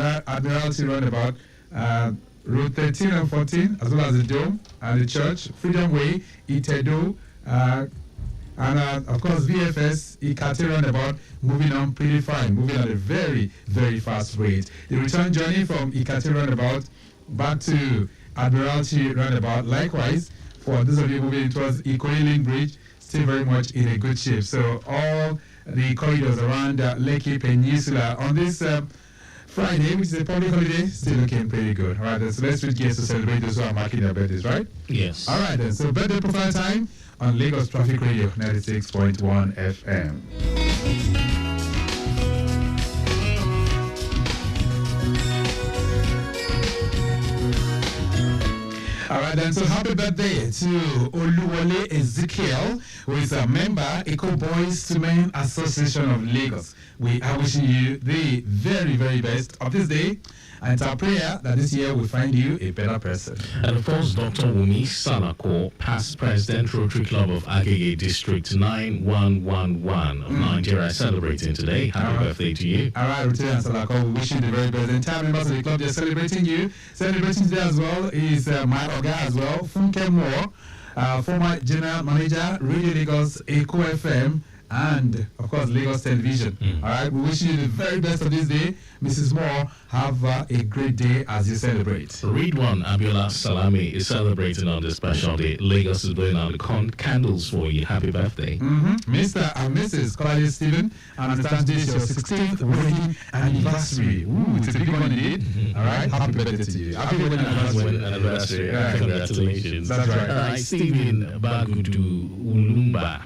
Admiralty Roundabout, Road 13 and 14, as well as the Dome and the Church, Freedom Way, Itedo, and of course VFS, Ikate Roundabout, moving on pretty fine, moving at a very, very fast rate. The return journey from Ikate Roundabout back to Admiralty Roundabout, likewise, for those of you moving towards Ikoyi Bridge, still very much in a good shape. So all the corridors around Lekki Peninsula on this Friday, which is a public holiday, still looking pretty good. All right, then, so let's switch gears to celebrate those who are marking their birthdays, right? Yes. All right, then. So birthday profile time on Lagos Traffic Radio 96.1 FM. All right, then, so happy birthday to Oluwole Ezekiel, who is a member, Eco Boys to Men Association of Lagos. We are wishing you the very, very best of this day, and it's our prayer that this year will find you a better person. And of course, Dr. Wumi Salako, past President Rotary Club of Agege District 9111 of Nigeria, celebrating today. Happy birthday to you. All right, Rotary and Salako, we wish you the very best. The entire members of the club, they're celebrating you. Celebrating today as well is my Oga as well, Funke Moore, former General Manager, Radio Lagos, Eco FM, and of course Lagos Television. All right, we wish you the very best of this day. Mrs. Moore, have a great day as you celebrate. Ridwan Abiola Salami is celebrating on this special day. Lagos is blowing out the candles for you. Happy birthday. Mr. and Mrs. Collier Stephen, I understand this is your 16th wedding anniversary. Ooh, it's a big one indeed. All right, happy birthday to you. Happy wedding anniversary. Congratulations. That's right. All right, Stephen Bagudu Ulumba.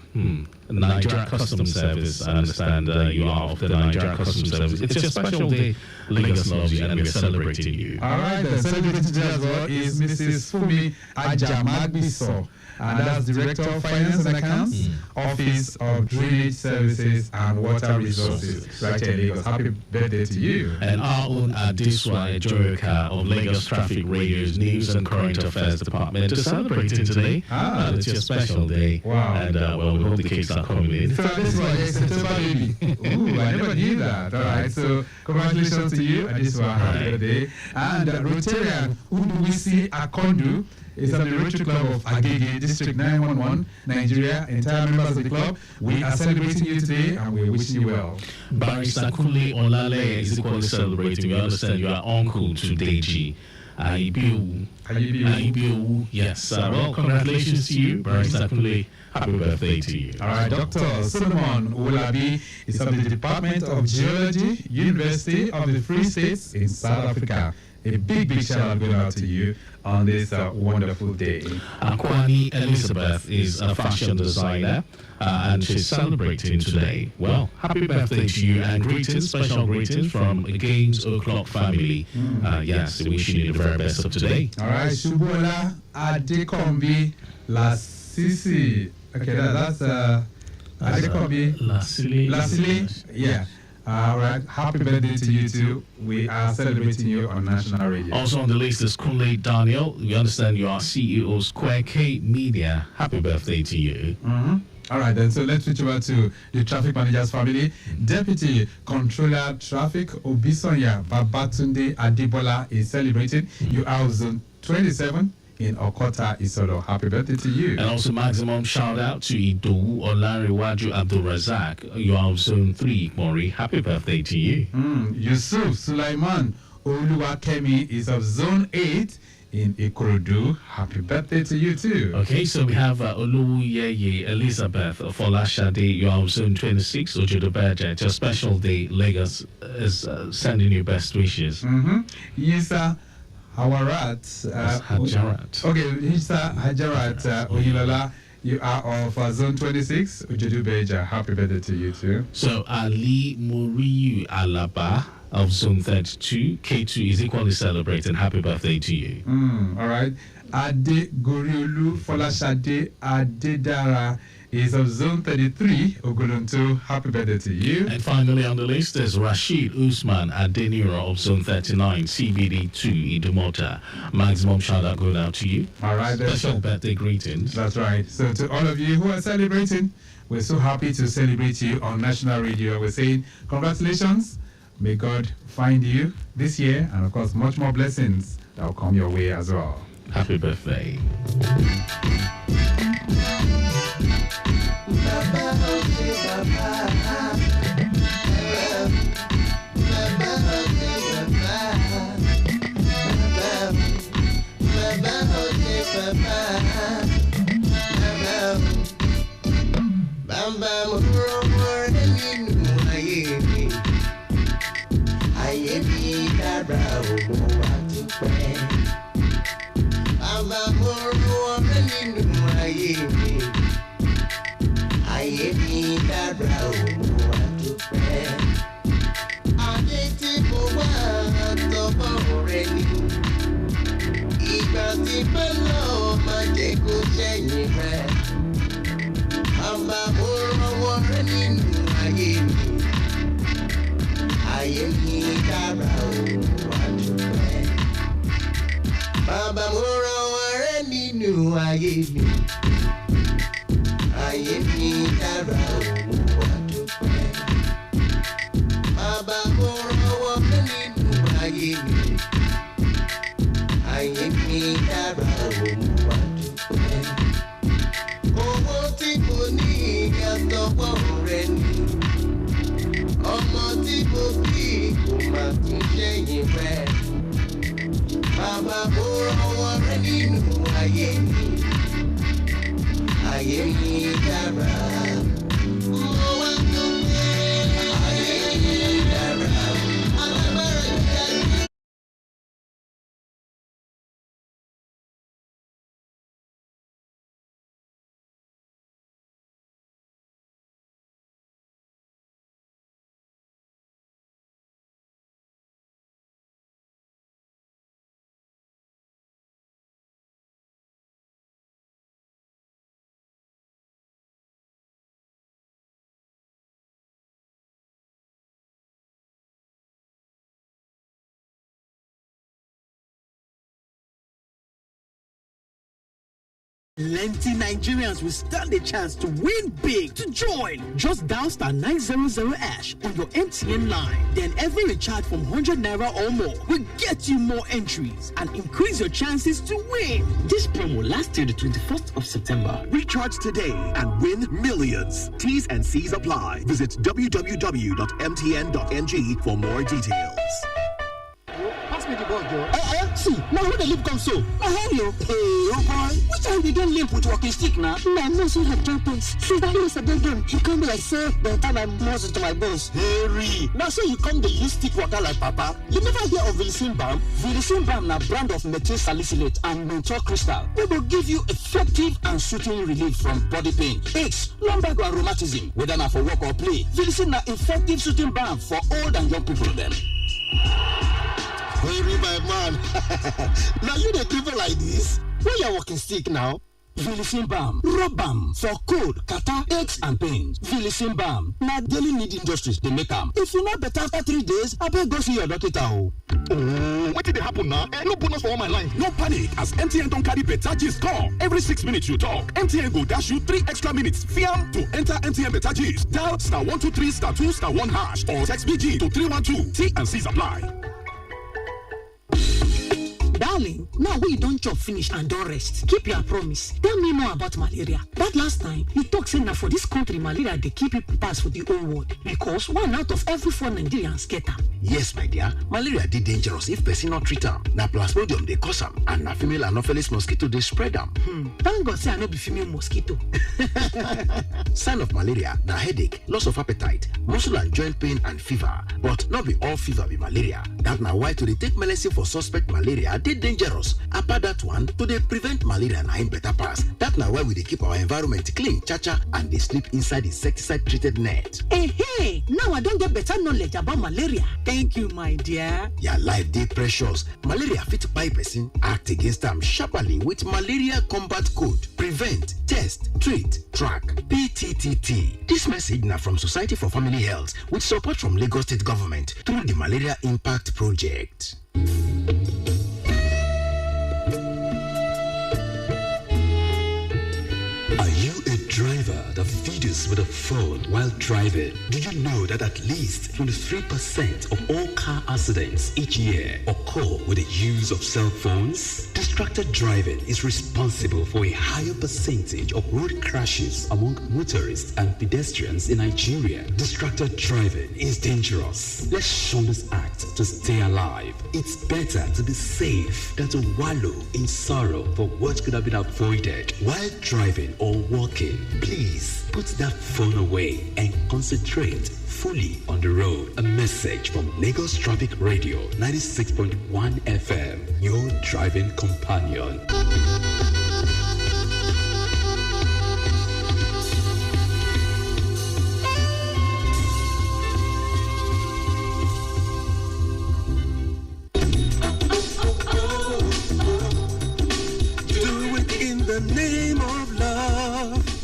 Nigeria Customs Service. I understand you are of the Nigeria Customs Service. It's your special day. Lagos loves you, and we're celebrating you. All right, then celebrating today as well is Mrs. Fumi Ajamagbiso, and that's Director of Finance and Accounts, Office of Drainage Services and Water Resources, right here in Lagos. Happy birthday to you. And our own Adeswa Ejoyoka of Lagos Traffic Radio's News and Current Affairs Department is celebrating today. It's your special day. Wow. And well, we hope the cakes are coming in. So this one is September baby. Ooh, I never knew that. All right, so congratulations to you. Adeswa, happy birthday. And Rotarian Uduwisi Akondu is of the Rotary Club of Agege District 911, Nigeria. Entire members of the club, we are celebrating you today and we're wishing you well. Barrister Kunle Olale is equally celebrating. We understand you are uncle to Deji Aibiu. Yes. Well, congratulations to you, Barrister Kunle. Happy birthday to you. All right, Dr. Solomon Olabi is of the Department of Geology, University of the Free States in South Africa. A big shout out going out to you on this wonderful day. Akwani Elizabeth is a fashion designer and she's celebrating today. Well, happy birthday to you and greetings, special greetings from the Games O'Clock family. Yes, wishing you the very best of today. All right, Shubola Adekombi Lasisi. Okay, that's Adekombi Lasili. Yeah. All right, happy birthday to you too. We are celebrating you on national radio. Also on the list is Kunle Daniel. We understand you are CEO Square K Media. Happy birthday to you. All right, then, so let's switch over to the traffic manager's family. Deputy Controller Traffic Obisonya Babatunde Adebola is celebrating. You are zone 27 in Okota Isolo. Happy birthday to you. And also maximum shout out to Idowu Olariwaju Abdul Razak. You are of zone 3, Mori. Happy birthday to you. Yusuf Sulaiman Oluwakemi is of zone 8 in Ikorodu. Happy birthday to you too. Okay, so we have Oluyeye Elizabeth Folashade. You are of zone 26, Ojodobeja. It's a special day. Lagos is sending you best wishes. Yisa Hawarat. Hajarat. Okay, Yisa Hajarat Oyinlola. You are of zone 26, Ojodobeja. Happy birthday to you too. So Ali Muriyu Alaba of zone 32, K2 is equally celebrating. Happy birthday to you. All right. Ade Goriolu Folashade Adedara is of zone 33, Ogolonto. Happy birthday to you. And finally on the list is Rashid Usman Adeniro of zone 39, CBD2, Idumota. Maximum shout out going out to you. All right. Special birthday greetings. That's right. So to all of you who are celebrating, we're so happy to celebrate you on national radio. We're saying congratulations May God find you this year, and of course, much more blessings that will come your way as well. Happy birthday. Plenty Nigerians will stand a chance to win big. To join, just dial *900# on your MTN line. Then every recharge from 100 naira or more will get you more entries and increase your chances to win. This promo lasts till the 21st of September. Recharge today and win millions. T's and C's apply. Visit www.mtn.ng for more details. Pass me the ball, Joe. See, now who the lip come so? I hear you. Hey, oh boy, which time they don't limp with walking stick now? My muscle have dropped. Since that yesterday game, he come like say, by the time I muscle to my bones. Harry, now say you come the use stick water like Papa. You never hear of Vilicin Balm? Vilicin Balm na brand of methyl salicylate and menthol crystal. They will give you effective and soothing relief from body pain, aches, lumbar and rheumatism. Whether na for work or play, Vilicin na effective soothing balm for old and young people them. Harry, my man. Now you the people like this? Where you walking stick now? Vilicin Balm, rub balm for cold, catarrh, aches and pains. Vilicin Balm, na daily need industries they make them. If you not better after 3 days, I better go see your doctor. Oh, what did happen now? No bonus for all my line. No panic, as MTN don't carry better gist call. Every 6 minutes you talk, MTN go dash you 3 extra minutes. Fiam to enter MTN better gist. Dial *123*2*1# or text BG to 312. T and C's apply. Darling, now we don't chop finish and don't rest. Keep your promise. Tell me more about malaria. That last time, you talk saying that for this country, malaria they keep people pass for the whole world because 1 out of every 4 Nigerians get them. Yes, my dear. Malaria is dangerous if person not treat them. Na plasmodium they cause them, and na female anopheles mosquito they spread them. Thank God say I not be female mosquito. Sign of malaria na headache, loss of appetite, muscle and joint pain and fever. But not be all fever be malaria. That na why to dey take medicine for suspect malaria they dangerous. Apart that one, to dey prevent malaria na im better pass. That na why we dey keep our environment clean, chacha, and they sleep inside insecticide treated net. Hey, now I don't get better knowledge about malaria. Thank you, my dear. Your life dey precious. Malaria fit kpai person. Act against them sharply with Malaria Combat Code. Prevent, test, treat, track. PTTT. This message na from Society for Family Health with support from Lagos State Government through the Malaria Impact Project. Are you a driver that feels videos with a phone while driving. Do you know that at least 23% of all car accidents each year occur with the use of cell phones? Distracted driving is responsible for a higher percentage of road crashes among motorists and pedestrians in Nigeria. Distracted driving is dangerous. Let's shun this act to stay alive. It's better to be safe than to wallow in sorrow for what could have been avoided. While driving or walking, please put that phone away and concentrate fully on the road. A message from Lagos Traffic Radio 96.1 FM, your driving companion.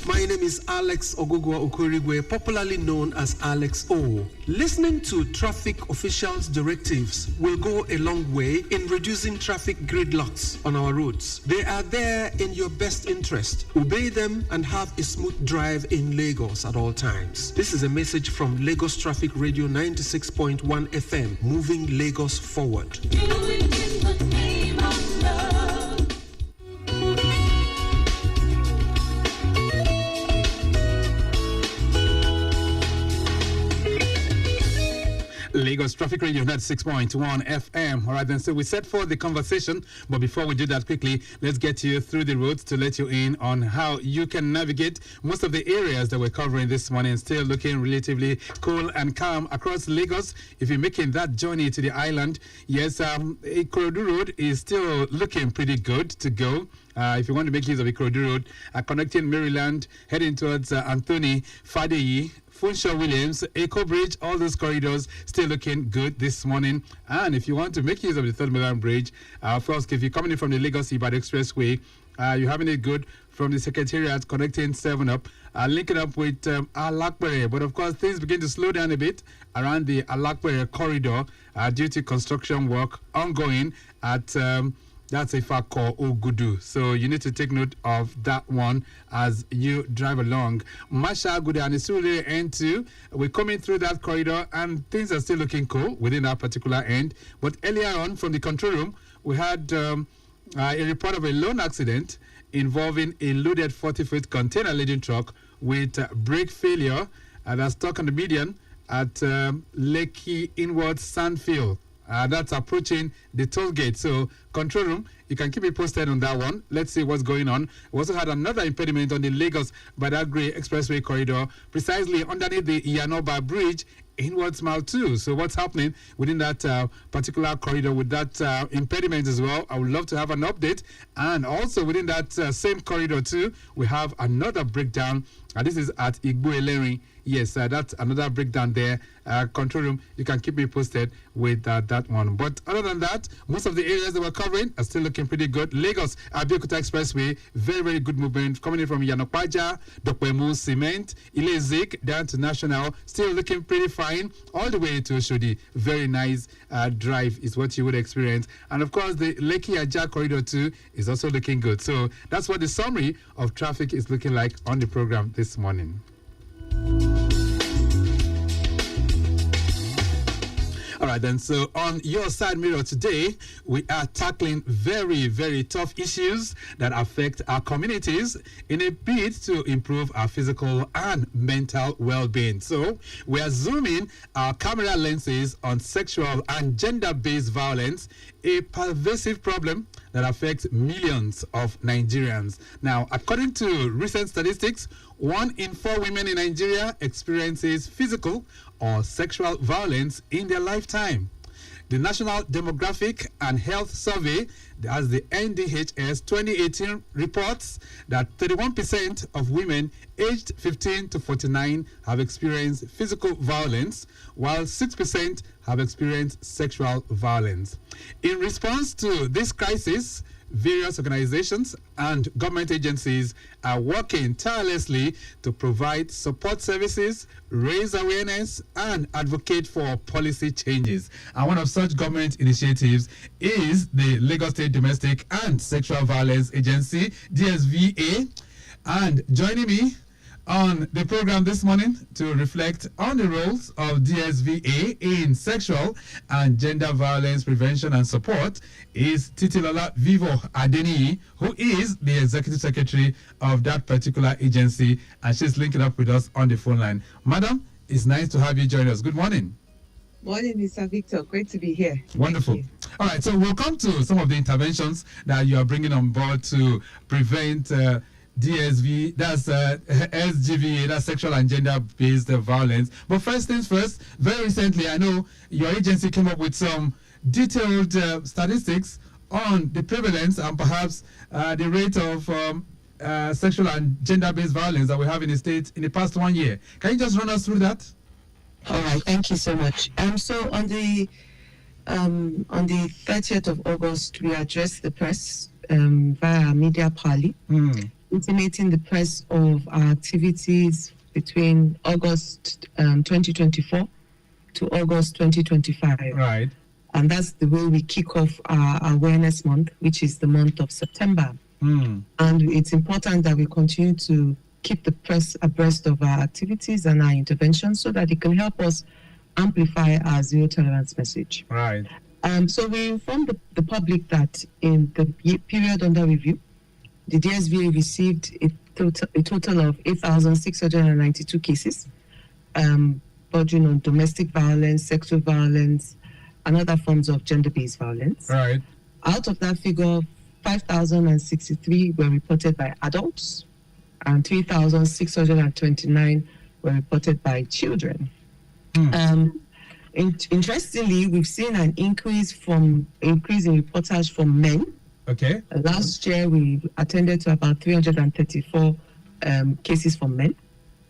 My name is Alex Ogugwa Okorigwe, popularly known as Alex O. Listening to traffic officials' directives will go a long way in reducing traffic gridlocks on our roads. They are there in your best interest. Obey them and have a smooth drive in Lagos at all times. This is a message from Lagos Traffic Radio 96.1 FM, moving Lagos forward. Lagos Traffic Radio 96.1 FM. All right, then, so we set forth the conversation, but before we do that quickly, let's get you through the roads to let you in on how you can navigate most of the areas that we're covering this morning, still looking relatively cool and calm across Lagos. If you're making that journey to the island, yes, Ikorodu Road is still looking pretty good to go. If you want to make use of Ikorodu Road, connecting Maryland, heading towards Anthony, Fadeyi, Funshaw Williams, Eco Bridge, all those corridors still looking good this morning. And if you want to make use of the Third Mainland Bridge, first, if you're coming in from the Lagos-Ibadan Expressway, you're having it good from the Secretariat connecting 7-Up, linking up with Alakbere. But of course, things begin to slow down a bit around the Alakbere corridor due to construction work ongoing at that's a fact called Ogudu. So you need to take note of that one as you drive along. Masha Gude and Isule N2, we're coming through that corridor and things are still looking cool within that particular end. But earlier on from the control room, we had a report of a lone accident involving a loaded 40-foot container laden truck with brake failure that's stuck on the median at Lekki Inward Sandfield. That's approaching the toll gate. So, control room, you can keep it posted on that one. Let's see what's going on. We also had another impediment on the Lagos-Badagry Expressway corridor, precisely underneath the Iyanoba Bridge, inwards Mile 2. So, what's happening within that particular corridor with that impediment as well? I would love to have an update. And also within that same corridor too, we have another breakdown. This is at Igbo-Eleri. Yes, that's another breakdown there. Control room, you can keep me posted with that one. But other than that, most of the areas that we're covering are still looking pretty good. Lagos, Abeokuta Expressway, very, very good movement coming in from Yanokwaja, Dokwemu, Cement, Ilezik, down to National, still looking pretty fine, all the way to Oshodi. Very nice drive is what you would experience. And of course, the Lekki Aja corridor too is also looking good. So that's what the summary of traffic is looking like on the program this morning. All right, then. So on your side mirror today, we are tackling very, very tough issues that affect our communities in a bid to improve our physical and mental well-being. So we are zooming our camera lenses on sexual and gender-based violence, a pervasive problem that affects millions of Nigerians. Now, according to recent statistics, 1 in 4 women in Nigeria experiences physical or sexual violence in their lifetime. The National Demographic and Health Survey, as the NDHS 2018, reports that 31% of women aged 15 to 49 have experienced physical violence, while 6% have experienced sexual violence. In response to this crisis, various organizations and government agencies are working tirelessly to provide support services, raise awareness, and advocate for policy changes. And one of such government initiatives is the Lagos State Domestic and Sexual Violence Agency, DSVA. And joining me on the program this morning to reflect on the roles of DSVA in sexual and gender violence prevention and support is Titilola Vivo Adeniyi, who is the Executive Secretary of that particular agency, and she's linking up with us on the phone line. Madam, it's nice to have you join us. Good morning. Morning, Mr. Victor. Great to be here. Wonderful. All right, so we'll come to some of the interventions that you are bringing on board to prevent DSV, that's SGVA, that's sexual and gender-based violence. But first things first, very recently, I know your agency came up with some detailed statistics on the prevalence and perhaps the rate of sexual and gender-based violence that we have in the state in the past 1 year. Can you just run us through that? All right, thank you so much. So on the 30th of August, we addressed the press via media parley, intimating the press of our activities between August 2024 to August 2025. Right. And that's the way we kick off our awareness month, which is the month of September. And it's important that we continue to keep the press abreast of our activities and our interventions so that it can help us amplify our zero tolerance message. Right. So we informed the public that in the period under review, the DSVA received a total of 8,692 cases, bordering on domestic violence, sexual violence, and other forms of gender-based violence. Right. Out of that figure, 5,063 were reported by adults, and 3,629 were reported by children. Interestingly, we've seen an increase in reportage from men. Okay. Last year, we attended to about 334 cases from men.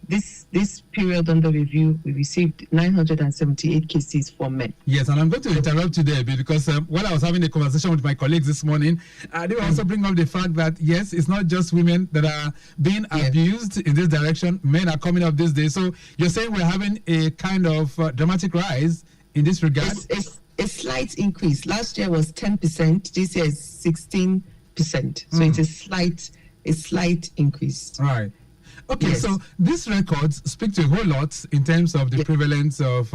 This period under review, we received 978 cases from men. Yes, and I'm going to interrupt you there because while I was having a conversation with my colleagues this morning, they also bring up the fact that, yes, it's not just women that are being abused in this direction. Men are coming up these days. So you're saying we're having a kind of dramatic rise in this regard? It's a slight increase. Last year was 10%. This year is 16%. So it's a slight increase. Right. Okay, so these records speak to a whole lot in terms of the prevalence of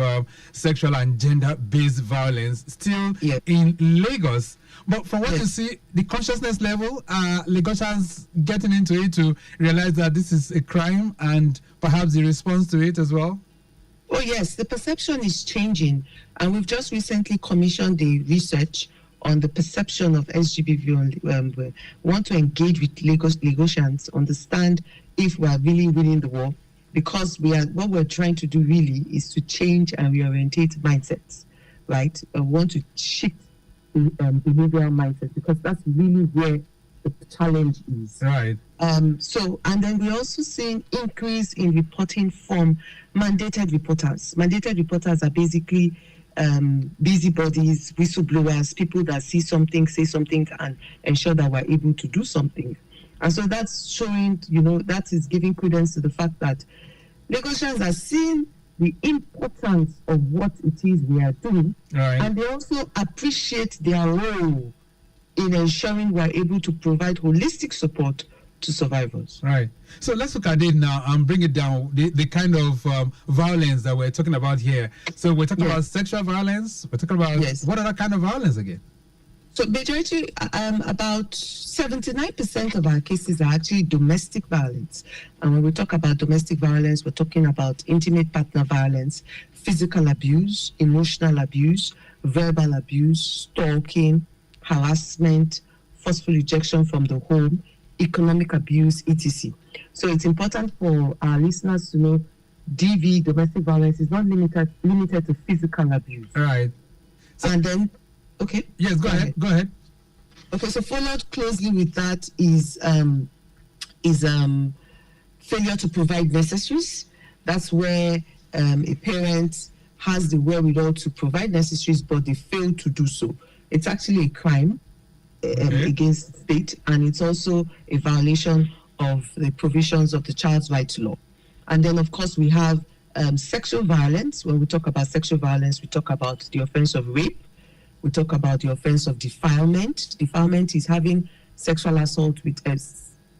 sexual and gender-based violence still in Lagos. But from what you see, the consciousness level, Lagosians getting into it to realize that this is a crime and perhaps the response to it as well? Oh, yes, the perception is changing. And we've just recently commissioned the research on the perception of SGBV. We want to engage with Lagosians, understand if we are really winning the war, because what we're trying to do really is to change and reorientate mindsets, right? We want to shift behavioral mindset because that's really where the challenge is. Right. And then we're also seeing increase in reporting from mandated reporters. Mandated reporters are basically busybodies, whistleblowers, people that see something, say something, and ensure that we're able to do something. And so that's showing, that is giving credence to the fact that Lagosians are seeing the importance of what it is we are doing. Right. And they also appreciate their role in ensuring we're able to provide holistic support to survivors. Right. So let's look at it now and bring it down, the kind of violence that we're talking about here. So we're talking about sexual violence. We're talking about what other kind of violence again? So majority, about 79% of our cases are actually domestic violence. And when we talk about domestic violence, we're talking about intimate partner violence, physical abuse, emotional abuse, verbal abuse, stalking, harassment, forceful rejection from the home, economic abuse, etc. So it's important for our listeners to know DV, domestic violence, is not limited to physical abuse. Right. So, and then, okay. Yes, go ahead. Go ahead. Okay, so followed closely with that is failure to provide necessaries. That's where a parent has the wherewithal to provide necessaries, but they fail to do so. It's actually a crime against the state, and it's also a violation of the provisions of the Child's Rights Law. And then, of course, we have sexual violence. When we talk about sexual violence, we talk about the offense of rape. We talk about the offense of defilement. Defilement is having sexual assault with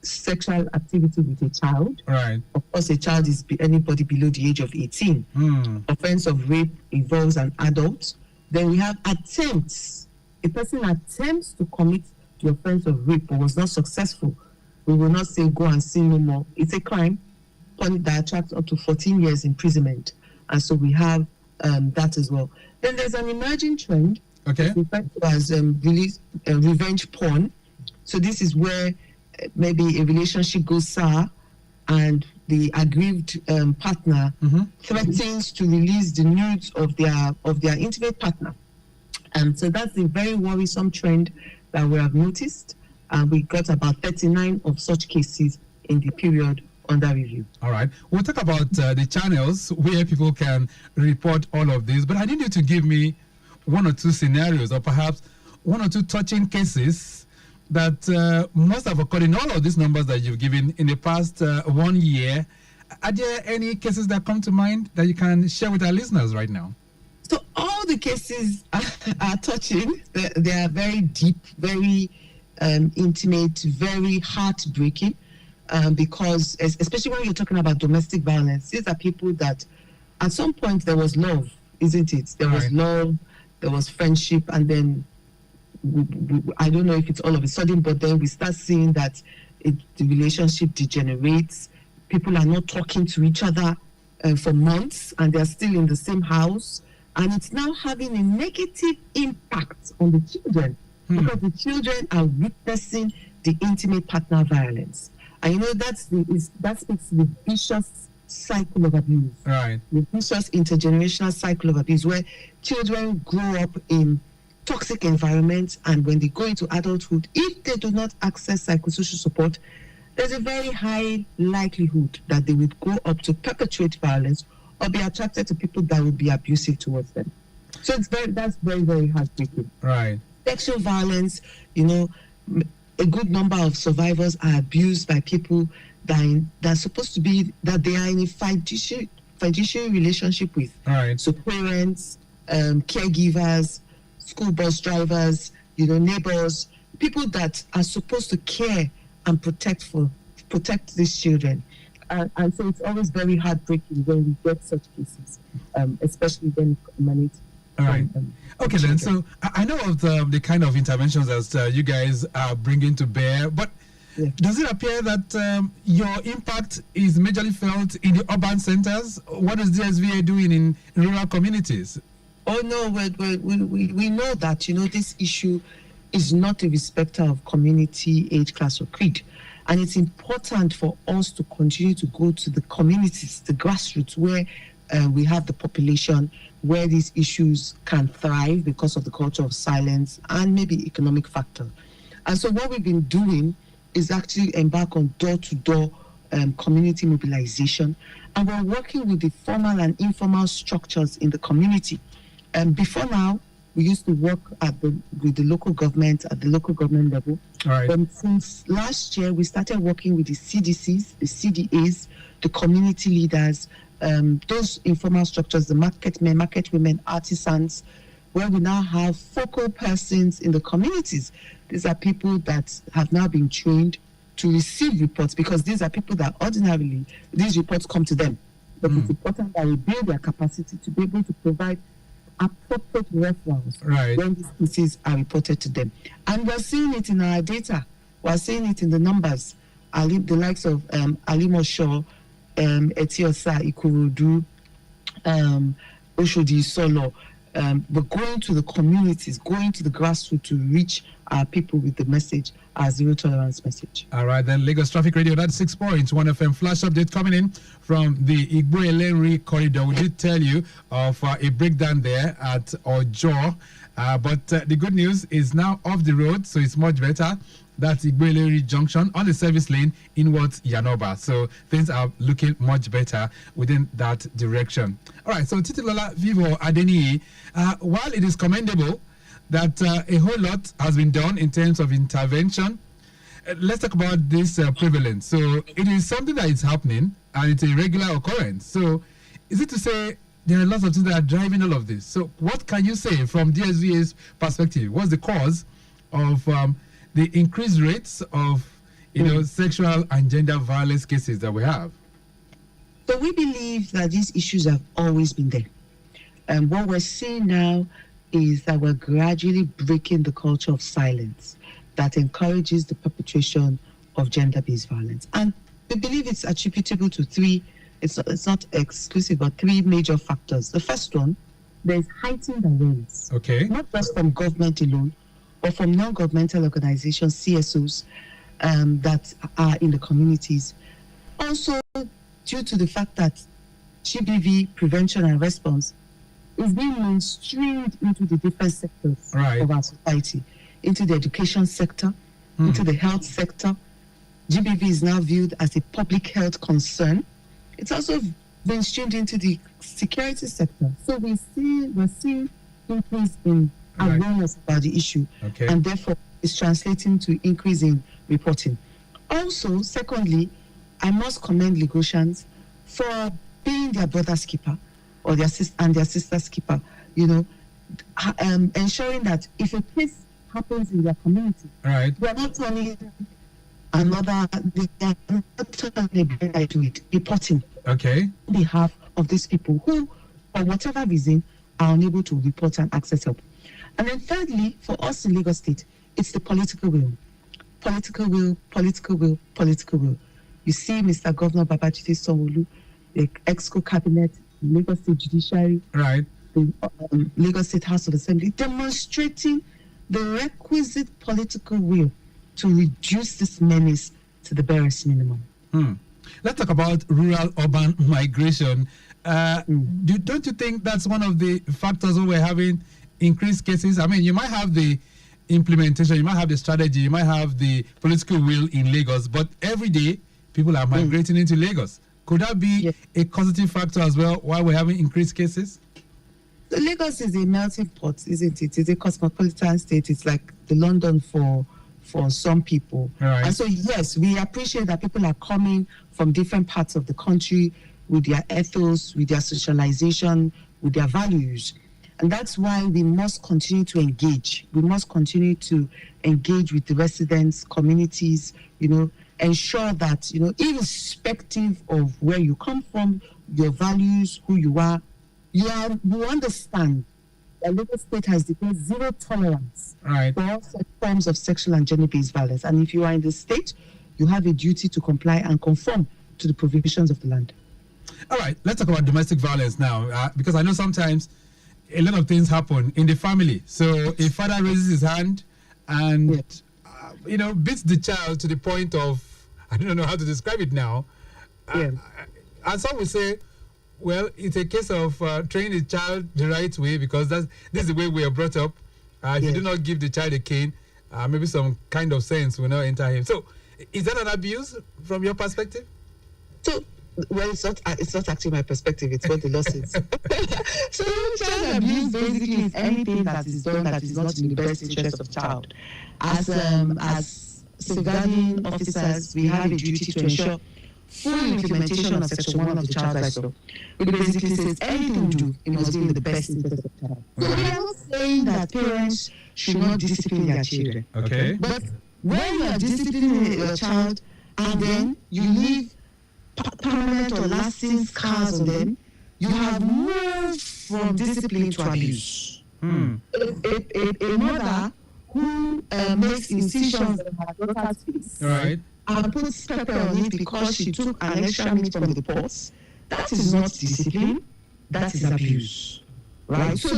sexual activity with a child. Right. Of course, a child is anybody below the age of 18. Offense of rape involves an adult. Then we have attempts. A person attempts to commit the offense of rape but was not successful. We will not say go and sin no more. It's a crime that attracts up to 14 years imprisonment. And so we have that as well. Then there's an emerging trend referred to as revenge porn. So this is where maybe a relationship goes sour and the aggrieved partner threatens to release the nudes of their intimate partner. So that's a very worrisome trend that we have noticed. We got about 39 of such cases in the period under review. All right. We'll talk about the channels where people can report all of this, but I need you to give me one or two scenarios or perhaps one or two touching cases that must have occurred in all of these numbers that you've given in the past 1 year. Are there any cases that come to mind that you can share with our listeners right now? So all the cases are touching. They are very deep, very intimate, very heartbreaking, because especially when you're talking about domestic violence, these are people that at some point there was love, isn't it? There was love, there was friendship, and then I don't know if it's all of a sudden, but then we start seeing that the relationship degenerates. People are not talking to each other for months, and they're still in the same house. And it's now having a negative impact on the children because the children are witnessing the intimate partner violence. And you know, that speaks to the vicious cycle of abuse. Right. The vicious intergenerational cycle of abuse where children grow up in toxic environments, and when they go into adulthood, if they do not access psychosocial support, there's a very high likelihood that they would grow up to perpetuate violence or be attracted to people that will be abusive towards them. So that's very, very heartbreaking. Right. Sexual violence, you know, a good number of survivors are abused by people that are supposed to be, that they are in a fiduciary relationship with. Right. So parents, caregivers, school bus drivers, you know, neighbors, people that are supposed to care and protect these children. And so it's always very heartbreaking when we get such cases, especially when it emanates. All right. Okay, then. So I know of the kind of interventions that you guys are bringing to bear, but does it appear that your impact is majorly felt in the urban centers? What is DSVA doing in rural communities? Oh, no, we know that, you know, this issue is not a respecter of community, age, class, or creed. And it's important for us to continue to go to the communities, the grassroots, where we have the population, where these issues can thrive because of the culture of silence and maybe economic factor. And so what we've been doing is actually embark on door-to-door community mobilization. And we're working with the formal and informal structures in the community. Before now, we used to work with the local government at the local government level. Right. But since last year, we started working with the CDCs, the CDAs, the community leaders, those informal structures, the market men, market women, artisans, where we now have focal persons in the communities. These are people that have now been trained to receive reports, because these are people that ordinarily, these reports come to them. But it's important that we build their capacity to be able to provide appropriate referrals when these cases are reported to them. And we're seeing it in our data. We're seeing it in the numbers. The likes of Alimosho, Etiosa, Ikorodu, Oshodi, Solo. We're going to the communities, going to the grassroots to reach our people with the message, our zero tolerance message. All right, then Lagos Traffic Radio, that's 6.1 FM flash update coming in from the Igbo-Elenri corridor. We did tell you of a breakdown there at Ojo, but the good news is now off the road, so it's much better. That's Igbo-Elenri Junction on the service lane inwards Yanoba. So things are looking much better within that direction. All right, so Titilola Vivo Adeni, while it is commendable that a whole lot has been done in terms of intervention, let's talk about this prevalence. So it is something that is happening and it's a regular occurrence. So is it to say there are lots of things that are driving all of this? So what can you say from DSVA's perspective? What's the cause of the increased rates of sexual and gender violence cases that we have? So we believe that these issues have always been there. And what we're seeing now is that we're gradually breaking the culture of silence that encourages the perpetration of gender-based violence. And we believe it's attributable to three, it's not exclusive, but three major factors. The first one, there's heightened awareness. Okay. Not just from government alone, but from non-governmental organizations, CSOs, that are in the communities. Also, due to the fact that GBV prevention and response is being mainstreamed into the different sectors of our society, into the education sector, into the health sector. GBV is now viewed as a public health concern. It's also been streamed into the security sector. So we're seeing increase in awareness about the issue, and therefore it's translating to increase in reporting. Also, secondly, I must commend Lagosians for being their brother's keeper or their sister's keeper. Ensuring that if a case happens in their community, they're not turning reporting on behalf of these people who, for whatever reason, are unable to report and access help. And then thirdly, for us in Lagos State, it's the political will. Political will, political will, political will. You see Mr. Governor Babajide Sanwo-Olu, the EXCO cabinet, Lagos State Judiciary, the Lagos State House of Assembly, demonstrating the requisite political will to reduce this menace to the barest minimum. Let's talk about rural-urban migration. Don't you think that's one of the factors where we're having increased cases? I mean, you might have the implementation, you might have the strategy, you might have the political will in Lagos, but every day people are migrating into Lagos. Could that be a causative factor as well while we're having increased cases? So Lagos is a melting pot, isn't it? It's a cosmopolitan state. It's like the London for some people. And so, yes, we appreciate that people are coming from different parts of the country with their ethos, with their socialization, with their values. And that's why we must continue to engage. We must continue to engage with the residents, communities, ensure that, irrespective of where you come from, your values, who you are, you understand that Lagos State has declared zero tolerance for all such forms of sexual and gender-based violence. And if you are in the state, you have a duty to comply and conform to the provisions of the land. All right, let's talk about domestic violence now, because I know sometimes a lot of things happen in the family. So a father raises his hand and, beats the child to the point of, I don't know how to describe it now. And some will say, well, it's a case of training the child the right way because this is the way we are brought up. If you do not give the child a cane, maybe some kind of sense will not enter him. So is that an abuse from your perspective? So, well, it's not actually my perspective, it's what the law says. So child abuse basically is anything that is done that is not in the best interest of child. As safeguarding officers, we have a duty to ensure full implementation of Section 1 of the Child Rights Law, which basically says anything we do, it must be in the best interest of the child. So we are not saying that parents should not discipline their children. Okay. But when you are disciplining your child and then you leave permanent or lasting scars on them, you have moved from discipline to abuse. A mother who makes incisions on her daughter's face and puts pepper on it because she took an extra meat from the pots, that is not discipline, that is abuse. Right? So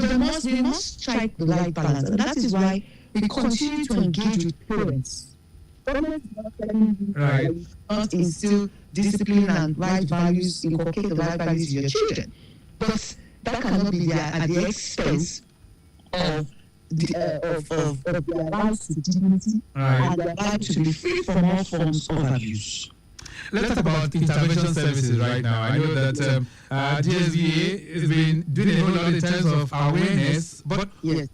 we must strike the right balance. And that is why we continue to engage with parents. Government is not telling you not instill discipline and right values, inculcate the right values in your children. But that cannot be at the expense of their right to dignity and their right to be free from all forms of abuse. Let's talk about intervention services right now. I know that DSVA has been doing a whole lot in terms of awareness, but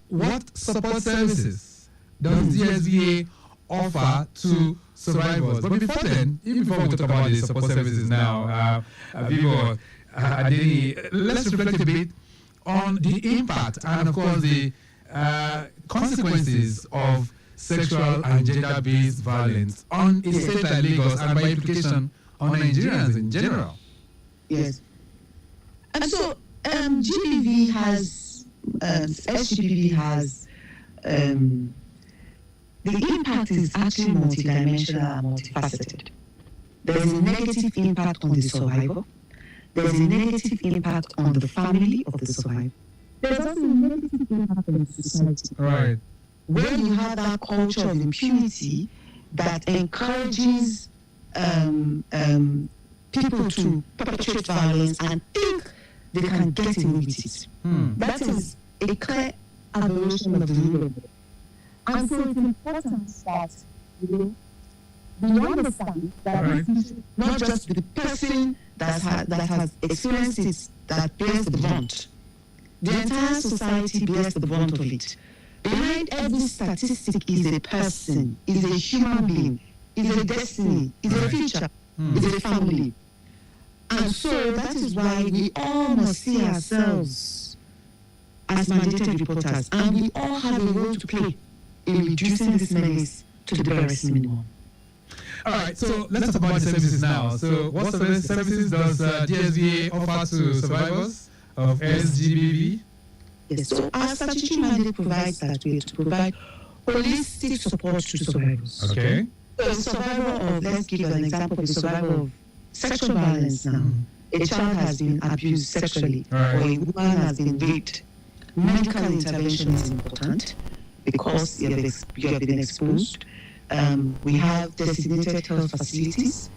what support services does DSVA offer to survivors? But before then, even before we talk about the support services now, Vivo, Adeni, let's reflect a bit on the impact and, of course, the consequences of sexual and gender-based violence on a state like Lagos and by implication on Nigerians in general. Yes. And so GBV has, SGBV has, the impact is actually multidimensional and multifaceted. There's a negative impact on the survivor. There's a negative impact on the family of the survivor. There's also a negative impact on the society. Right. Where you have that culture of impunity that encourages people to perpetrate violence and think they can get away with it. That is a clear aberration of the rule of law. And so it's important that we understand that this issue, not just the person that has experienced it, that bears the brunt. The entire society bears the brunt of it. Behind every statistic is a person, is a human being, is a destiny, is a future, is a family. And so that is why we all must see ourselves as mandated reporters, and we all have a role to play in reducing this menace to the barest minimum. All right, so let's talk about the services now. So what services does DSVA offer to survivors of SGBV? Yes, so our statutory mandate provides that way to provide holistic support to survivors. Okay. So a survivor of, let's give an example of a survivor of sexual violence now. A child has been abused sexually, or a woman has been raped. Medical intervention is important because you have been exposed. We have designated health facilities,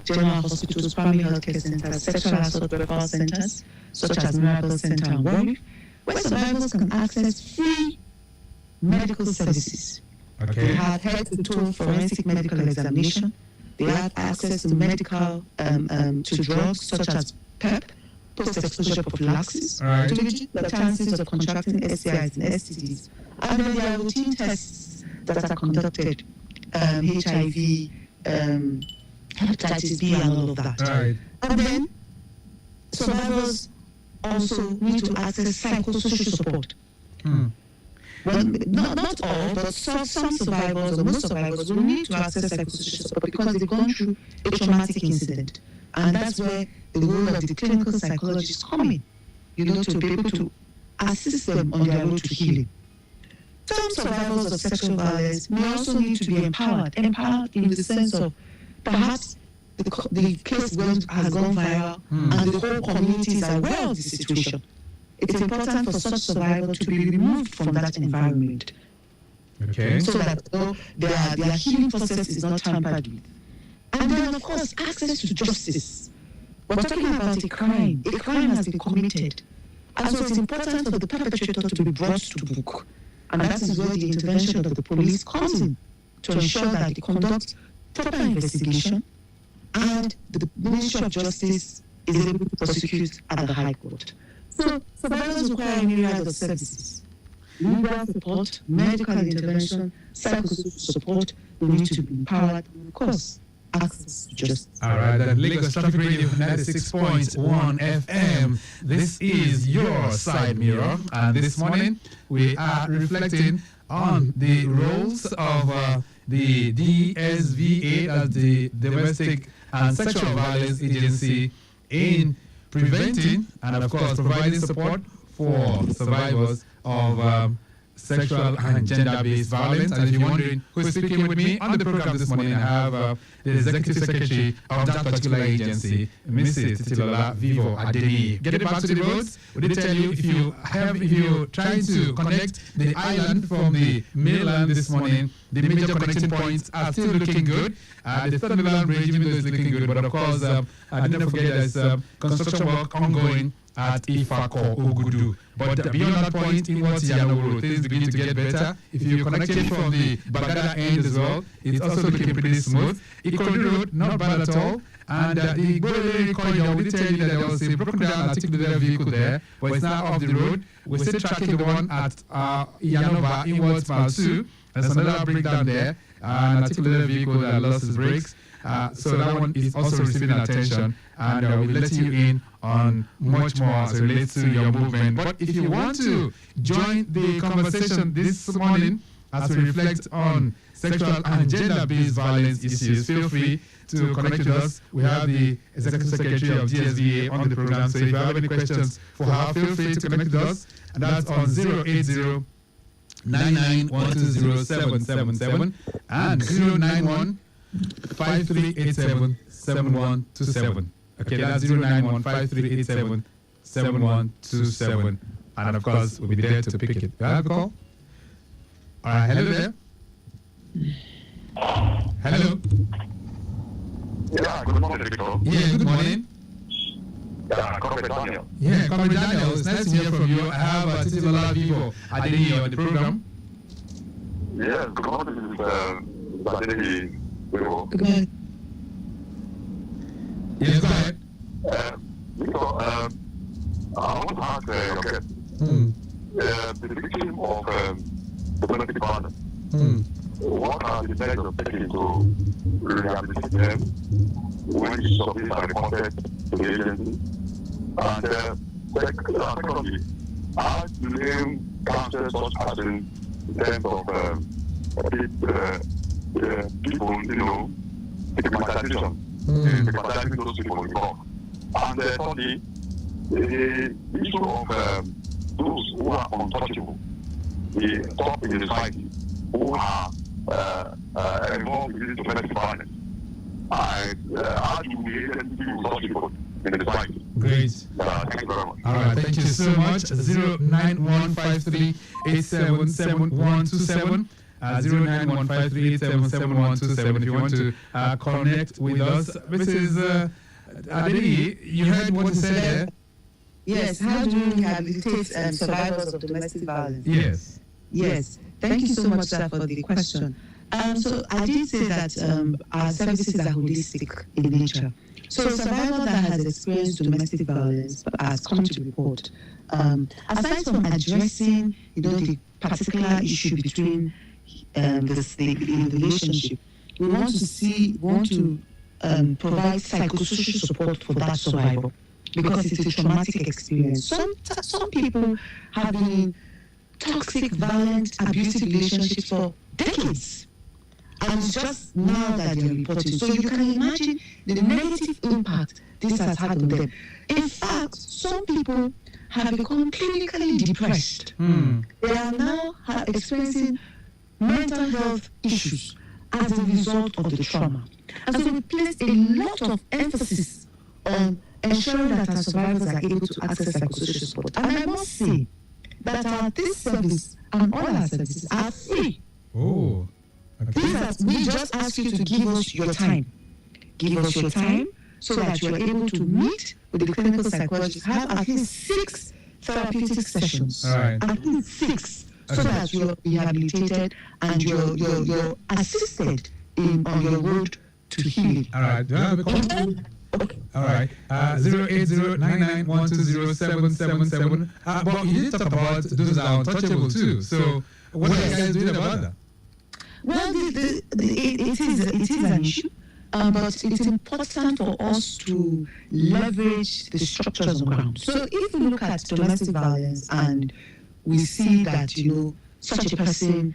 general hospitals, primary healthcare centers, sexual assault referral centers, such as Miracle Center and Warwick, where survivors can access free medical services. Okay. They have head-to-toe forensic medical examination. They have access to medical, to drugs such as PEP, post-exposure prophylaxis, to reduce the chances of contracting STIs and STDs. And then there are routine tests that are conducted, HIV, hepatitis B, and all of that. Right. And then survivors also need to access psychosocial support. Well, not all, but some survivors or most survivors will need to access psychosocial support because they've gone through a traumatic incident. And that's where the role of the clinical psychologists come in, to be able to assist them on their road to healing. Some survivors of sexual violence may also need to be empowered in the sense of perhaps the case has gone viral and the whole community is aware of the situation. It's important for such survivor to be removed from that environment. Okay. So that their healing process is not tampered with. And then, of course, access to justice. We're talking about a crime. A crime has been committed. And so it's important for the perpetrator to be brought to book. And that is where the intervention of the police comes in, to ensure that they conduct proper investigation and the Ministry of Justice is able to prosecute at the High Court. So survivors require a myriad of services. Legal support, medical intervention, psychosocial support. They need to be empowered, and of course, access to justice. All right, the Lagos Traffic Radio 96.1 FM. This is your side mirror, and this morning we are reflecting on the roles of the DSVA, as the Domestic and Sexual Violence Agency, in preventing and, of course, providing support for survivors of sexual and gender-based violence. And if you're wondering who's speaking with me on the program this morning, I have the Executive Secretary of that particular agency, Mrs. Titilola Vivo Adeni. Getting back to the roads, we did tell you if you're trying to connect the island from the mainland this morning, the major connecting points are still looking good. The third mainland bridge, even though it's looking good, but of course, I didn't forget there's construction work ongoing at Ifako Ogudu. But beyond that point, in what Yanowo, things begin to get better. If you're connected from the Bagada end as well, it's also looking pretty smooth. Ikorodu Road, not bad at all. And the Golden corridor, we did tell you that there was a broken down articulated vehicle there, but it's now off the road. We're still tracking the one at Yanova inwards mile 2. There's another breakdown there, an articulated vehicle that lost its brakes. So that one is also receiving attention, and we'll let you in on much more as it relates to your movement. But if you want to join the conversation this morning, as we reflect on sexual and gender-based violence issues. Feel free to connect with us. We have the Executive Secretary of DSVA on the program, so if you have any questions for her, feel free to connect with us, and that's on 080 99120777 and 091 5387 7127. Okay, that's 091 5387 7127. And of course, we'll be there to pick it. Do I have a call? All right, hello there. Hello. Yeah, good morning, Victor. Yeah, good morning. Yeah, Comrade Daniel. Yeah, Comrade Daniel, it's nice to hear from you. I have Titi Lola Vivo Adeniyi on the program. Yes, good morning, Mr. Adeniyi. Good morning. Yes, go ahead. Victor, I want to ask your guest. The victim of domestic violence. What are the measures taken to rehabilitate them when something are reported to the agency? And secondly, how do they counsel such persons in terms of people, stigmatization, stigmatizing those people involved? And thirdly, the issue of those who are untouchable, the top in the society, who are involved in this domestic violence. And how do we deal with such people in the society? Great. Thank you very much. All right, thank you so much. 09153877127. 09153877127. If you want to connect with us, Mrs. Adeniyi, you heard what he said there? Yes, how do you rehabilitate survivors of domestic violence? Yes. Yes, thank you so much, sir, for the question. So I did say that our services are holistic in nature. So a survivor that has experienced domestic violence has come to report. Aside from addressing, the particular issue between the relationship, we want to provide psychosocial support for that survivor because it's a traumatic experience. Some people have been in toxic, violent, abusive relationships for decades. And it's just now that they're reporting. So you can imagine the negative impact this has had on them. In fact, some people have become clinically depressed. They are now experiencing mental health issues as a result of the trauma. And so we place a lot of emphasis on ensuring that our survivors are able to access psychosocial support. And I must say that this service and all our services are free. Oh. Okay. We just ask you to give us your time. Give us your time so that you are able to meet with the clinical psychologist, have at least 6 therapeutic sessions. All right. At least 6. So that you're rehabilitated and you're assisted on your road to healing. All right. Do I have a call? Okay. All right. 08099120777. But you did talk about those that are untouchable too. So what are you guys doing about that? Well, it is an issue, but it's important for us to leverage the structures on ground. So if we look at domestic violence and we see that, such a person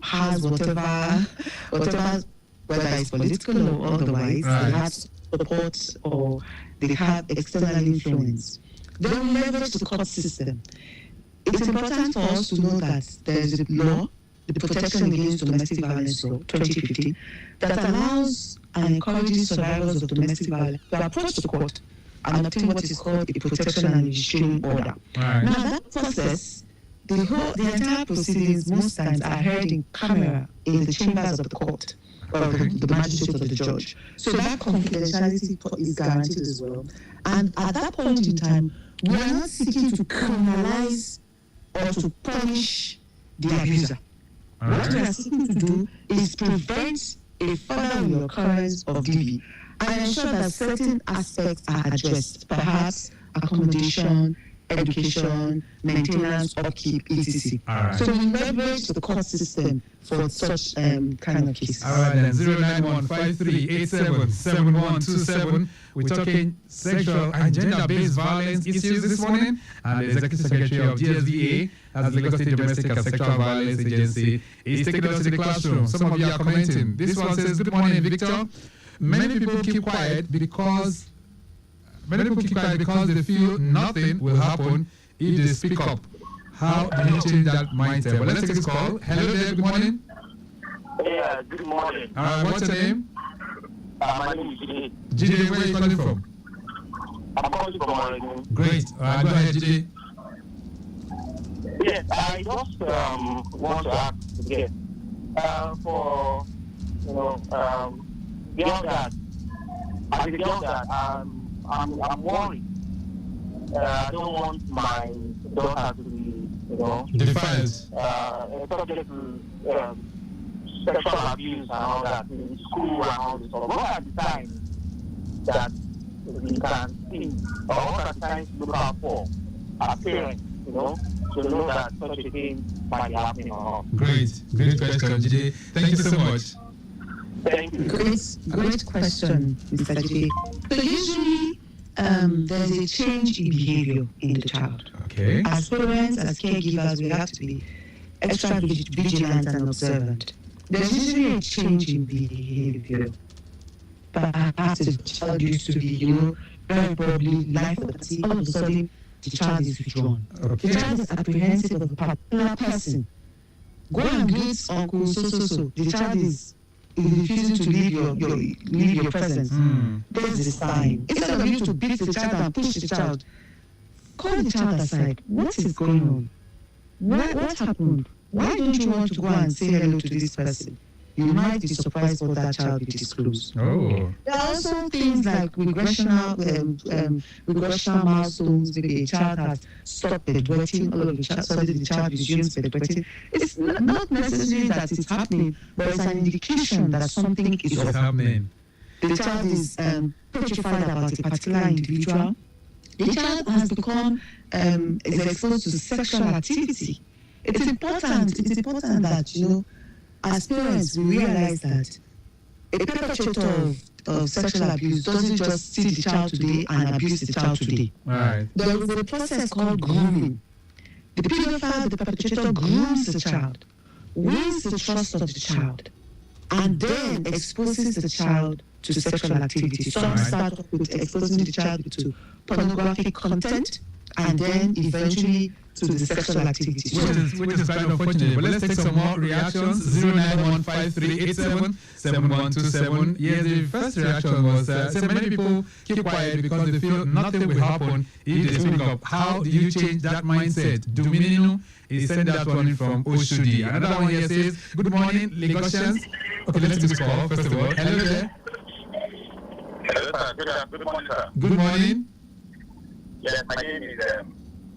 has whatever, whether it's political or otherwise, right, they have support or they have external influence, they will leverage the court system. It's important for us to know that there is a law, the Protection Against Domestic Violence Law 2015, that allows and encourages survivors of domestic violence to approach the court and obtain what is called a protection and restraining order. Right. Now that process, the entire proceedings most times are heard in camera in the chambers of the court or the magistrate or the judge. So that confidentiality is guaranteed as well. And at that point in time, we are not seeking to criminalize or to punish the abuser. All What right. we are seeking to do is prevent a further reoccurrence of DV and ensure that certain aspects are addressed, perhaps accommodation, education, maintenance, upkeep, etc. Right. So we leverage the court system for such kind of cases. All right, then 09153877127. We're talking sexual and gender-based violence issues this morning, and the Executive Secretary of GSVA, as the Lagos State Domestic and Sexual Violence Agency, is taking us to the classroom. Some of you are commenting. This one says, "Good morning, Victor. Many people keep quiet because they feel nothing will happen if they speak up. How do you change that mindset?" Well, let's take this call. Hello there, good morning. Yeah, good morning. What's your name? My name is Jide. Jide, where are you calling from? I'm calling from Oregon. Great. Go ahead, Jide. Yes, I just want to ask again for girl that as a girl that I'm worried. I don't want my daughter to be defiled, subject to sexual abuse and all that in school and all this stuff. What are the signs that we can see, or what are the signs to look out for as parents, to know that such a thing might be happening or not? Great question, Jide. Thank you so much. Thank you. Great question, Mr. Jide. So usually there's a change in behavior in the child. Okay. As parents, as caregivers, we have to be extra vigilant and observant. There's usually a change in behavior. Perhaps the child used to be, very probably life party. All of a sudden, the child is withdrawn. Okay. The child is apprehensive of a particular person. Go and greet Uncle so. The child is refusing to leave your presence. There's a sign. Instead of you to beat the child and push the child, call the child aside. What is going on? What happened? Why don't you want to go and say hello to this person? You might be surprised what that child will disclose. Oh. There are also things like regressional milestones. Maybe a child has stopped bedwetting, all of the child resumes bedwetting. It's not necessarily that it's happening, but it's an indication that something is happening. The child is petrified about a particular individual. The child has become is exposed to sexual activity. It's important that, as parents, we realize that a perpetrator of sexual abuse doesn't just see the child today and abuse the child today. Right. There is a process called grooming. The pedophile, the perpetrator, grooms the child, wins the trust of the child, and then exposes the child to sexual activity. Some start off with exposing the child to pornographic content, and then eventually to the sexual activity. Which is quite unfortunate. But let's take some more reactions. 09153877127. Yeah, the first reaction was say many people keep quiet because they feel nothing will happen if they speak up. How do you change that mindset? Dominino is sent that one from Oshudi. Another one here says, "Good morning, Lagosians." Okay, let's do this call first of all. Hello there. Hello, sir. Good morning, sir. Good morning. Yes, my name is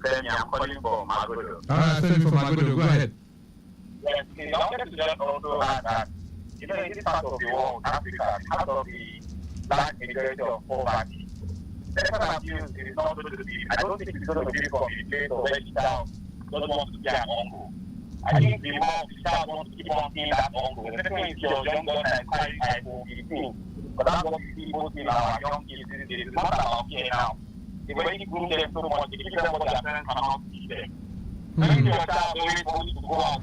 Femi. I'm calling from Magodo. All right, Femi from Magodo. Go ahead. Yes, I wanted to just also add that, in this part of the world, Africa, part of the large majority of poverty, sexual abuse is not going to be, I don't think it's going to be from the place of where the child doesn't want to be an uncle. I think the more the child wants to keep on being that uncle, especially if you're younger and quite like 15, but that's what we see mostly in our young kids these days. It's not about fear now. They already groom them so much, they give them what their parents cannot teach them. When your child always wants to go out,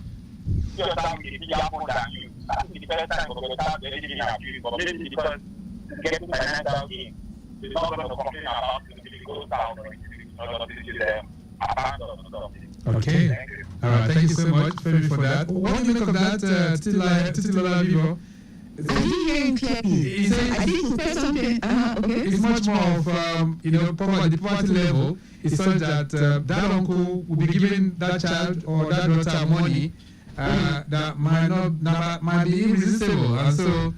your child will be bigger apple than you. I think the first time for your child to really be abused, but maybe because it's getting financial gain, it's not going to complain about it if it goes out or if this is a part of something. Okay. All right, thank you so much, Femi, for that. What do you make of that, Titilola Vivo? I didn't hear him clearly. I think he said something. Okay. It's much more of, the poverty level is such that that uncle will be giving that child or that daughter money that might be irresistible. And so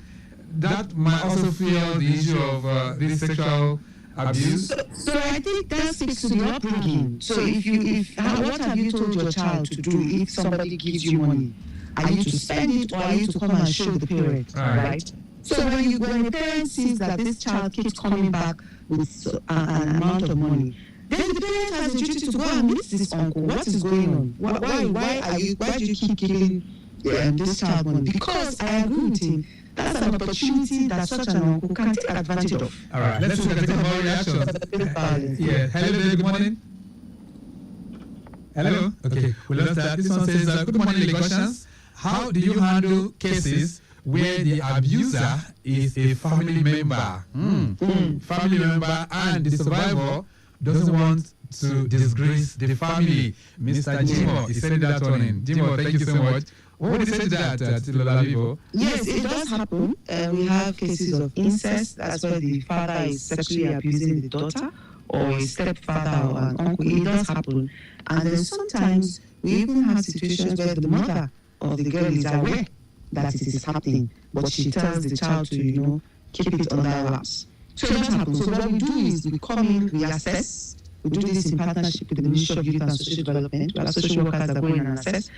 that might also fuel the issue of this sexual abuse. So I think that speaks to the upbringing. So what have you told your child to do if somebody gives you money? Are you to spend it, or are you to come and show the parent, right? So when the parent sees that this child keeps coming back with an amount of money, then the parent has a duty to go and meet this uncle. What is going on? Why do you keep giving this child money? Because I agree with him. That's an opportunity that such an uncle can take advantage of. All right, let's look at the more reactions. Yeah, hello there, good morning. Hello? Okay, we lost that. This one says, good morning, Lagosians. How do you handle cases where the abuser is a family member? Family member and the survivor doesn't want to disgrace the family. Mr. Jimo is sending that one in. Jimo, thank you so much. What would you say to that, Tilola Vivo? Yes, it does happen. We have cases of incest. That's where the father is sexually abusing the daughter, or a stepfather or an uncle. It does happen. And then sometimes we even have situations where the mother of the girl is aware that it is happening, but she tells the child to, keep it under wraps. So it does happen. So what we do is we come in, we assess. We do this in partnership with the Ministry of Youth and Social Development. We have social workers that go in and assess.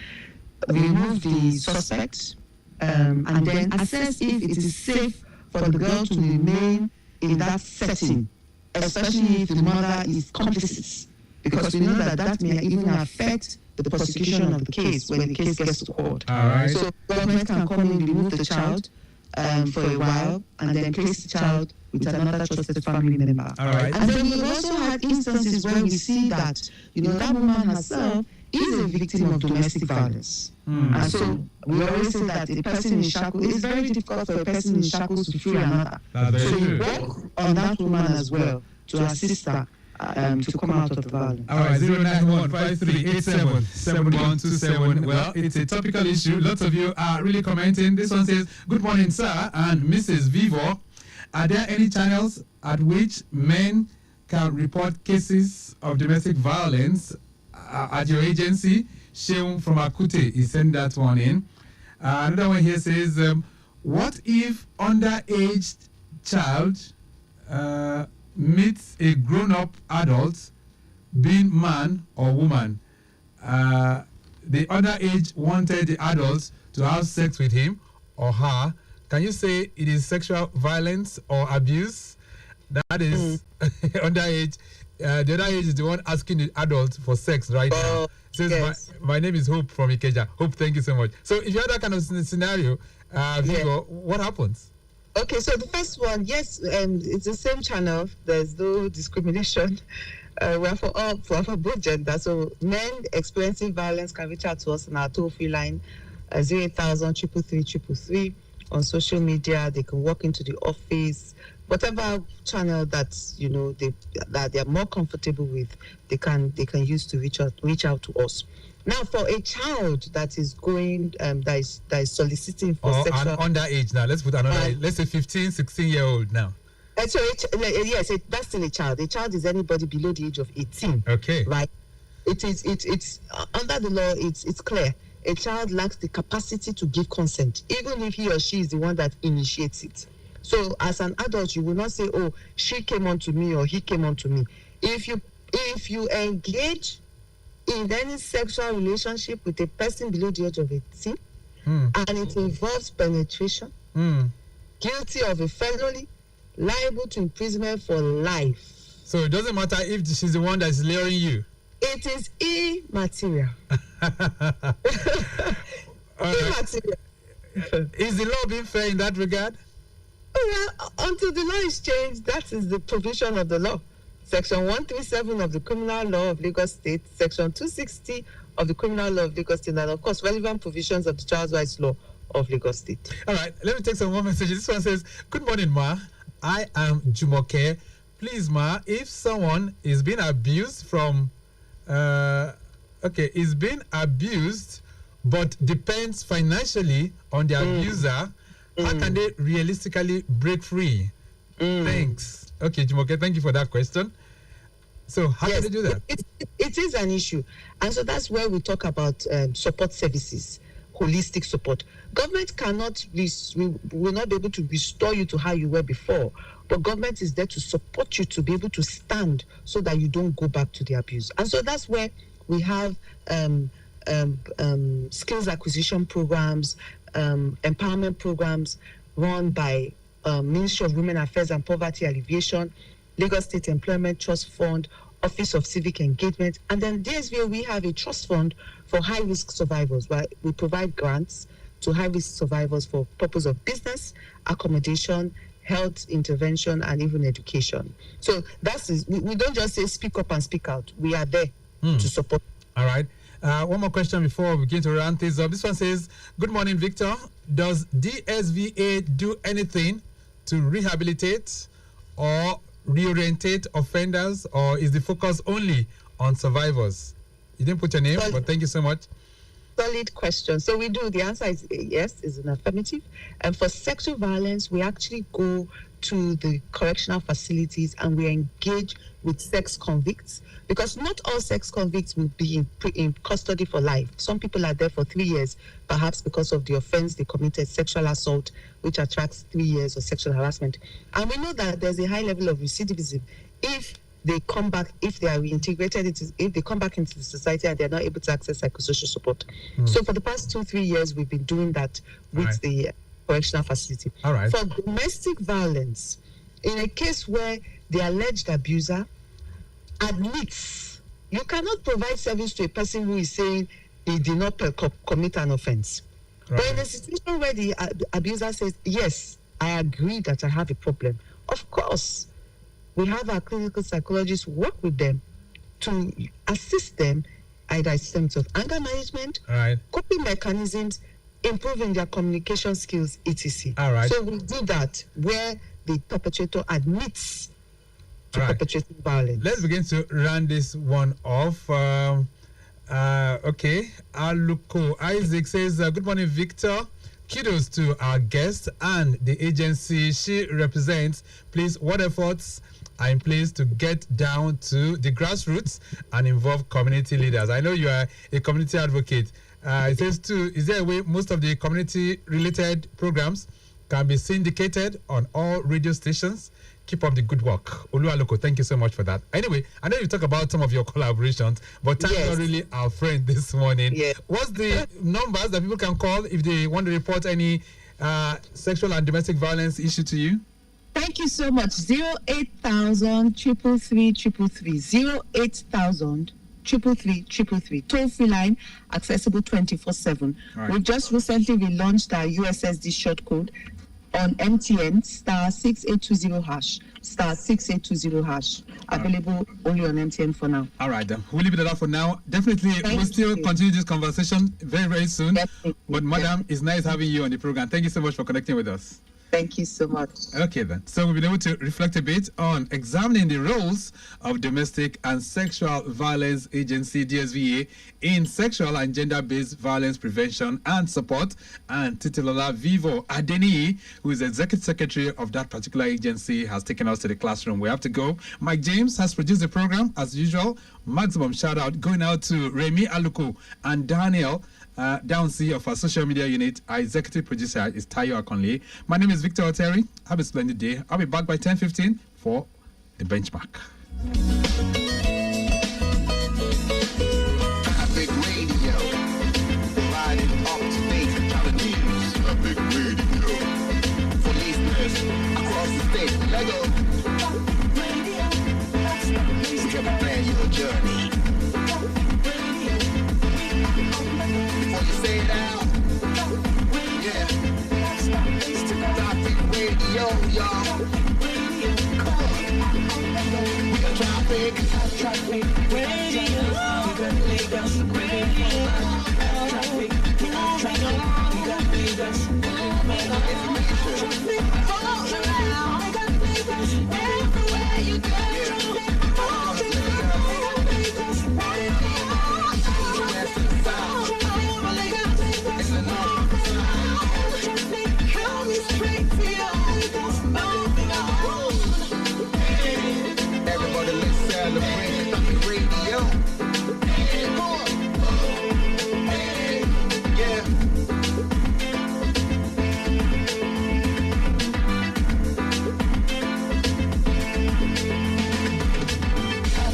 We remove the suspect and then assess if it is safe for the girl to remain in that setting, especially if the mother is complicit, because we know that may even affect the prosecution of the case when the case gets to court. All right. So government can come in, remove the child for a while, and then place the child with another trusted family member. All right. And then we've also had instances where we see that, that woman herself is a victim of domestic violence. And so we always say that a person in shackles, it's very difficult for a person in shackles to free another. So we work on that woman as well to assist her to come out of the violence. All right, 09153877127. Well, it's a topical issue. Lots of you are really commenting. This one says, good morning, sir and Mrs. Vivo. Are there any channels at which men can report cases of domestic violence at your agency? Sheung from Akute is sending that one in. Another one here says, what if underage child meets a grown-up adult, being man or woman? The underage wanted the adult to have sex with him or her. Can you say it is sexual violence or abuse? That is underage. The underage is the one asking the adult for sex right now. Says, yes. my name is Hope from Ikeja. Hope, thank you so much. So if you have that kind of scenario, Vigo, what happens? Okay, so the first one, yes, it's the same channel. There's no discrimination. We're for both genders. So men experiencing violence can reach out to us on our toll-free line, 08000 333 on social media. They can walk into the office, whatever channel that that they are more comfortable with. They can use to reach out to us. Now, for a child that is going, that is soliciting for sexual... An underage now. Let's put another age. Let's say 15, 16-year-old now. So yes, that's still a child. A child is anybody below the age of 18. Okay. Right? It's under the law, it's clear. A child lacks the capacity to give consent, even if he or she is the one that initiates it. So as an adult, you will not say, oh, she came on to me or he came on to me. If you engage in any sexual relationship with a person below the age of 18, and it involves penetration, guilty of a felony, liable to imprisonment for life. So it doesn't matter if she's the one that's luring you. It is immaterial. Immaterial. Is the law being fair in that regard? Well, until the law is changed, that is the provision of the law. Section 137 of the Criminal Law of Lagos State, Section 260 of the Criminal Law of Lagos State, and of course, relevant provisions of the Child Rights Law of Lagos State. All right, let me take some more messages. This one says, good morning, Ma. I am Jumoke. Please, Ma, if someone is being abused from... is being abused, but depends financially on the abuser, how can they realistically break free? Thanks. Okay, Jumoke, thank you for that question. So how can they do that? It is an issue. And so that's where we talk about support services, holistic support. Government will not be able to restore you to how you were before, but government is there to support you to be able to stand so that you don't go back to the abuse. And so that's where we have skills acquisition programs, empowerment programs run by Ministry of Women Affairs and Poverty Alleviation, Lagos State Employment Trust Fund, Office of Civic Engagement. And then DSVA, we have a trust fund for high-risk survivors, where we provide grants to high-risk survivors for purpose of business, accommodation, health intervention, and even education. So we don't just say speak up and speak out. We are there to support. All right. One more question before we begin to round things up. This one says, good morning, Victor. Does DSVA do anything to rehabilitate or reorientate offenders, or is the focus only on survivors? You didn't put your name, but thank you so much. Solid question. So we do. The answer is yes, is an affirmative. And for sexual violence, we actually go to the correctional facilities and we engage with sex convicts, because not all sex convicts will be in custody for life. Some people are there for 3 years, perhaps because of the offense they committed, sexual assault, which attracts 3 years, or sexual harassment. And we know that there's a high level of recidivism if they come back, if they are reintegrated, if they come back into the society and they're not able to access psychosocial support. So for the past 2-3 years, we've been doing that with the correctional facility. All right. For domestic violence, in a case where the alleged abuser admits, you cannot provide service to a person who is saying he did not commit an offense. Right. But in a situation where the abuser says, yes, I agree that I have a problem, of course, we have our clinical psychologists work with them to assist them either in terms of anger management, coping mechanisms, improving their communication skills, etc. All right. So we do that where the perpetrator admits to perpetrating violence. Let's begin to round this one off. Okay. Aluko Isaac says, good morning, Victor. Kudos to our guest and the agency she represents. Please, what efforts are in place to get down to the grassroots and involve community leaders? I know you are a community advocate. It says too, is there a way most of the community-related programs can be syndicated on all radio stations? Keep up the good work. Oluwaloko, thank you so much for that. Anyway, I know you talk about some of your collaborations, but time is not really our friend this morning. Yes. What's the numbers that people can call if they want to report any sexual and domestic violence issue to you? Thank you so much. 08000 333 08000 333. Toll-free line, accessible 24/7. Right. We just recently relaunched our USSD short code on MTN, star 6820 hash, star 6820 hash. Available only on MTN for now. All right, then. We'll leave it at that for now. Definitely, we'll still continue this conversation very, very soon. Definitely. But, Madam, it's nice having you on the program. Thank you so much for connecting with us. Thank you so much. Okay, then. So we've been able to reflect a bit on examining the roles of Domestic and Sexual Violence Agency, DSVA, in sexual and gender-based violence prevention and support. And Titilola Vivo Adeniyi, who is Executive Secretary of that particular agency, has taken us to the classroom. We have to go. Mike James has produced the program, as usual. Maximum shout-out going out to Remy Aluko and Daniel Downsy of our social media unit. Our executive producer is Tayo Akonle. My name is Victor Oteri. Have a splendid day. I'll be back by 10:15 for the benchmark. Traffic radio, providing up-to-date news. Traffic radio, for listeners across the state. Lego, we can prepare your journey. Before you say it out, yeah. Traffic radio, y'all. Come on. We are traffic. Traffic radio. We got Lagos radio. Traffic. We got Lagos. Traffic all around. We got Lagos. Everywhere you go. Traffic all around. We got Lagos. West and south. It's the north. Everybody, let's celebrate the radio. Come on. Yeah.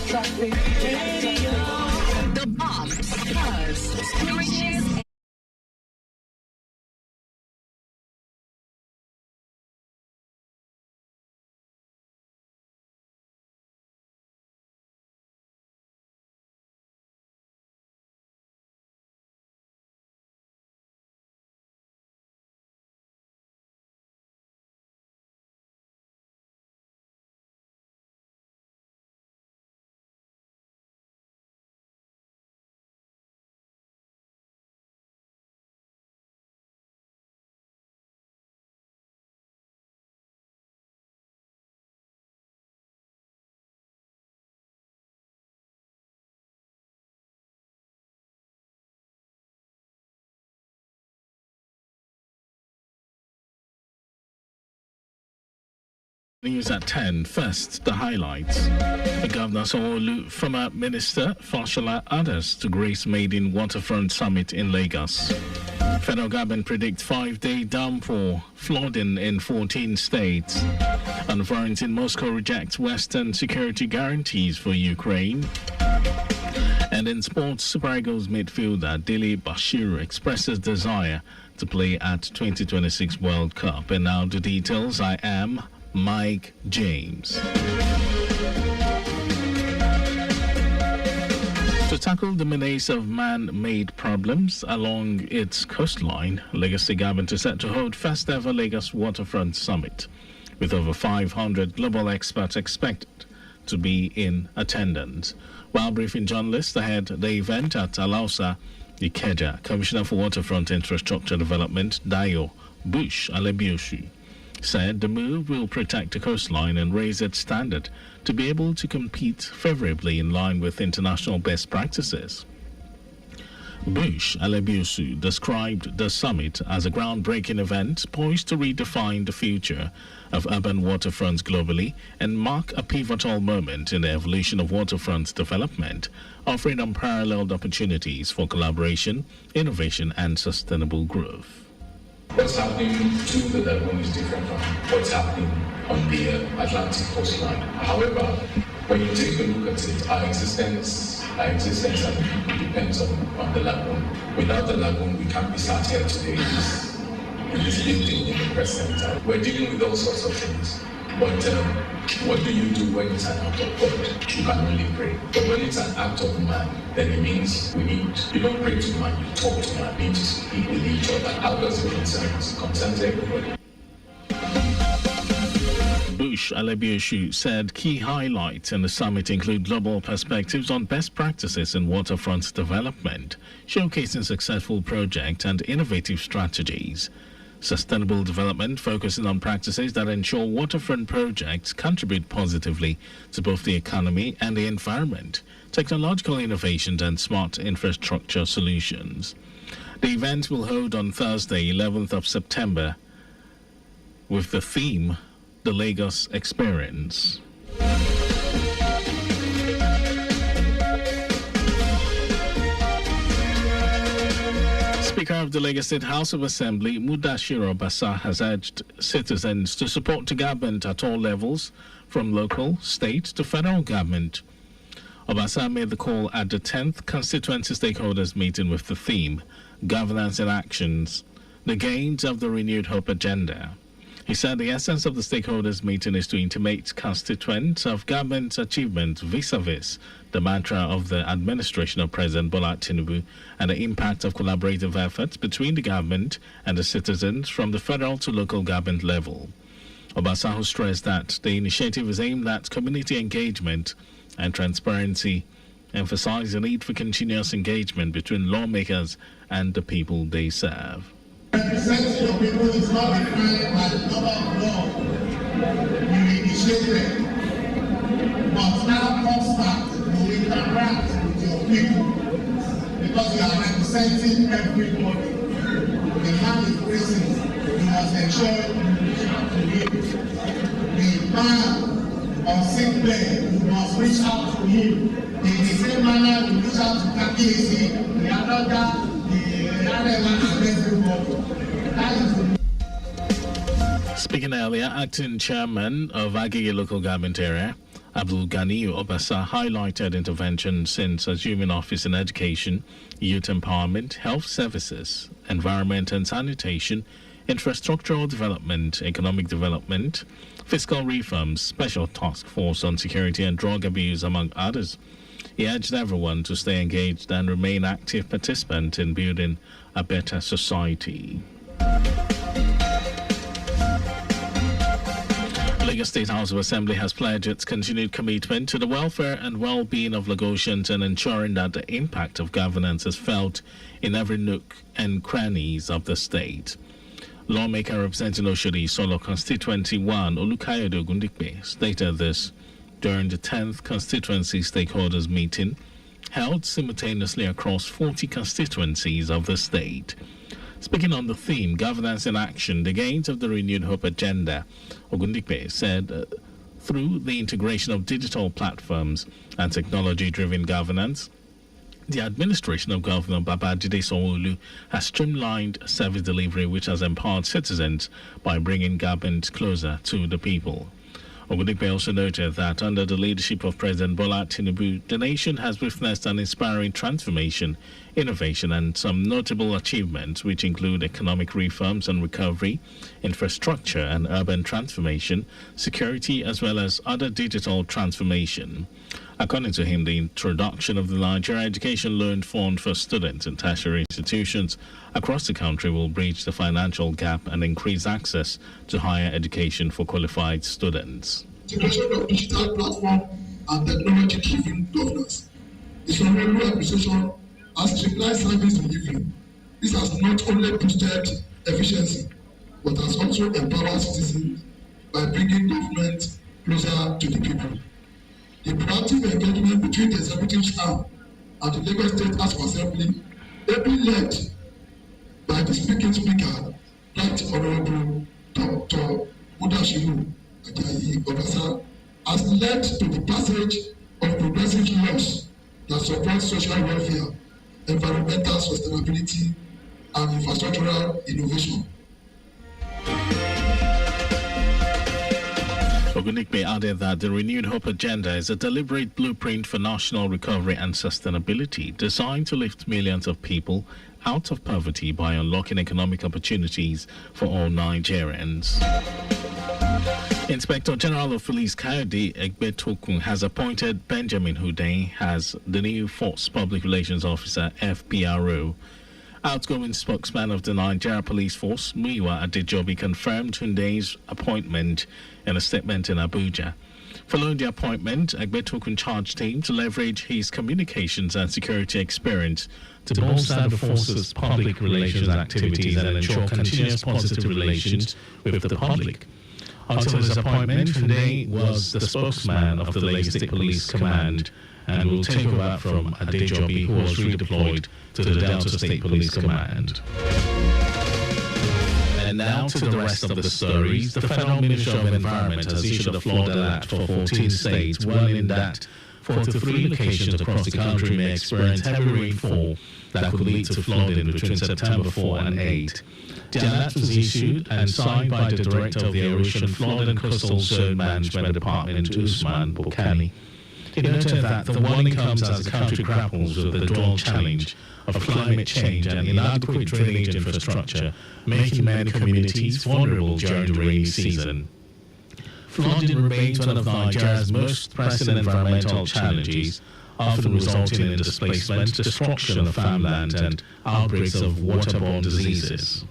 Traffic radio. The bomb. Buzz. News at 10. First, the highlights. The Governor Sanwo-Olu, former Minister Fashola, others to grace Maiden Waterfront Summit in Lagos. Federal government predicts 5-day downpour, flooding in 14 states. And foreigners in Moscow reject Western security guarantees for Ukraine. And in sports, Super Eagles midfielder Dele Bashiru expresses desire to play at 2026 World Cup. And now the details. I am Mike James. To tackle the menace of man-made problems along its coastline, Lagos State government is set to hold first ever Lagos Waterfront Summit, with over 500 global experts expected to be in attendance. While briefing journalists ahead the event at Alausa, Ikeja, Commissioner for Waterfront Infrastructure Development, Dayo Bush Alebiosu, said the move will protect the coastline and raise its standard to be able to compete favorably in line with international best practices. Bush Alebiosu described the summit as a groundbreaking event poised to redefine the future of urban waterfronts globally and mark a pivotal moment in the evolution of waterfront development, offering unparalleled opportunities for collaboration, innovation, and sustainable growth. What's happening to the lagoon is different from what's happening on the Atlantic coastline. However, when you take a look at it, our existence as a people depends on the lagoon. Without the lagoon, we can't be sat here today in this building in the press center. We're dealing with all sorts of things. But what do you do when it's an act of God? You can only pray. But when it's an act of man, then it means you don't pray to man, you talk to man. You need to speak with each other. How does it concern us? It concerns everybody. Bush Alebiosu said key highlights in the summit include global perspectives on best practices in waterfront development, showcasing successful projects and innovative strategies. Sustainable development focusing on practices that ensure waterfront projects contribute positively to both the economy and the environment, technological innovations and smart infrastructure solutions. The event will hold on Thursday, 11th of September, with the theme, The Lagos Experience. Speaker of the Lagos State House of Assembly, Mudashiru Obasa, has urged citizens to support the government at all levels, from local, state to federal government. Obasa made the call at the 10th Constituency Stakeholders Meeting with the theme, Governance and Actions, the Gains of the Renewed Hope Agenda. He said the essence of the stakeholders meeting is to intimate constituents of government's achievements vis-a-vis the mantra of the administration of President Bola Tinubu and the impact of collaborative efforts between the government and the citizens from the federal to local government level. Obasanjo stressed that the initiative is aimed at community engagement and transparency, emphasizing the need for continuous engagement between lawmakers and the people they serve. Representing your people is not defined by the number of laws you initiated, but now constant to interact with your people because you are representing everybody. The man is prison, you must ensure you reach out to him. The man on sick bed, you must reach out to him. In the same manner, you reach out to Kakisi, the other. Speaking earlier, acting chairman of Agege local government area, Abdul Ganiyu Obasa, highlighted interventions since assuming office in education, youth empowerment, health services, environment and sanitation, infrastructural development, economic development, fiscal reforms, special task force on security and drug abuse, among others. He urged everyone to stay engaged and remain active participants in building a better society. Lagos State House of Assembly has pledged its continued commitment to the welfare and well-being of Lagosians and ensuring that the impact of governance is felt in every nook and crannies of the state. Lawmaker representing Oshodi Solo Constituency 1, Olukayode Ogundikpe, stated this during the 10th Constituency Stakeholders Meeting, held simultaneously across 40 constituencies of the state. Speaking on the theme, Governance in Action, the gains of the Renewed Hope agenda, Ogundikpe said through the integration of digital platforms and technology-driven governance, the administration of Governor Babajide Sanwo-Olu has streamlined service delivery, which has empowered citizens by bringing government closer to the people. Ogundikpe also noted that under the leadership of President Bola Tinubu, the nation has witnessed an inspiring transformation, innovation, and some notable achievements, which include economic reforms and recovery, infrastructure and urban transformation, security, as well as other digital transformation. According to him, the introduction of the Nigeria Education Loan Fund for students in tertiary institutions across the country will bridge the financial gap and increase access to higher education for qualified students. Integration of digital platform and technology-driven governance. The Sanwo-Olu administration has streamlined service delivery. This has not only boosted efficiency, but has also empowered citizens by bringing government closer to the people. The proactive engagement between the executive arm and the Lagos State House of Assembly, ably led by the speaker, Right Honorable Dr. Mudashiru Ajayi Obasa, has led to the passage of progressive laws that support social welfare, environmental sustainability, and infrastructural innovation. Ogundikpe added that the Renewed Hope agenda is a deliberate blueprint for national recovery and sustainability, designed to lift millions of people out of poverty by unlocking economic opportunities for all Nigerians. Inspector General of Police Kayode Egbetokun has appointed Benjamin Hundeyin as the new Force Public Relations Officer, FPRO. Outgoing spokesman of the Nigeria Police Force, Muyiwa Adejobi, confirmed Hundeyin's appointment in a statement in Abuja. Following the appointment, Egbetokun charged him to leverage his communications and security experience to bolster the force's public relations activities and ensure continuous positive relations with the public. Until his appointment, Hundeyin was the spokesman of the Lagos State Police Command and will take over from Adejobi, who was redeployed to the Delta State Police Command. And now to the rest of the stories. The Federal Ministry of Environment has issued a flood alert for 14 states, warning that 43 locations across the country may experience heavy rainfall that could lead to flooding between September 4 and 8. The alert was issued and signed by the Director of the Erosion, Flood and Coastal Zone Management Department, Usman Bokani. He noted that the warning comes as the country grapples with the dual challenge of climate change and inadequate drainage infrastructure, making many communities vulnerable during the rainy season. Flooding remains one of Nigeria's most pressing environmental challenges, often resulting in displacement, destruction of farmland, and outbreaks of waterborne diseases.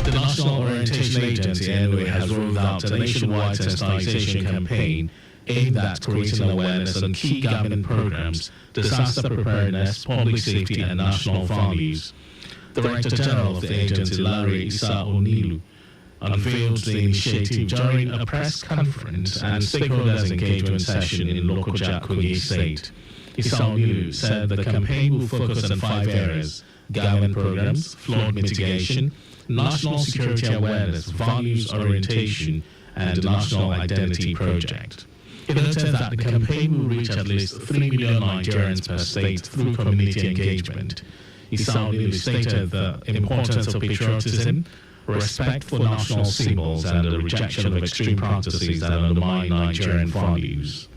The National Orientation Agency, NOA, has rolled out a nationwide sensitization campaign aimed at creating awareness on key government programs, disaster preparedness, public safety, and national values. The Director General of the agency, Larry Isa Onilu, unveiled the initiative during a press conference and stakeholders engagement session in Lokoja, Kogi State. Isa Onilu said the campaign will focus on 5 areas: government programs, flood mitigation, national security awareness, values orientation, and the National Identity Project. He noted that the campaign will reach at least 3 million Nigerians per state through community engagement. Isa Onilu stated the importance of patriotism, respect for national symbols, and the rejection of extreme practices that undermine Nigerian values.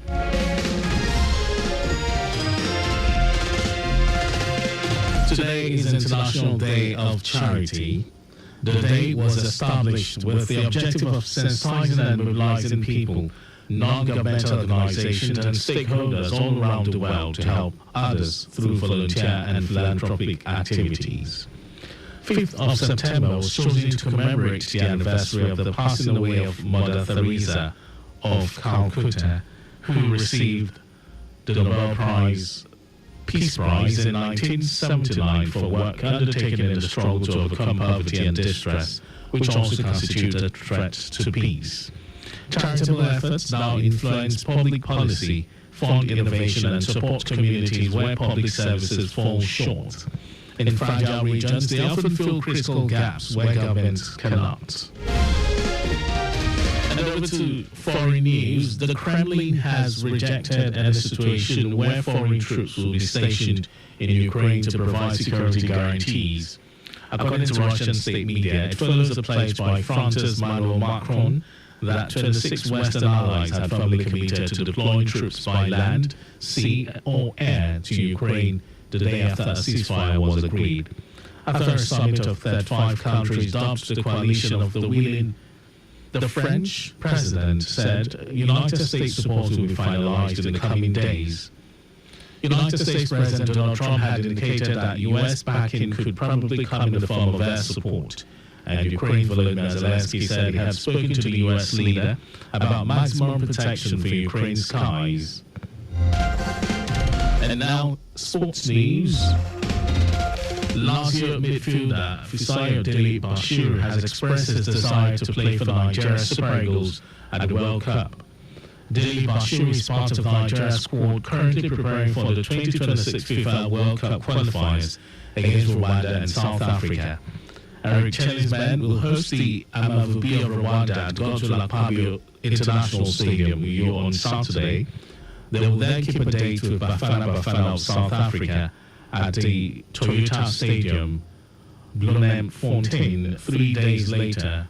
Today is International Day of Charity. The day was established with the objective of sensitizing and mobilizing people, non-governmental organizations, and stakeholders all around the world to help others through volunteer and philanthropic activities. 5th of September was chosen to commemorate the anniversary of the passing away of Mother Teresa of Calcutta, who received the Nobel Peace Prize in 1979 for work undertaken in the struggle to overcome poverty and distress, which also constitutes a threat to peace. Charitable efforts now influence public policy, fund innovation and support communities where public services fall short. In fragile regions, they often fill critical gaps where governments cannot. And over to foreign news, the Kremlin has rejected a situation where foreign troops will be stationed in Ukraine to provide security guarantees. According to Russian state media, it follows a pledge by France's Emmanuel Macron that 26 Western allies had firmly committed to deploying troops by land, sea, or air to Ukraine the day after a ceasefire was agreed. After a summit of 35 countries dubbed the Coalition of the Willing, the French president said United States support will be finalized in the coming days. United States President Donald Trump had indicated that U.S. backing could probably come in the form of air support. And Ukraine's Volodymyr Zelensky said he had spoken to the U.S. leader about maximum protection for Ukraine's skies. And now, sports news. Lazio midfielder Fisayo Dele Bashir has expressed his desire to play for Nigeria Super Eagles at the World Cup. Dele Bashir is part of Nigeria's squad currently preparing for the 2026 FIFA World Cup qualifiers against Rwanda and South Africa. Eric Chelly's men will host the Amavubi of Rwanda at Godswill Akpabio International Stadium on Saturday. They will then keep a date with Bafana Bafana of South Africa at the Toyota Stadium, Bloemfontein, 3 days later.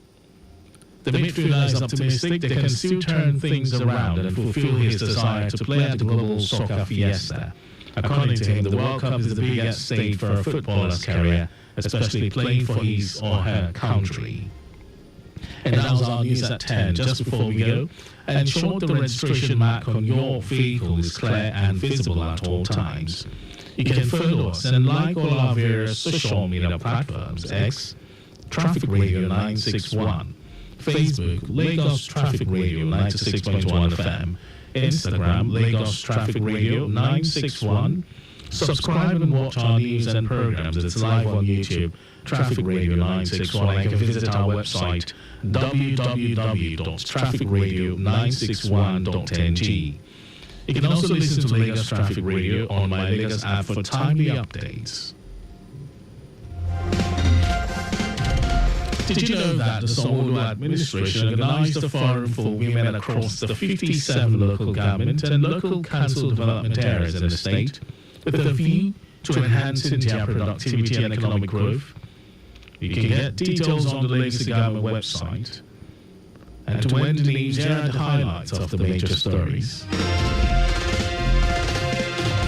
The midfielder is optimistic they can still turn things around and fulfill his desire to play at the global soccer fiesta. According to him, the World Cup is the biggest stage for a footballer's career, especially playing for his or her country. And that was our news at 10. Just before we go, ensure the registration mark on your vehicle is clear and visible at all times. You can follow us and like all our various social media platforms: X, Traffic Radio 961, Facebook, Lagos Traffic Radio 96.1 FM, Instagram, Lagos Traffic Radio 961. Subscribe and watch our news and programs. It's live on YouTube, Traffic Radio 961. And you can visit our website, www.trafficradio961.ng. You can also listen to Lagos Traffic Radio on my Lagos app for timely updates. Did you know that the Sanwo-Olu administration organized a forum for women across the 57 local government and local council development areas in the state with a view to enhancing their productivity and economic growth? You can get details on the Legacy Government website. And to end the news, here are the highlights of the major stories.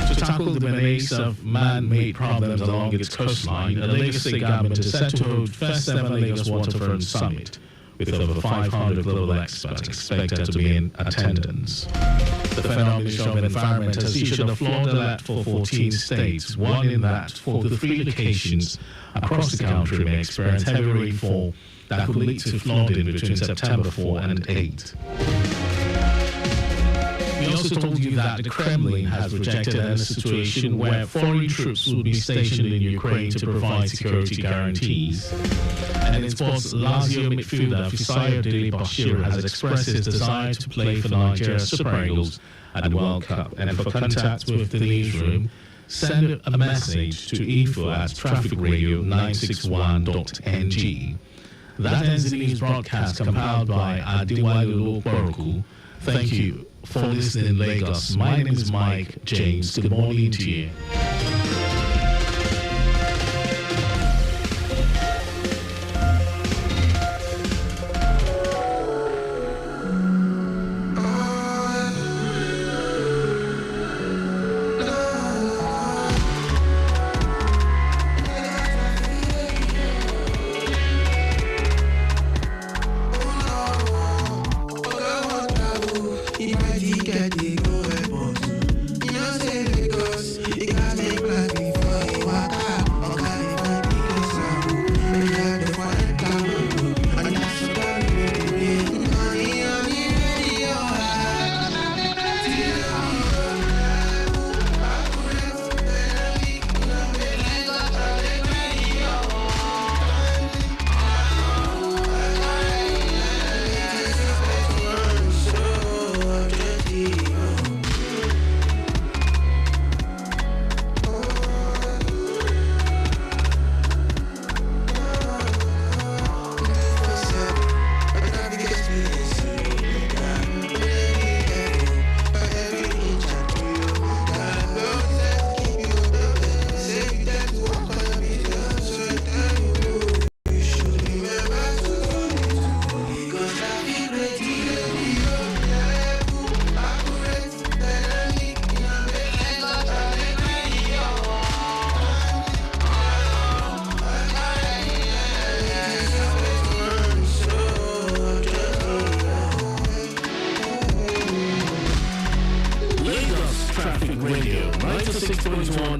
To tackle the menace of man-made problems along its coastline, the Lagos State Government is set to hold first ever Lagos Waterfront Summit, with over 500 global experts expected to be in attendance. The Federal Ministry of Environment has issued a flood alert for 14 states, warning that 43 locations across the country may experience heavy rainfall that could lead to flooding between September 4 and 8. We also told you that the Kremlin has rejected a situation where foreign troops will be stationed in Ukraine to provide security guarantees. And in sports, Lazio midfielder Fisayo Dele Bashir has expressed his desire to play for Nigeria Super Eagles at the World Cup. And for contact with the newsroom, send a message to info@trafficradio961.ng. That ends the news broadcast compiled by Adiwalu Boroku. Thank you for listening in Lagos. My name is Mike James. Good morning to you. Get the go airport. You know, say Lagos, it got me.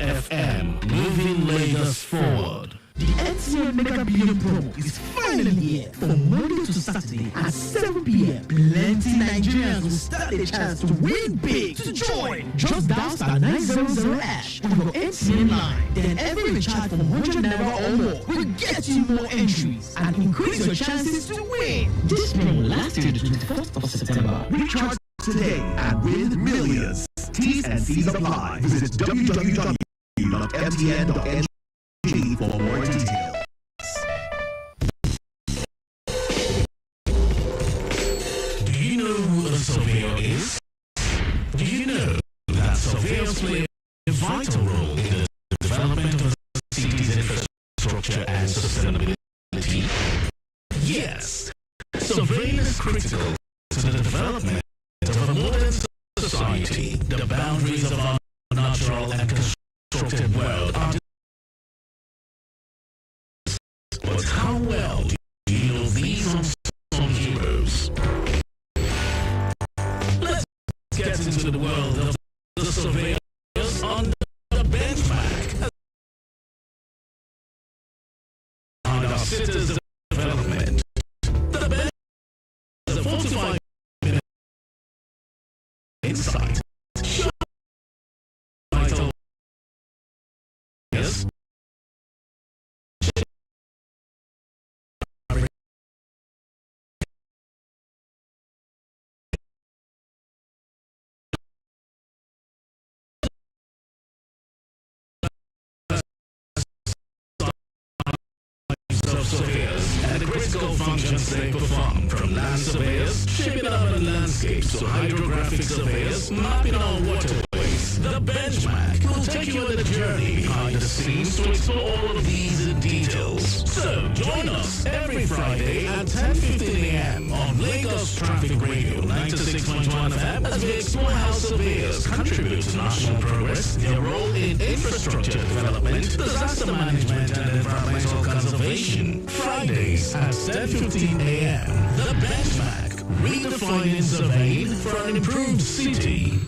FM, moving Lagos forward. The NCA Mega Billion promo is finally here from Monday to Saturday at 7 p.m. Plenty Nigerians will stand a chance to win big. To join, just dial star 900 hash on your NCA line. Then every recharge from 100 naira or more will get you more entries and increase your chances to win. This promo will last till the 24th of September. Recharge today and win millions. T's and C's apply. Visit www.mtn.ng for more details. Do you know who a surveyor is? Do you know that surveyors play a vital role in the development of a city's infrastructure and sustainability? Yes, surveying is critical to the development of a modern society. The boundaries of our natural and constructed world are. But how well do you know these unsung heroes? Let's get into the world of the surveyors on the benchmark and our city's development. The benchmark is a 45-minute insight. Yes. Surveyors and the critical functions they perform, from land surveyors, shaping urban landscapes, to hydrographic surveyors, mapping our waterways. The benchmark will take you on the journey behind the scenes to explore all of these in details. So join us every Friday at 10:15 a.m. on Lagos Traffic Radio 96.1 FM as we explore how surveyors contribute to national progress, their role in infrastructure development, disaster management, and environmental conservation. Fridays at 10:15 a.m. The Benchmark, redefining surveying for an improved city.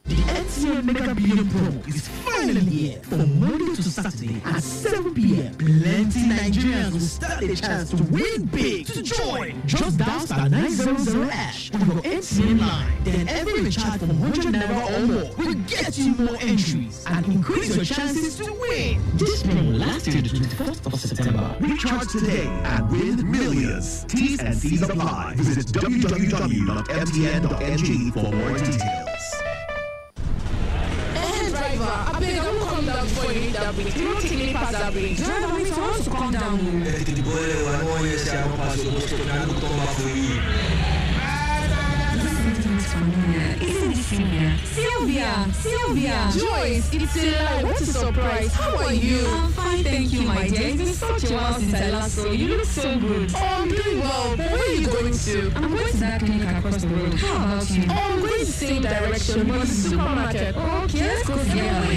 The NCA Mega Billion promo is finally here from Monday to Saturday at 7 p.m. Plenty Nigerians will stand a chance to win big. To join, just dial star 900 hash on your NCA line. Then every recharge from 100 naira or more will get you more entries and increase your chances to win. This promo will last till the 24th of September. Recharge today and win millions. T's and C's apply. Visit www.mtn.ng for more details. Driver, I beg, I will come down before you hit that bridge. You don't take me past that bridge. Driver, I want to come down. Isn't this Sylvia? Joyce, it's a lie. What a surprise. How are you? I'm fine, thank you, my dear. It's been such a while since I last saw you. You look so good. Oh, I'm doing well. But where are you going to? I'm going to that clinic across the road. How about you? Oh, I'm going the same direction, but the supermarket. Oh, okay, let's go together.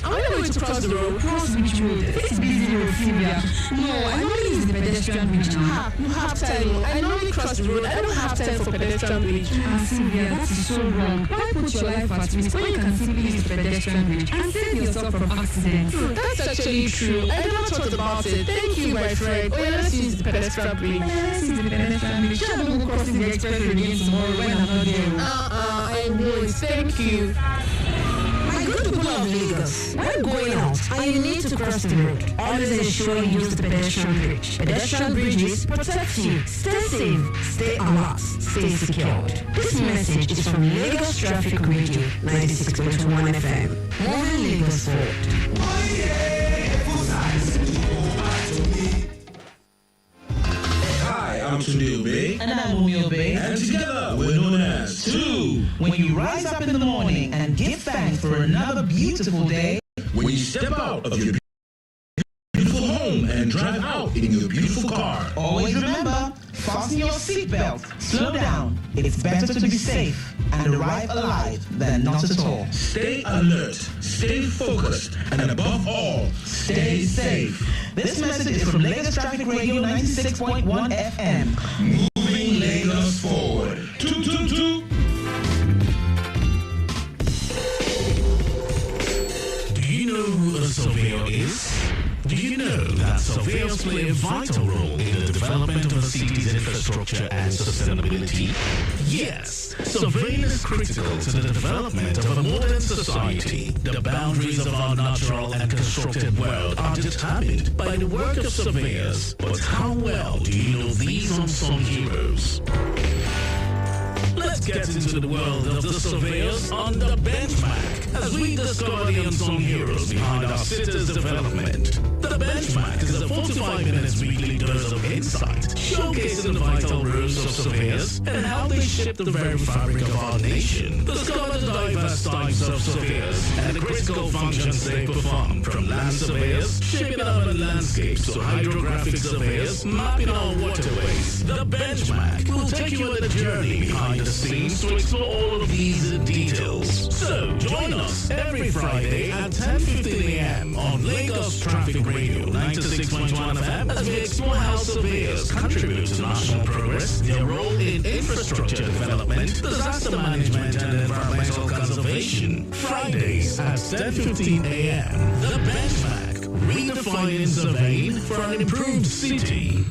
I'm not going to cross the road. Cross which road? This busy road, Sylvia. No, I only use the pedestrian bridge now. You have time. I normally cross the road. I don't have time for pedestrian bridge. Sylvia, that is so wrong. Why put your life at risk when you can simply use the pedestrian bridge and save yourself from accidents? That's actually true. I never thought about it. Thank you, my friend. Oh, yeah, let's use the pedestrian bridge. Let's use the pedestrian bridge. Shall I go crossing the expressway again tomorrow when I'm not there? I won't. Thank you. My good people of Lagos, when going out and you need to cross the road, always ensure you use the pedestrian bridge. Pedestrian bridges protect you. Stay safe, stay alert, stay secured. This message is from Lagos Traffic Radio 96.1 FM. Moving Lagos forward. Hi, I'm Tunde Obey. And I'm Umi Obey. And together we're known as Two. When you rise up in the morning and give thanks for another beautiful day. When you step out of your beautiful home and drive out in your beautiful car. Always remember, fasten your seatbelt, slow down. It's better to be safe and arrive alive than not at all. Stay alert, stay focused, and above all, stay safe. This message is from Lagos Traffic Radio 96.1 FM. Moving Lagos forward. Toot, toot, toot. Do you know who a surveyor is? Do you know that surveyors play a vital role in the development of a city's infrastructure and sustainability? Yes, surveying is critical to the development of a modern society. The boundaries of our natural and constructed world are determined by the work of surveyors. But how well do you know these unsung heroes? Let's get into the world of the surveyors on the Benchmark as we discover the unsung heroes behind our city's development. The Benchmark is a 45-minute weekly dose of insight, showcasing the vital roles of surveyors and how they shape the very fabric of our nation. Discover the diverse types of surveyors and the critical functions they perform, from land surveyors, shaping urban landscapes, to hydrographic surveyors, mapping our waterways. The Benchmark will take you on a journey behind the scenes to explore all of these details. So join us every Friday at 10:15 a.m. on Lagos Traffic Radio 96.1 FM as we explore how surveyors contribute to national progress, their role in infrastructure development, disaster management, and environmental conservation. Fridays at 10:15 a.m. The Benchmark, redefining surveying for an improved city.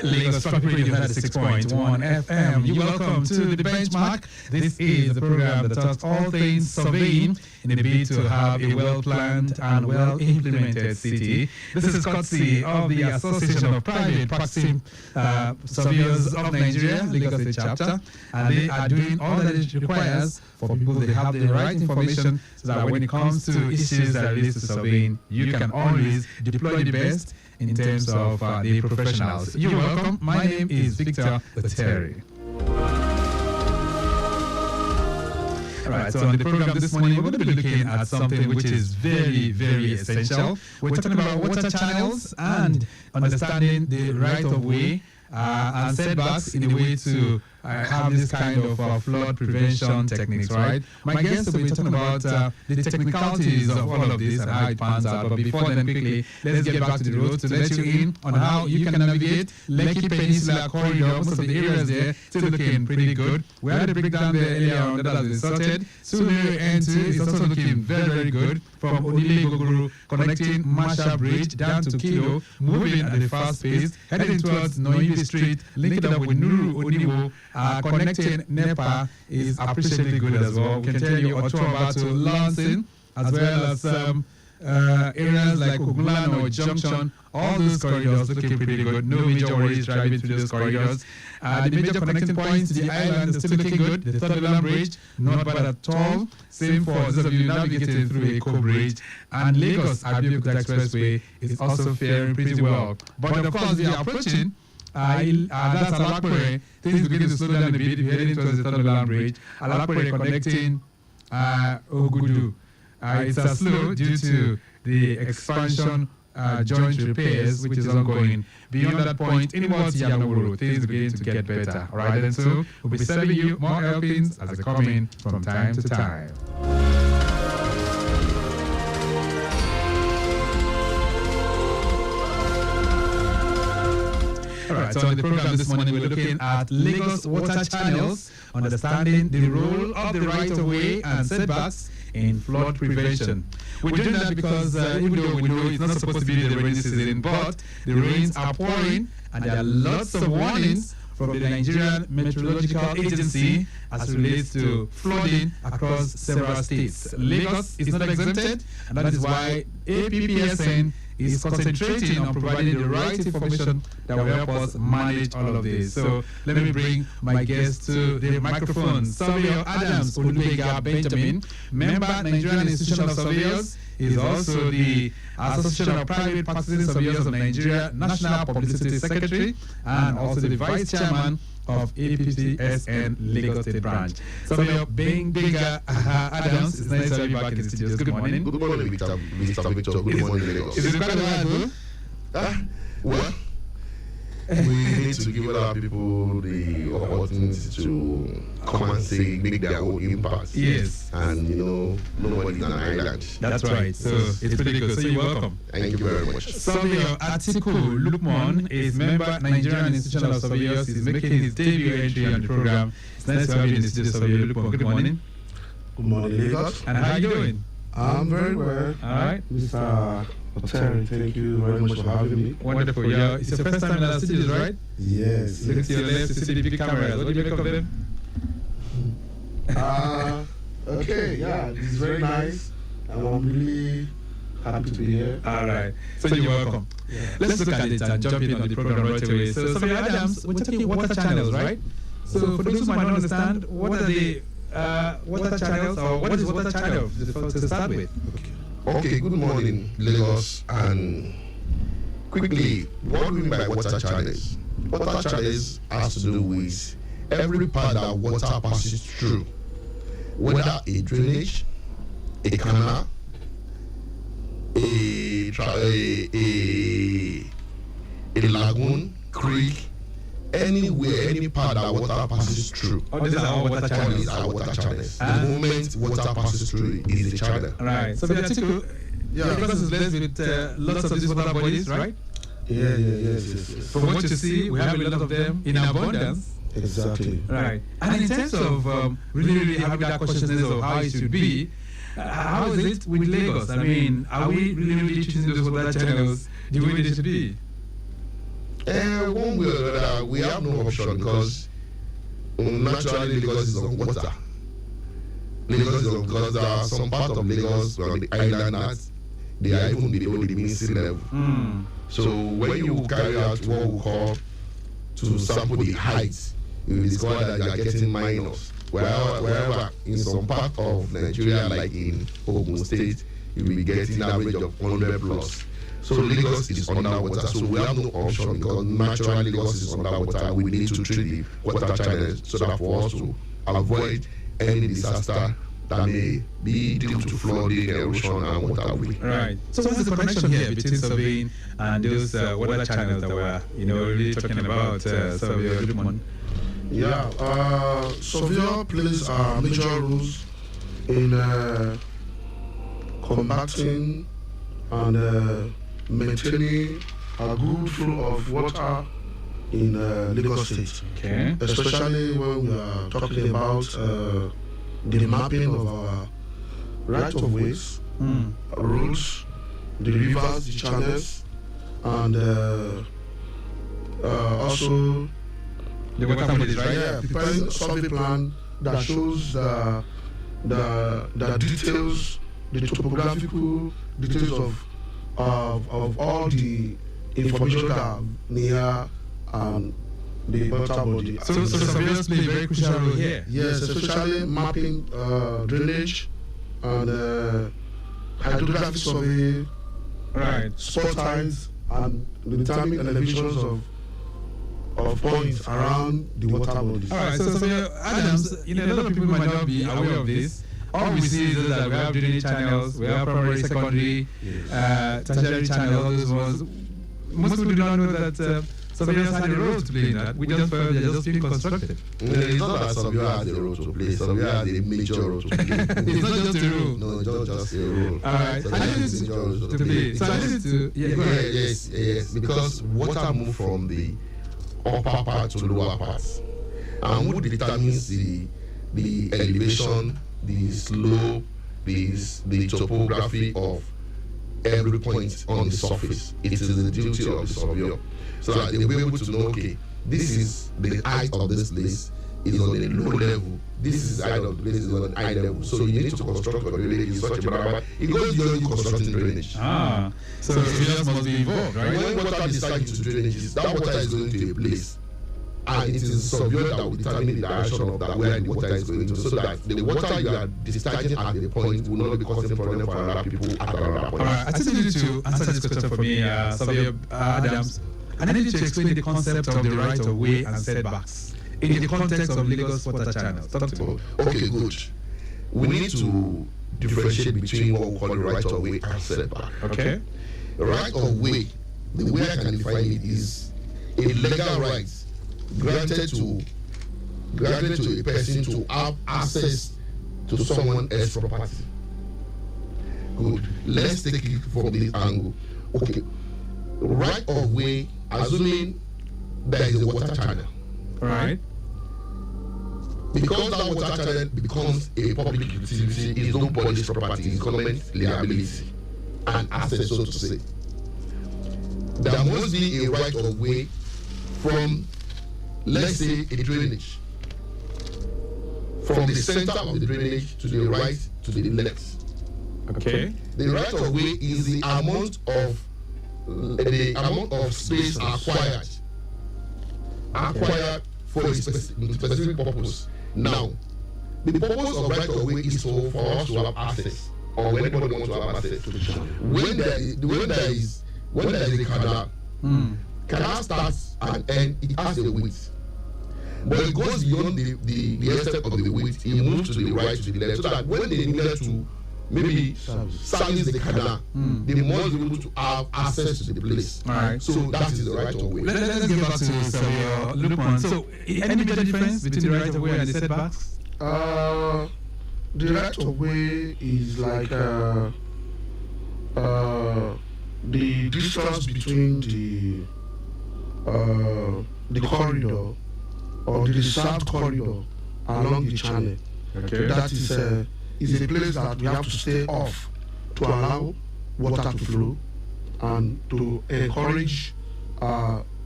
Lagos Traffic Radio 96.1 FM. You're welcome to the Benchmark. This is the program that talks all things surveying in a bid to have a well-planned and well-implemented city. This is courtesy of the Association of Private Practicing Surveyors of Nigeria, Lagos State Chapter, and they are doing all that it requires for people to have the right information so that when it comes to issues that relate to surveying, you can always deploy the best in terms of the professionals. You're welcome. My name is Victor Terry. Alright, so on the program this morning, we're going to be looking at something which is very, very essential. We're talking about water channels and understanding the right of way and setbacks in a way to have this kind of flood prevention techniques, right? My guests will be talking about the technicalities of all of this and how it pans out. But before then, quickly, let's get back to the road to let you in on how you can navigate Lekki Peninsula Corridor. Most of the areas there still looking pretty good. We had a breakdown there earlier on that has been sorted. Surulere N2 is also looking very, very good from Onile Gogoro, connecting Masha Bridge down to Kilo, moving at a fast pace, heading towards Noimbi Street, linking up with Nuru Oniwo. Connecting NEPA is appreciably good as well. We can tell you Otuoba to Lansing, as well as areas like Ogunlano Junction. All those corridors looking pretty good. No major worries driving through those corridors. The major connecting points to the island is still looking good. The Third Island Bridge, not bad at all. Same for those of you navigating through Eko Bridge. And Lagos Abeokuta Expressway is also faring pretty well. But of course, we are approaching that's Alapore. Things are beginning to slow down a bit if you're heading towards the Third Island Bridge. Alapore connecting Ogudu. It's slow due to the expansion joint repairs, which is ongoing. Beyond that point, anywhere to Yanowuru, things are beginning to get better. Alright, and so we'll be serving you more helpings as they come in from time to time. Alright, so on the program this morning, we're looking at Lagos water channels, understanding the role of the right-of-way and setbacks in flood prevention. We're doing that because even though we know it's not supposed to be the rainy season, but the rains are pouring and there are lots of warnings from the Nigerian Meteorological Agency as relates to flooding across several states. Lagos is not exempted, and that is why APPSN is concentrating on providing the right information that will help us manage all of this. So let me bring my guest to the microphone. Surveyor Adams Olubega Benjamin, member Nigerian Institution of Surveyors, is also the Association of Private Practicing Surveyors of Nigeria National Publicity Secretary, and also the Vice Chairman of APPSN Lagos State Branch. Surveyor Benjamin Adams, it's nice to have you back in the studios. Good morning. Good morning, Mr. Victor. Good morning, Lagos. Is it quite a while, well, we need to give other people the opportunity to come and say, make their own impact. Yes. And, nobody's an island. That's right. So it's pretty good. So you're welcome. Thank you very much. Surveyor Atiku Lukman is member Nigerian Institution of Surveyors. He's making his debut entry on the program. It's nice to have you in the studio, Surveyor Lukman. Good morning. Good morning, Lagos. And how are you doing? I'm very well. All right. Mr. Terry, thank you very much for having me. Wonderful. Yeah, it's your first time in our studios, right? Yes. Look to your left to see the big cameras. What do you make of them? Okay, yeah, it's very nice. I'm really happy to be here. All right. So you're welcome. Yeah. Let's look at it and jump in on the program right away. So, Surveyor Adams, we're talking water channels, right? So, for those who might not understand, what are the water channels, or what is water channel to start with? Okay, good morning, Lagos. And quickly, what do we mean by water channels? Water channels has to do with every part that water passes through, whether a drainage, a canal, a lagoon, creek, anywhere, any part that water passes through. Oh, these are all water channels. These are water channels. The moment water passes through is a channel. Right. So the article, because it's blessed with lots of these water bodies, right? Yes. From what you see, we have a lot of them in abundance. Exactly. Right. And in terms of really having that consciousness of how it should be, how is it with Lagos? I mean, are we really choosing those water channels the way they should be? One way or another, we have no option because naturally Lagos is on water. Lagos is on, because there are some part of Lagos on the island that they are even below the mean sea level. So when you carry out what we call to sample the height, you will discover that you are getting minus. Wherever in some part of Nigeria, like in Ogun State, you will be getting an average of 100 plus. So Lagos is underwater, so we have no option because naturally Lagos is underwater. We need to treat the water channels so that for us to avoid any disaster that may be due to flooding, erosion, and waterway. Right. So what's the connection here between surveying and those water channels that we're really talking about, Surveyor Lukman? Yeah, surveyor plays major roles in combating and maintaining a good flow of water in Lagos State. Okay. Especially when we are talking about the mapping of our right-of-ways, roads, the rivers, the channels, and also the water bodies, right? Yeah, preparing a survey plan that shows the details, the topographical details of all the information that are near the water body. So surveyors play a very crucial role here. Yes, especially mapping drainage and hydrographic survey, right, spot heights, and determining elevations of points around the water bodies. All right, so Adams, a lot of people might not be aware of this. All we see is that we have drainage channels, we have primary, secondary, tertiary channels, all those ones. Most people do not know that surveyors had a role to play in that. We just felt they're just being constructed. It's not that surveyor has a role to play, surveyor has a major role to play. It's not just a role. No, just a role. All right, I need to play. So I need to, go ahead. Yes, because water moves from the upper part to lower parts. And what determines the elevation, the slope, the topography of every point on the surface? It is the duty of the surveyor. So that they will be able to know, okay, this is the height of this place, is on a low level. This is side of the place is on an high level. So you need to construct your drainage in such a manner. It goes beyond you constructing drainage. So civilians must be involved, right? When water discharges into drainages, that water is going to a place. And it is surveyor that will determine the direction of that where the water is going to, so that the water you are discharging at the point will not be causing problem for other people at another point. All right, I think you need to answer this question for me, Surveyor Adams. I need you to explain the concept of the right of way and setbacks in the context of Lagos water channels. Talk to me. Okay, good. We need to differentiate between what we call the right of way and setback. Okay. The right of way, the way I can define it is a legal right granted to a person to have access to someone else's property. Good. Let's take it from this angle. Okay. Right of way, assuming there is a water channel. Right. Because that water channel becomes a public utility, it's nobody's property, it's government liability and access, so to say. There must be a right of way from, let's say, a drainage, from the center of the drainage to the right to the left. Okay. The right of way is the amount of space acquired for a specific purpose. Now, the purpose of right of way is for us to have access, or when anybody wants to have access to the channel. When there is a canal, canal starts and ends, it has a width. But it goes beyond the extent of the width, it moves to the right, to the left, so that when they needed to maybe service the canal, they must be able to have access to the place. Right. So that is the right of way. Let's get back to Surveyor Lukman. So, any major difference between the right of way and the setbacks? The right of way is like the distance between the corridor or the reserved corridor along the channel. Okay. That is a place that we have to stay off to allow water to flow and to encourage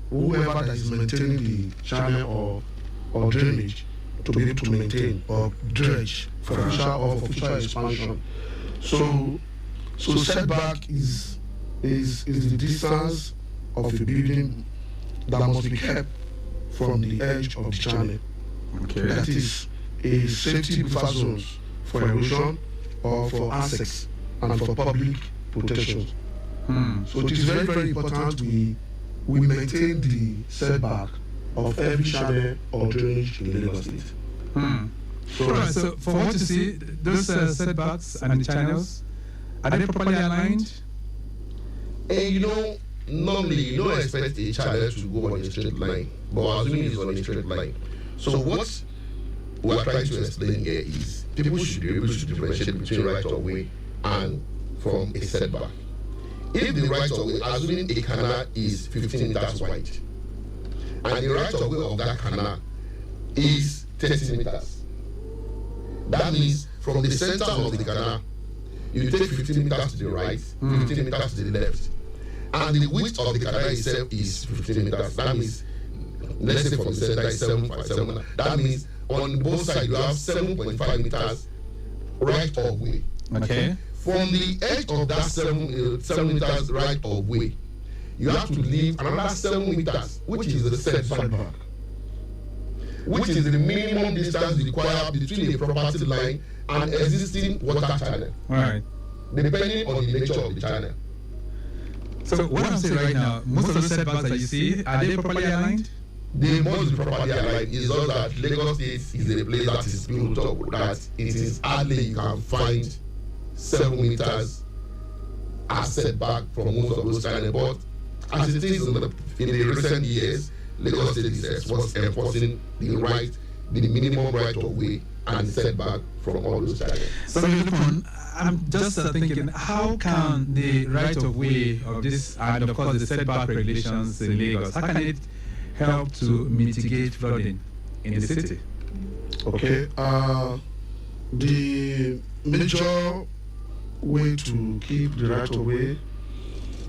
whoever that is maintaining the channel or drainage to be able to maintain or dredge for future expansion. So setback is the distance of a building that must be kept from the edge of the channel. Okay. That is a safety buffer zones for erosion or for access and for public protection. So it is very, very important we maintain the setback of every channel or drainage in the Lagos State. So for what you see, those setbacks and the channels, are they properly aligned? Normally you don't expect a channel to go on a straight line, but assuming it's on a straight line. So what we are trying to explain here is people should be able to differentiate between right of way and from a setback. If the right of way, assuming a canal is 15 meters wide, and the right of way of that canal is 30 meters, that means from the center of the canal, you take 15 meters to the right, 15 meters to the left, and the width of the canal itself is 15 meters. That means, let's say from the center is 7.7. That means on both sides you have 7.5 meters right of way. Okay. From the edge of that 7 meters right of way, you have to leave another 7 meters, which is the setback, which is the minimum distance required between a property line and existing water channel. Right. Depending on the nature of the channel. So what I'm saying right now, most of the setbacks that you see, are they properly aligned? They must be properly aligned. It's just that Lagos State is a place that is built up that it is hardly you can find 7 meters as setback from most of those channels. But as it is in the recent years, Lagos State is enforcing the minimum right of way and setback from all those channels. So I'm just thinking, how can the right of way of this and of course the setback regulations in Lagos, how can it help to mitigate flooding in the city? Okay, the major way to keep the right of way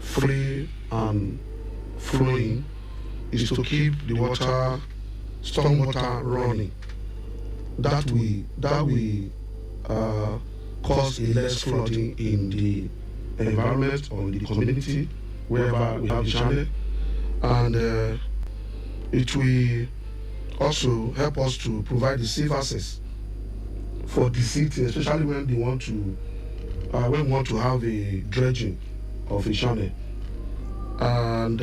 free and flowing is to keep the storm water running that will cause a less flooding in the environment or in the community wherever we have the channel, and it will also help us to provide the safe access for the city, especially when they want to when we want to have a dredging of a channel, and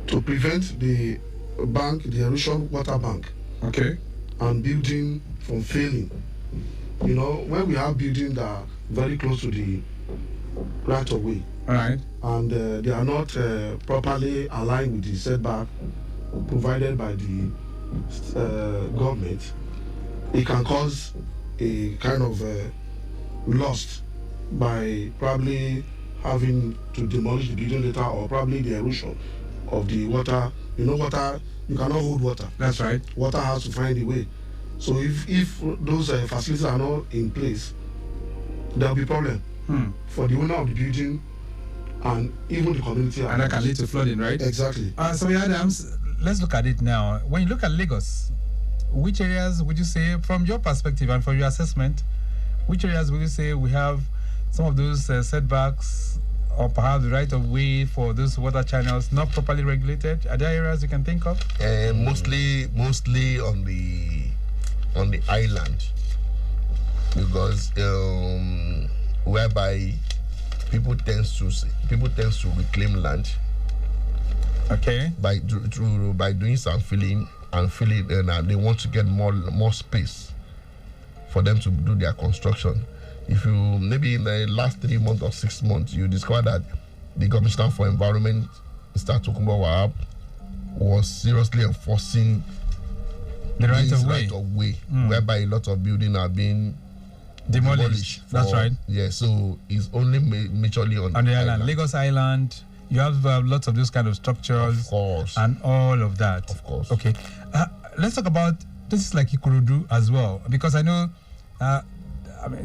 to prevent the erosion water bank, and building from failing. You know, when we have buildings that are very close to the right of way, and they are not properly aligned with the setback provided by the government, it can cause a kind of loss by probably having to demolish the building later, or probably the erosion of the water. You know, water, you cannot hold water. That's right. Water has to find a way. So if those facilities are not in place, there will be problem for the owner of the building and even the community. And that can lead to flooding, right? Exactly. So Adams, let's look at it now. When you look at Lagos, which areas would you say, from your perspective and from your assessment, which areas would you say we have some of those setbacks, or perhaps the right of way for those water channels not properly regulated? Are there areas you can think of? Mostly on the island, because whereby people tends to reclaim land. Okay. By doing some filling, and they want to get more space for them to do their construction. If you maybe in the last 3 months or 6 months, you discover that the Commissioner for Environment, Mr. Tokunbo Wahab, was seriously enforcing the right of way, whereby a lot of buildings are being demolished. That's right. Yeah, so it's only majorly on the island. Lagos Island, you have lots of those kind of structures, of course, and all of that. Of course. Okay, let's talk about this is like Ikorodu as well, because I know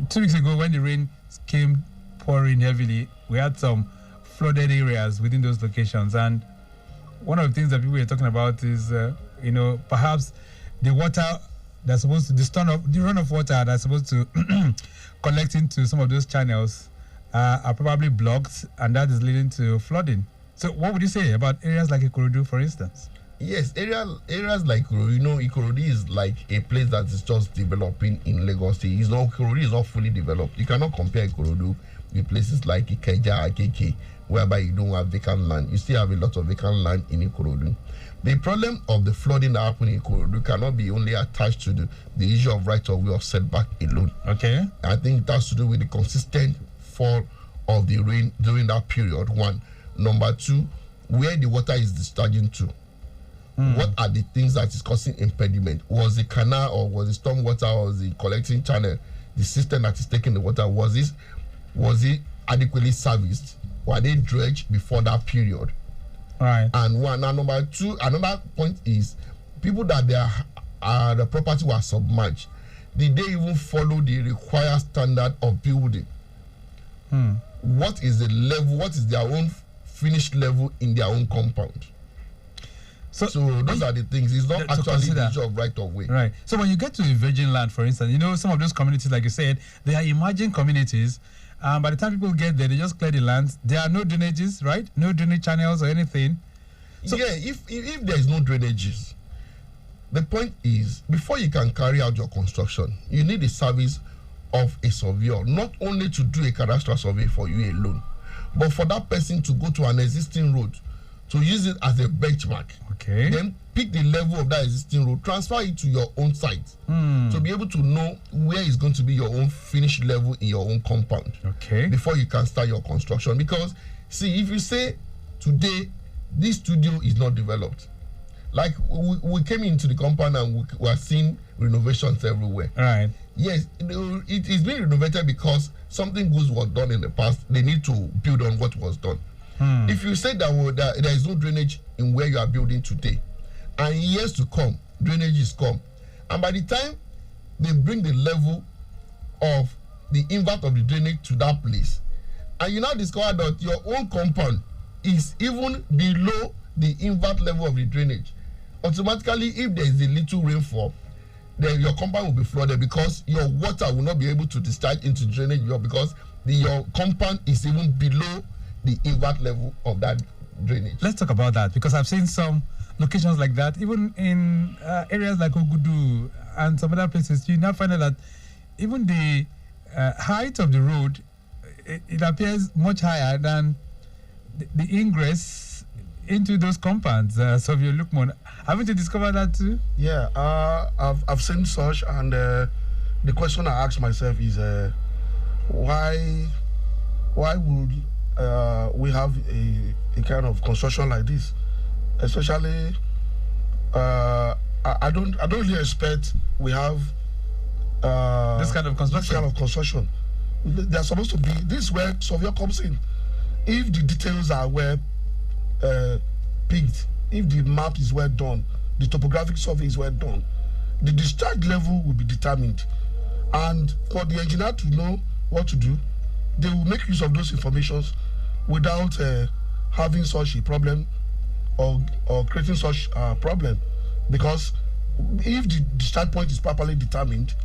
2 weeks ago when the rain came pouring heavily, we had some flooded areas within those locations, and one of the things that people are talking about is perhaps the water that's supposed to, the runoff water that's supposed to collect into some of those channels are probably blocked, and that is leading to flooding. So what would you say about areas like Ikorodu, for instance? Yes, areas like Ikorodu, Ikorodu is like a place that is just developing in Lagos State. Ikorodu is not fully developed. You cannot compare Ikorodu with places like Ikeja, Akeke, whereby you don't have vacant land. You still have a lot of vacant land in Ikorodu. The problem of the flooding that happened in Ikorodu cannot be only attached to the issue of right of way or setback alone. Okay. I think it has to do with the consistent fall of the rain during that period, one. Number two, where the water is discharging to. What are the things that is causing impediment? Was the canal, or was the storm water, or was the collecting channel, the system that is taking the water, was it adequately serviced? Were they dredged before that period? Right. And number two, another point is people that the property was submerged. Did they even follow the required standard of building? What is the level? What is their own finished level in their own compound? So those are the things. It's not actually the issue of right of way. Right. So when you get to a virgin land, for instance, some of those communities, like you said, they are emerging communities. By the time people get there, they just clear the lands. There are no drainages, right? No drainage channels or anything. So, yeah, if there is no drainages, the point is, before you can carry out your construction, you need the service of a surveyor, not only to do a cadastral survey for you alone, but for that person to go to an existing road, to use it as a benchmark. Okay. Then pick the level of that existing road, transfer it to your own site, to be able to know where is going to be your own finished level in your own compound. Okay. Before you can start your construction. Because, see, if you say today this studio is not developed, like we came into the compound and we are seeing renovations everywhere. Right. Yes, it is being renovated because something good was done in the past. They need to build on what was done. If you say that there is no drainage in where you are building today, and years to come, drainage is come, and by the time they bring the level of the invert of the drainage to that place, and you now discover that your own compound is even below the invert level of the drainage, automatically, if there is a little rainfall, then your compound will be flooded because your water will not be able to discharge into drainage because your compound is even below the invert level of that drainage. Let's talk about that because I've seen some locations like that, even in areas like Ogudu and some other places. You now find out that even the height of the road, it appears much higher than the ingress into those compounds. So if you look more, haven't you discovered that too? Yeah, I've seen such, and the question I ask myself is why would we have a kind of construction like this? Especially, I don't really expect we have this kind of construction. They're supposed to be. This is where surveyor comes in. If the details are well picked, if the map is well done, the topographic survey is well done, the discharge level will be determined. And for the engineer to know what to do, they will make use of those informations without having such a problem or creating such a problem. Because if the discharge point is properly determined,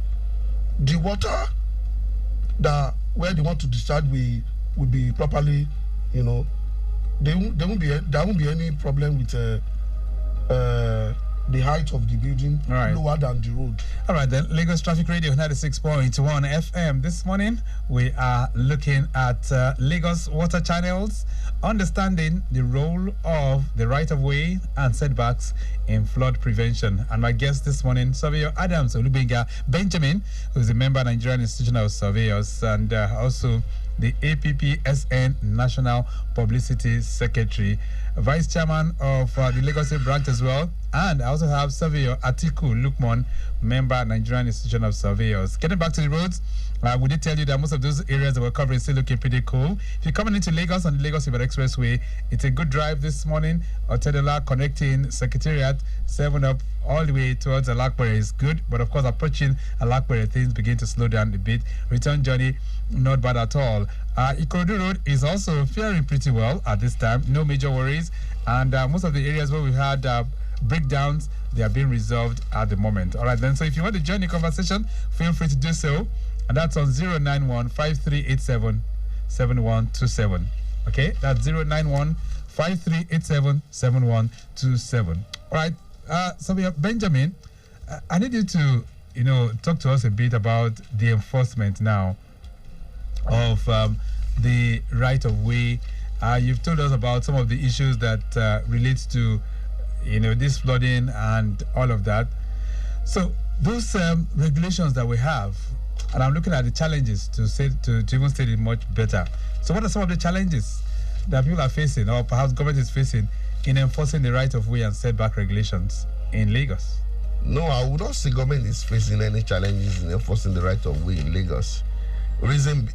the water where they want to discharge will be properly, there won't be any problem with the height of the building lower than the road. All right, then Lagos Traffic Radio 96.1 FM. This morning we are looking at Lagos water channels, understanding the role of the right-of-way and setbacks in flood prevention. And my guest this morning, Surveyor Adams Olubenga Benjamin, who is a member of Nigerian Institution of Surveyors and also the APPSN National Publicity Secretary, Vice Chairman of the Lagos State branch as well. And I also have Surveyor Atiku Lukman, member Nigerian Institution of Surveyors. Getting back to the roads, we did tell you that most of those areas that we're covering still looking pretty cool. If you're coming into Lagos on the Lagos-Ibadan Expressway, it's a good drive this morning. Otedola connecting Secretariat, 7 up all the way towards Alakpere is good. But of course, approaching Alakpere, things begin to slow down a bit. Return journey, not bad at all. Ikorodu Road is also faring pretty well at this time. No major worries. And most of the areas where we've had breakdowns, they are being resolved at the moment. All right, then. So if you want to join the conversation, feel free to do so. And that's on 091-5387-7127. Okay, that's 091-5387-7127. All right, so we have Benjamin. I need you to, talk to us a bit about the enforcement now of the right-of-way. You've told us about some of the issues that relates to, this flooding and all of that. So those regulations that we have, and I'm looking at the challenges to even state it much better. So what are some of the challenges that people are facing, or perhaps government is facing, in enforcing the right-of-way and setback regulations in Lagos? No, I would not say government is facing any challenges in enforcing the right-of-way in Lagos. Reason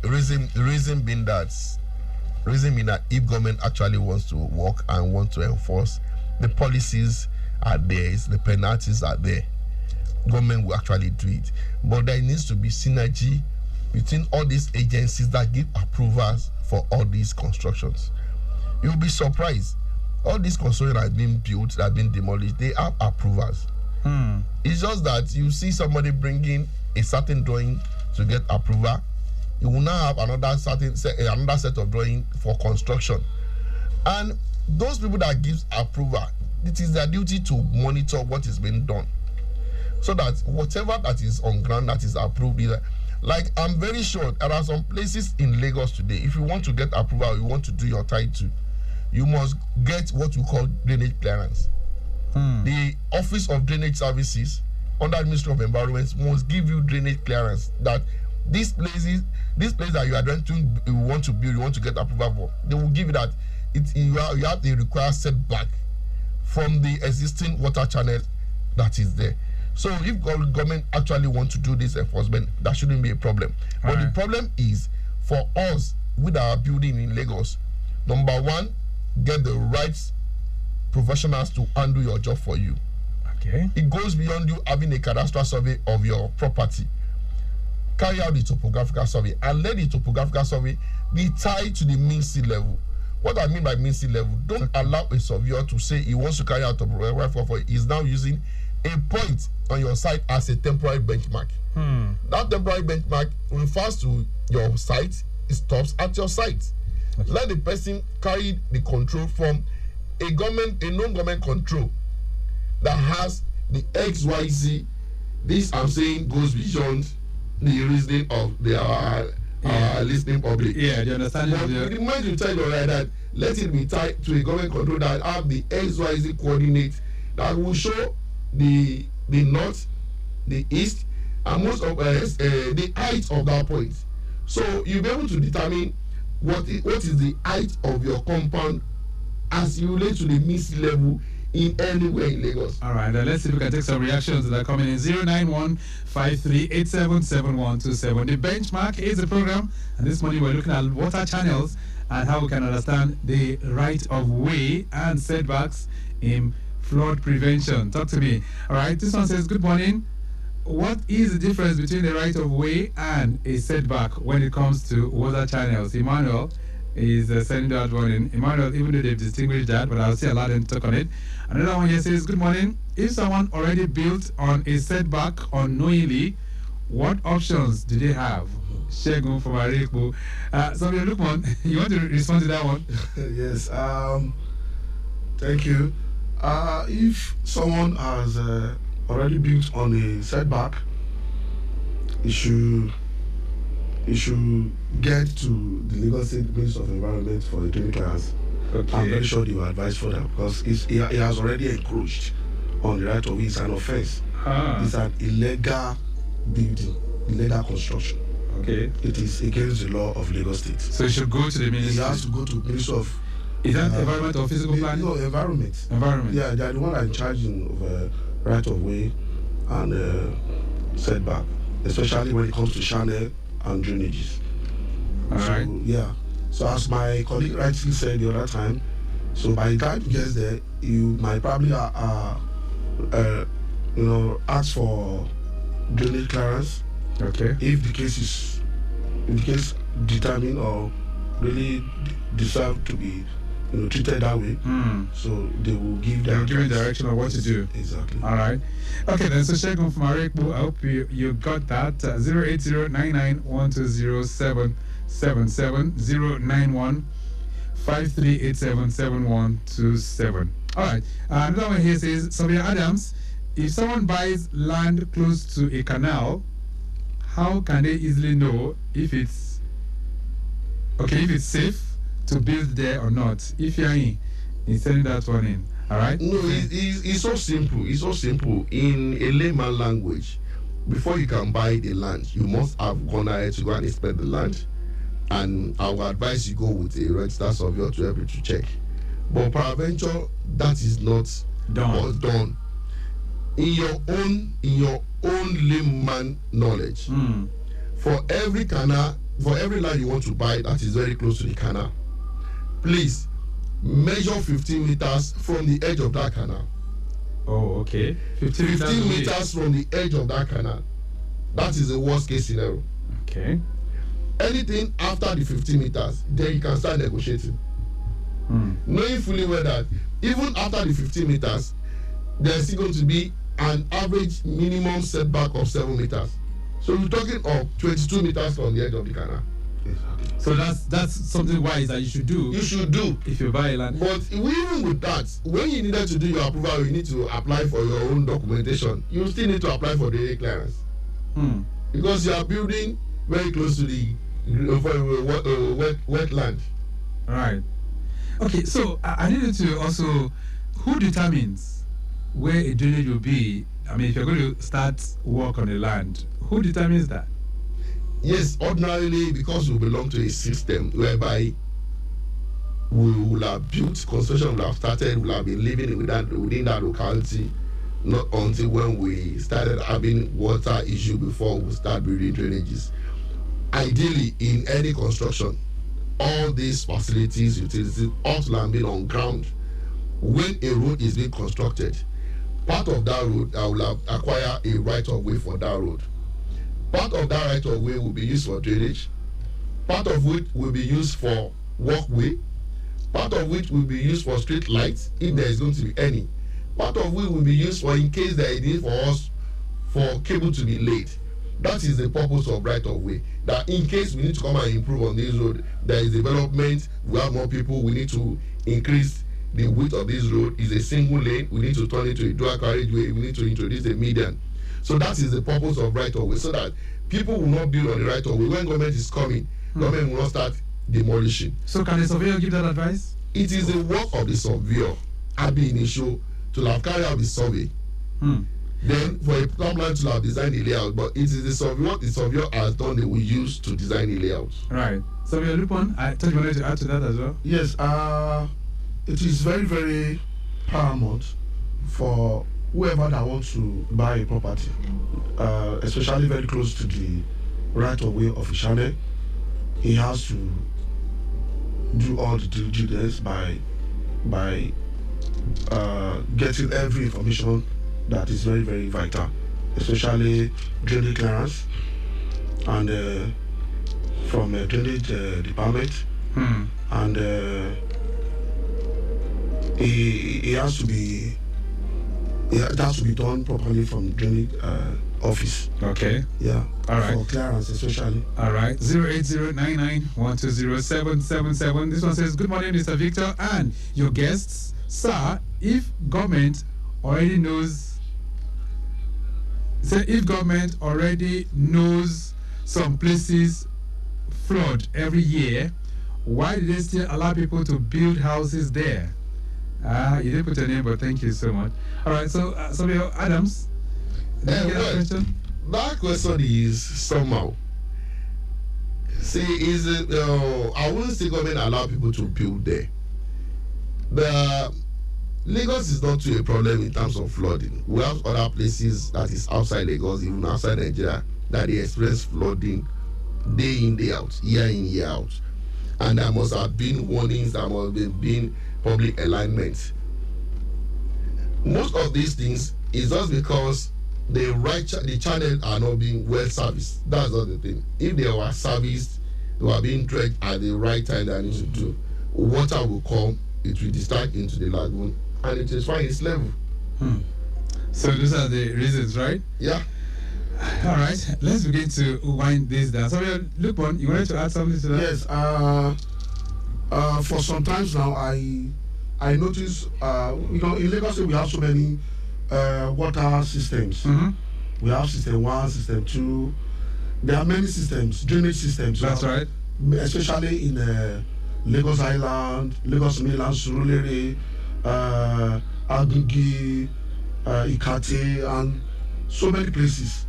being that if government actually wants to work and want to enforce, the policies are there, the penalties are there. Government will actually do it. But there needs to be synergy between all these agencies that give approvals for all these constructions. You'll be surprised. All these constructions that have been built, that have been demolished, they have approvals. It's just that you see somebody bringing a certain drawing to get approval. You will now have another set of drawing for construction. And those people that gives approval, it is their duty to monitor what is being done, so that whatever that is on ground that is approved, like I'm very sure there are some places in Lagos today, if you want to get approval, you want to do your title, you must get what we call drainage clearance. The Office of Drainage Services under the Ministry of Environment must give you drainage clearance that this place that you are going to, you want to build, you want to get approval for, they will give you that. You have the required setback from the existing water channel that is there. So if government actually want to do this enforcement, that shouldn't be a problem. But the problem is for us with our building in Lagos, number one, get the right professionals to handle your job for you. Okay. It goes beyond you having a cadastral survey of your property. Carry out the topographical survey and let the topographical survey be tied to the mean sea level. What I mean by mean sea level, don't allow a surveyor to say he wants to carry out topographical survey. He's now using a point on your site as a temporary benchmark. That temporary benchmark refers to your site. It stops at your site. Okay. Let the person carry the control from a non-government control that has the XYZ. This I'm saying goes beyond the reasoning of our listening public. Yeah, the understanding of the moment you tell your right that let it be tied to a government control that have the XYZ coordinates that will show the north, the east, and most of the height of that point. So you'll be able to determine what is the height of your compound as you relate to the mist level in anywhere in Lagos. All right, let's see if we can take some reactions that are coming in. 09153877127. The benchmark is the program, and this morning we're looking at water channels and how we can understand the right of way and setbacks in flood prevention. Talk to me. All right, this one says, good morning. What is the difference between the right of way and a setback when it comes to water channels? Emmanuel is sending that one in. Emmanuel, even though they've distinguished that, but I'll still allow them to talk on it. Another one here says, good morning. If someone already built on a setback unknowingly, what options do they have? Shegun from Arepo. So, Lukman, you want to respond to that one? Yes. Thank you. If someone has already built on a setback, it should get to the Lagos State Ministry of Environment for the training clearance. Okay. I'm very sure they will advise for that because it has already encroached on the right of way. It's an offense. It's an illegal building, illegal construction. Okay. It is against the law of Lagos State. So it should go to the ministry. It has to go to the Ministry of. Is that environment or physical planning? No, environment. Environment. Yeah, they are the one in charge of right of way and setback, especially when it comes to channel and drainages. All right. Yeah. So as my colleague rightly said the other time, so by the time you get there, you might probably ask for drainage clearance. Okay. If the case determined or really deserve to be treated that way, so they will give you direction of what to do. Exactly. All right. Okay, then so Shegun from Arekbu, I hope you got that. 08099120777 09153877127. All right. Another one here says, Sabia Adams, if someone buys land close to a canal, how can they easily know if it's safe to build there or not? If you're in, he's sending that one in. All right? No, it's so simple. It's so simple. In a layman language, before you can buy the land, you must have gone ahead to go and inspect the land. And I will advise you go with a registered surveyor to help you to check. But peradventure, that is not done. In your own layman knowledge, for every canal, for every land you want to buy that is very close to the canal, please measure 15 meters from the edge of that canal. Oh, okay. 15 meters from the edge of that canal. That is the worst case scenario. Okay. Anything after the 15 meters, then you can start negotiating. Knowing fully well that even after the 15 meters, there's still going to be an average minimum setback of 7 meters. So you're talking of 22 meters from the edge of the canal. Exactly. So that's something wise that you should do. You should do if you buy land. But even with that, when you needed to do your approval, you need to apply for your own documentation. You still need to apply for the clearance because you are building very close to the wetland. Right. Okay. So I needed to also, who determines where a drainage will be? I mean, if you're going to start work on the land, who determines that? Yes, ordinarily, because we belong to a system whereby we will have built, construction will have started, we will have been living within that locality, not until when we started having water issue before we start building drainages. Ideally, in any construction, all these facilities, utilities, ought to have been on ground. When a road is being constructed, part of that road, I will acquire a right of way for that road. Part of that right of way will be used for drainage. Part of which will be used for walkway. Part of which will be used for street lights, if there is going to be any. Part of it will be used for in case there is need for us for cable to be laid. That is the purpose of right of way. That in case we need to come and improve on this road, there is development, we have more people, we need to increase the width of this road. Is a single lane, we need to turn it to a dual carriageway, we need to introduce a median. So that is the purpose of right of way, so that people will not build on the right of way. When government is coming, government will not start demolishing. So can the surveyor give that advice? It is the work of the surveyor, Abi Initial, to have carried out the survey. Then for a plan to have designed the layout, but it is the survey, what the surveyor has done, they will use to design the layout. Right. Surveyor Lupon, I thought you wanted to add to that as well. Yes, it is very, very paramount for whoever that wants to buy a property, especially very close to the right of way of a channel. He has to do all the due diligence by getting every information that is very, very vital, especially drainage clearance and from drainage department, and it has to be done properly from drainage office. Okay. Yeah. All right. For clearance especially. All right. 08099120777. This one says, good morning, Mr. Victor and your guests. Sir, if government already knows some places flood every year, why do they still allow people to build houses there? You didn't put your name, but thank you so much. All right, so Samuel Adams, did you get that question? That question is somehow. See, I wouldn't say government allow people to build there. The Lagos is not too a problem in terms of flooding. We have other places that is outside Lagos, even outside Nigeria, that they experience flooding day in, day out, year in, year out. And there must have been warnings, there must have been public alignment. Most of these things is just because the channels are not being well serviced. That's not the thing. If they were serviced, they were being dredged at the right time that need to do, water will come, it will discharge into the lagoon, and it is fine, it's level. So those are the reasons, right? Yeah. All right, let's begin to wind this down. So, Lupon, you wanted to add something to that? Yes. For some times now, I notice, in Lagos we have so many water systems. We have system 1, system 2. There are many systems, drainage systems. That's right. Especially in Lagos Island, Lagos Mainland, Surulere, Agungi, Ikate, and so many places.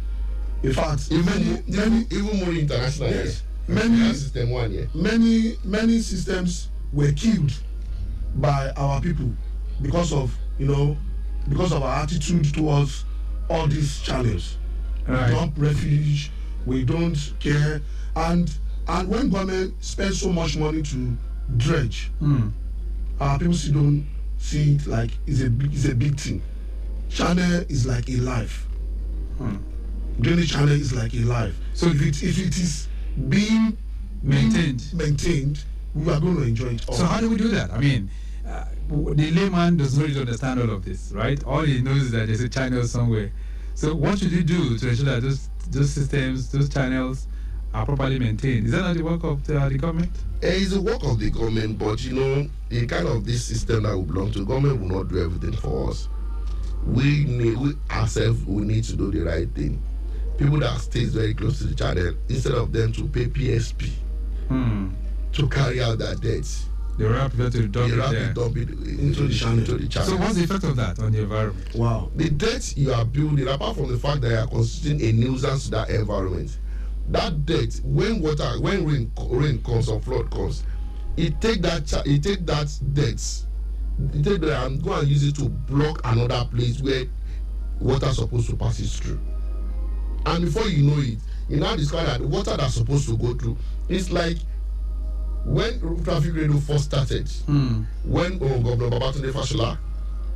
In fact, even more international. Yes, system 1 here. Many systems were killed by our people because of our attitude towards all these channels. Right. We dump refuge, we don't care, and when government spends so much money to dredge, our people still don't see it like it's a big thing. Channel is like a life. Drainage channel is like a life. So if it is being maintained, we are going to enjoy it all. So how do we do that? I mean, the layman does not really understand all of this, right? All he knows is that there's a channel somewhere. So what should he do to ensure that those systems, those channels are properly maintained? Is that not the work of the government? It's the work of the government, but in kind of this system that we belong to, government will not do everything for us. We ourselves need to do the right thing. People that stay very close to the channel, instead of them to pay PSP to carry out their debts, they will have to dump it into the channel. So what's the effect of that on the environment? Wow. The debt you are building, apart from the fact that you are constituting a nuisance to that environment, that debt, when rain comes or flood comes, it take that debt, and go and use it to block another place where water is supposed to pass through. And before you know it, you now discover that the water that's supposed to go through, it's like when traffic radio first started, when Governor Babatunde Fashola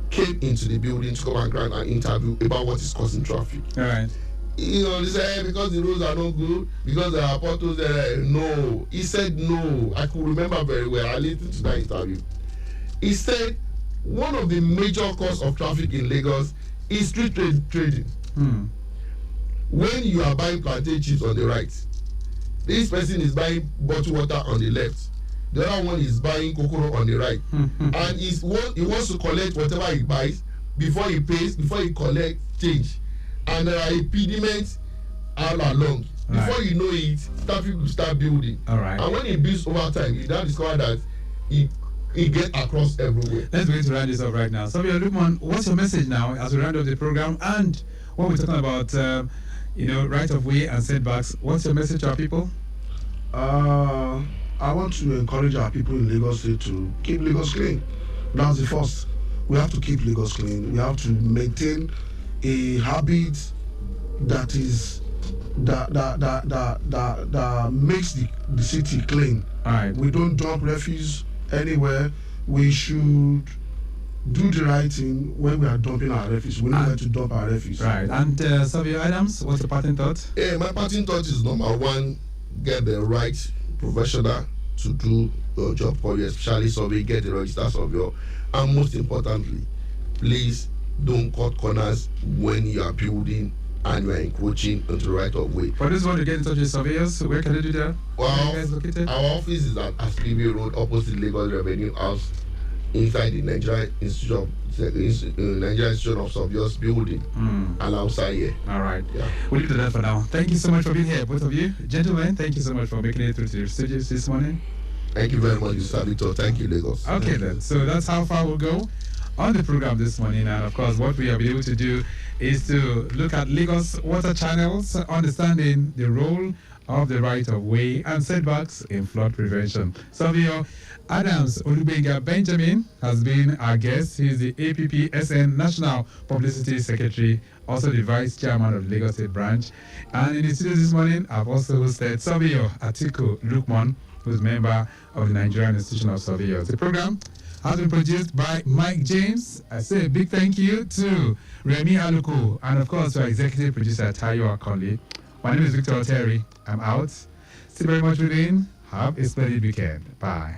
came into the building to come and grant an interview about what is causing traffic. All right. They said, because the roads are not good, because there are potholes there. No. He said no. I could remember very well. I listened to that interview. He said one of the major cause of traffic in Lagos is street trading. When you are buying plantain chips on the right, this person is buying bottled water on the left. The other one is buying cocoa on the right. And he wants to collect whatever he buys before he pays, before he collects change. And there are impediments all along. Before you know it, traffic will start building. And when it builds over time, you now discover that it gets across everywhere. Let's go to round this up right now. So, Lukman, what's your message now as we round up the program? And when we're talking about, right of way and setbacks, what's your message to our people? I want to encourage our people in Lagos State to keep Lagos clean. That's the first. We have to keep Lagos clean. We have to maintain a habit that is that makes the city clean. We don't dump refuse anywhere. We should do the right thing when we are dumping our refuse. We know where to dump our refuse. Right. And Savio Adams, what's the parting thought? My parting thought is number one, get the right professional to do your job for you, especially survey, get the register surveyor. And most importantly, please don't cut corners when you are building and you are encroaching into the right of way. For this one to get in touch with surveyors, where can they do that? Well, our office is at Aspivy Road, opposite Lagos Revenue House, inside the Nigeria Institute of Surveyors building, alongside here. All right. Yeah. We'll leave it at that for now. Thank you so much for being here, both of you. Gentlemen, thank you so much for making it through to the studios this morning. Thank you very much, Mr. Victor. Thank you, Lagos. Okay, then. So that's how far we'll go on the program this morning. And of course, what we have been able to do is to look at Lagos water channels, understanding the role of the right of way and setbacks in flood prevention. Savio Adams Olubenga Benjamin has been our guest. He is the APPSN National Publicity Secretary, also the Vice Chairman of Lagos State Branch. And in the studio this morning, I've also hosted Savio Atiku Lukman, who's a member of the Nigerian Institution of Surveyors. The program has been produced by Mike James. I say a big thank you to Remy Aluko and of course to our executive producer Tayo Akonli. My name is Victor Terry. I'm out. Still very much within. Have a splendid weekend. Bye.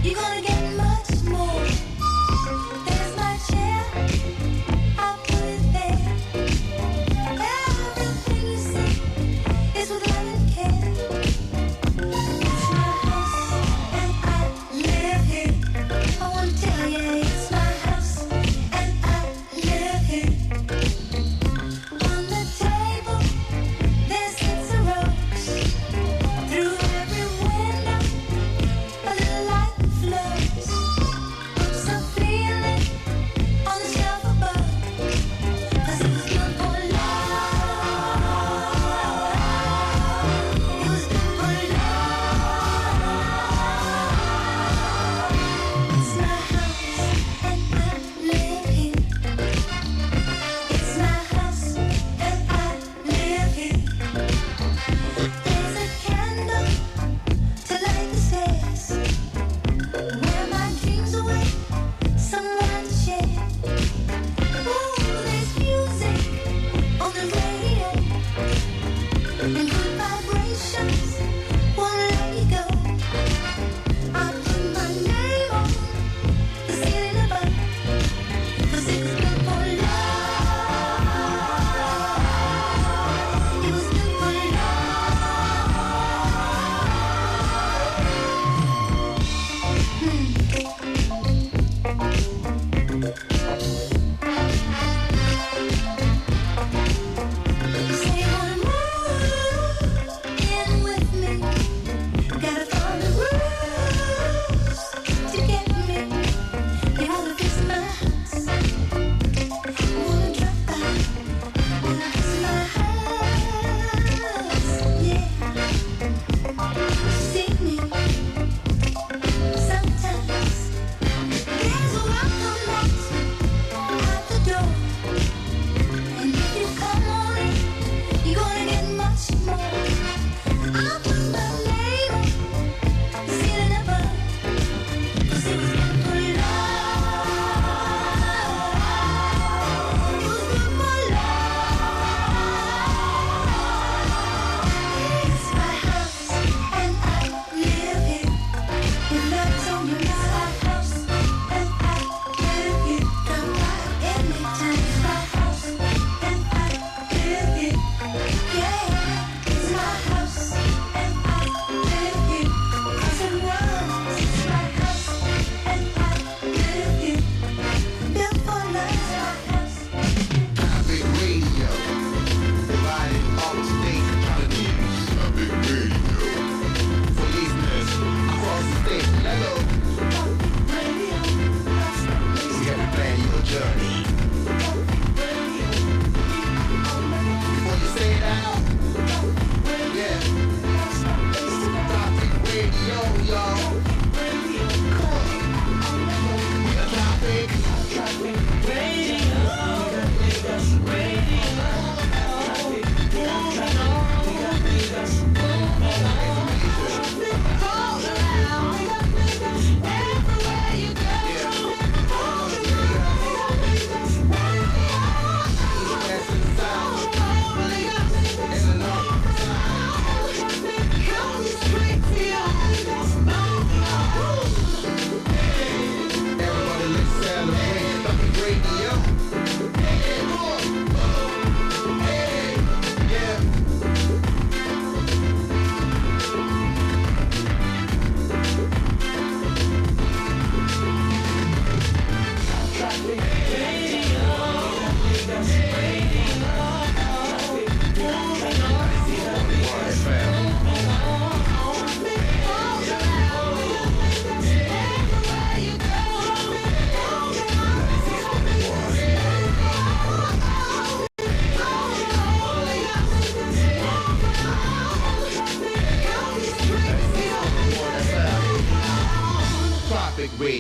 You're gonna get much more. There's my chair.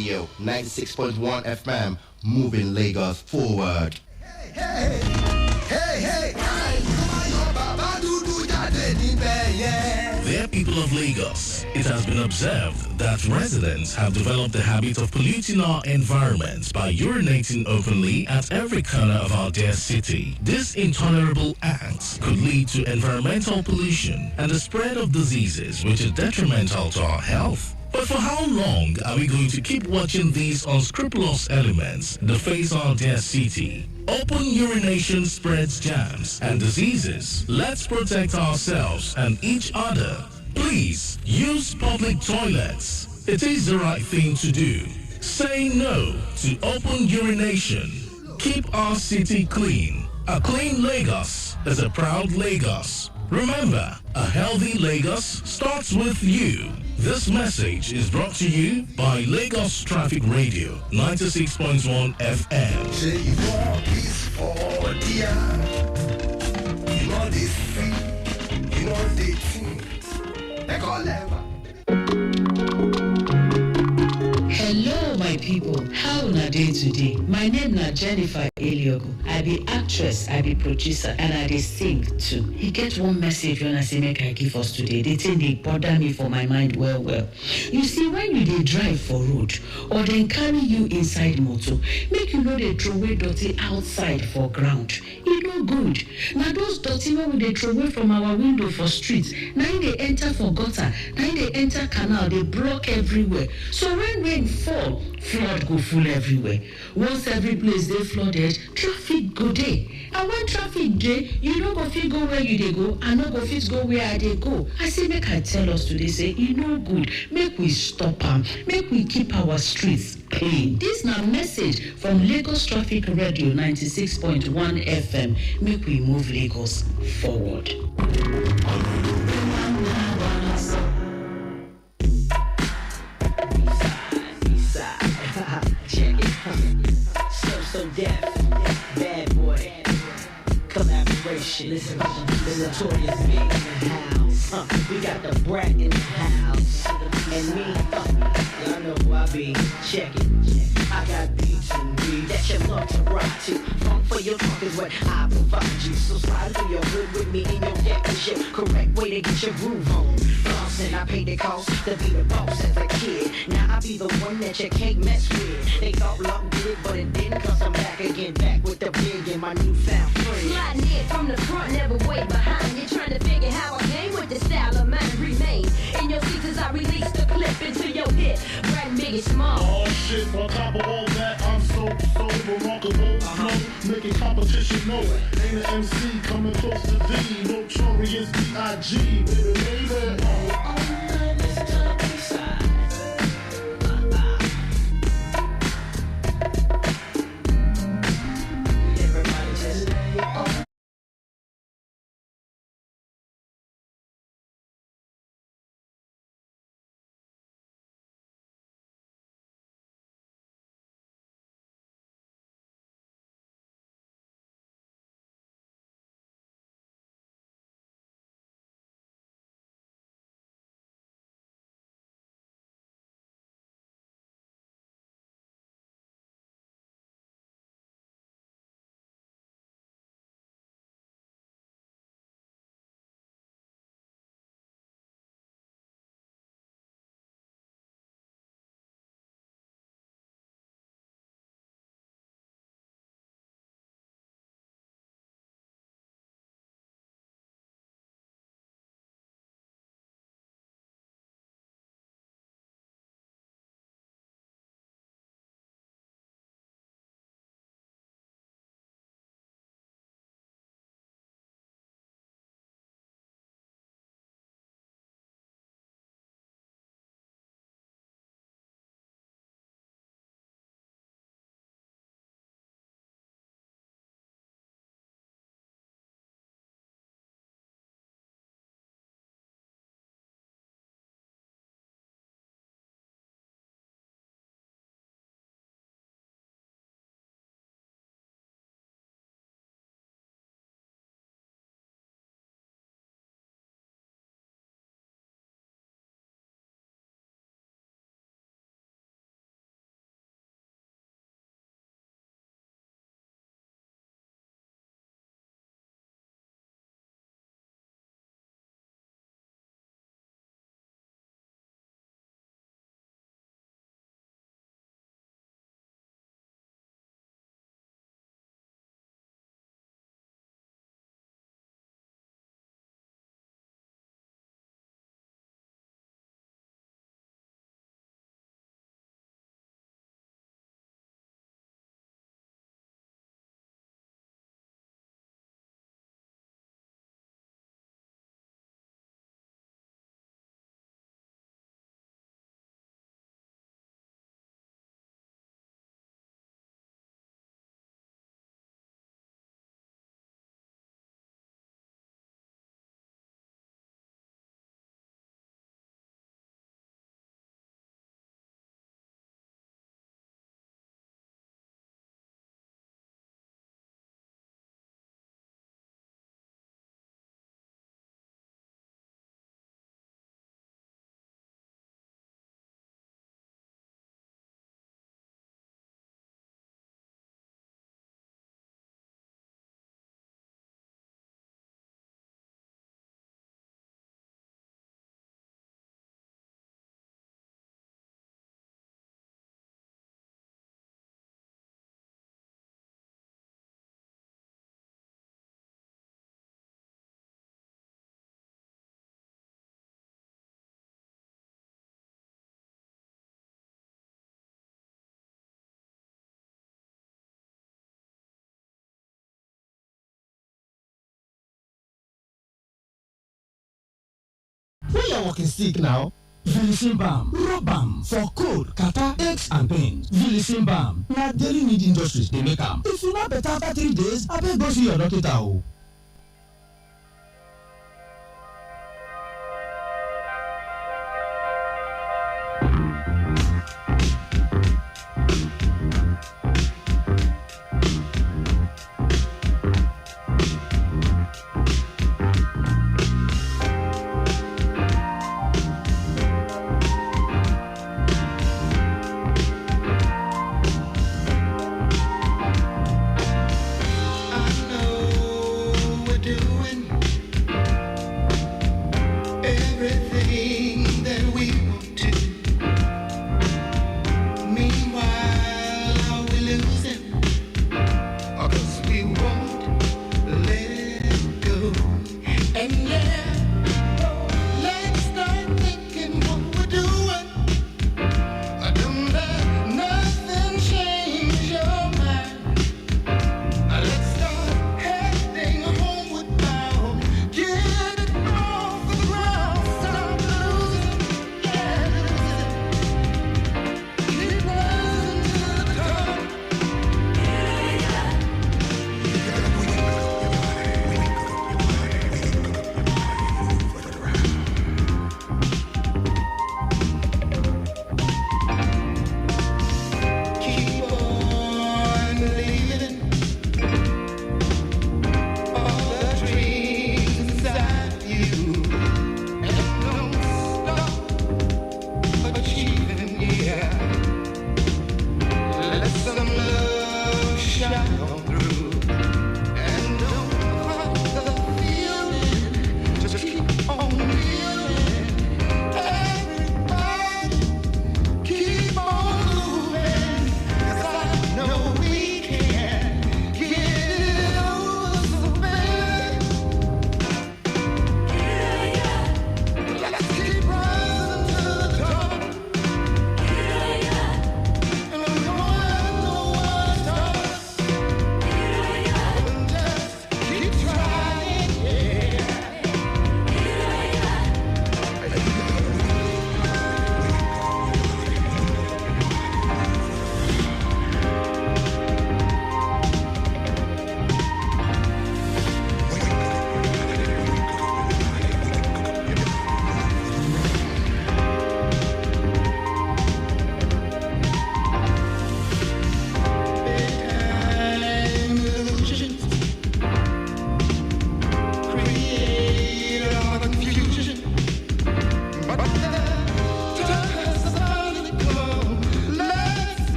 Radio 96.1 FM, moving Lagos forward. Dear people of Lagos, it has been observed that residents have developed the habit of polluting our environment by urinating openly at every corner of our dear city. This intolerable act could lead to environmental pollution and the spread of diseases which are detrimental to our health. But for how long are we going to keep watching these unscrupulous elements deface our dear city? Open urination spreads germs and diseases. Let's protect ourselves and each other. Please use public toilets. It is the right thing to do. Say no to open urination. Keep our city clean. A clean Lagos is a proud Lagos. Remember, a healthy Lagos starts with you. This message is brought to you by Lagos Traffic Radio 96.1 FM. Say you want this for dear. You know this free. You know this thing. They call them. Hello, my people. How una dey today? My name na Jennifer Eliogo. I be actress, I be producer, and I dey sing too. E get one message when I say make I give us today. The thing dey bother me for my mind well. You see, when you dey drive for road or dem carry you inside motor, make you no dey throw away dirty outside for ground. E no good. Na those dirty wey we dey throw away from our window for street, na im dey enter for gutter, na im dey enter canal, dey block everywhere. So when rain fall, flood go full everywhere. Once every place dey flooded, traffic go dey. And when traffic dey, you no go fit go where you dey go, I no go fit go where I dey go. I say make I tell us today say e no good. Make we stop am. Make we keep our streets clean. This na message from Lagos Traffic Radio 96.1 FM. Make we move Lagos forward. So deaf, bad boy, collaboration. Listen, the notorious big in the house. We got the brat in the house, and me, y'all know who I be. Check it. I got beats and beats that you love to rock to. Funk for your trunk is what I provide you. So slide through your hood with me in your deck is your correct way to get your groove on. And I paid the cost to be the boss as a kid. Now I be the one that you can't mess with. They thought luck did it, but it didn't, cause I'm back again, back with the big and my newfound friend. Sliding in from the front, never way behind. You're trying to figure how I came with the style of mine. Remain in your seats as I release the clip into your hip. Brand big and small. Oh shit, on top of all that, I'm so remarkable. Flow, making competition know it. Ain't an MC coming close to D. Notorious B.I.G. Baby, baby. your walking stick now. Vilicin balm, rub am for cold, catarrh, aches and pains. Vilicin balm na daily need industries dey make am. If you no better after 3 days, abeg go see your doctor o.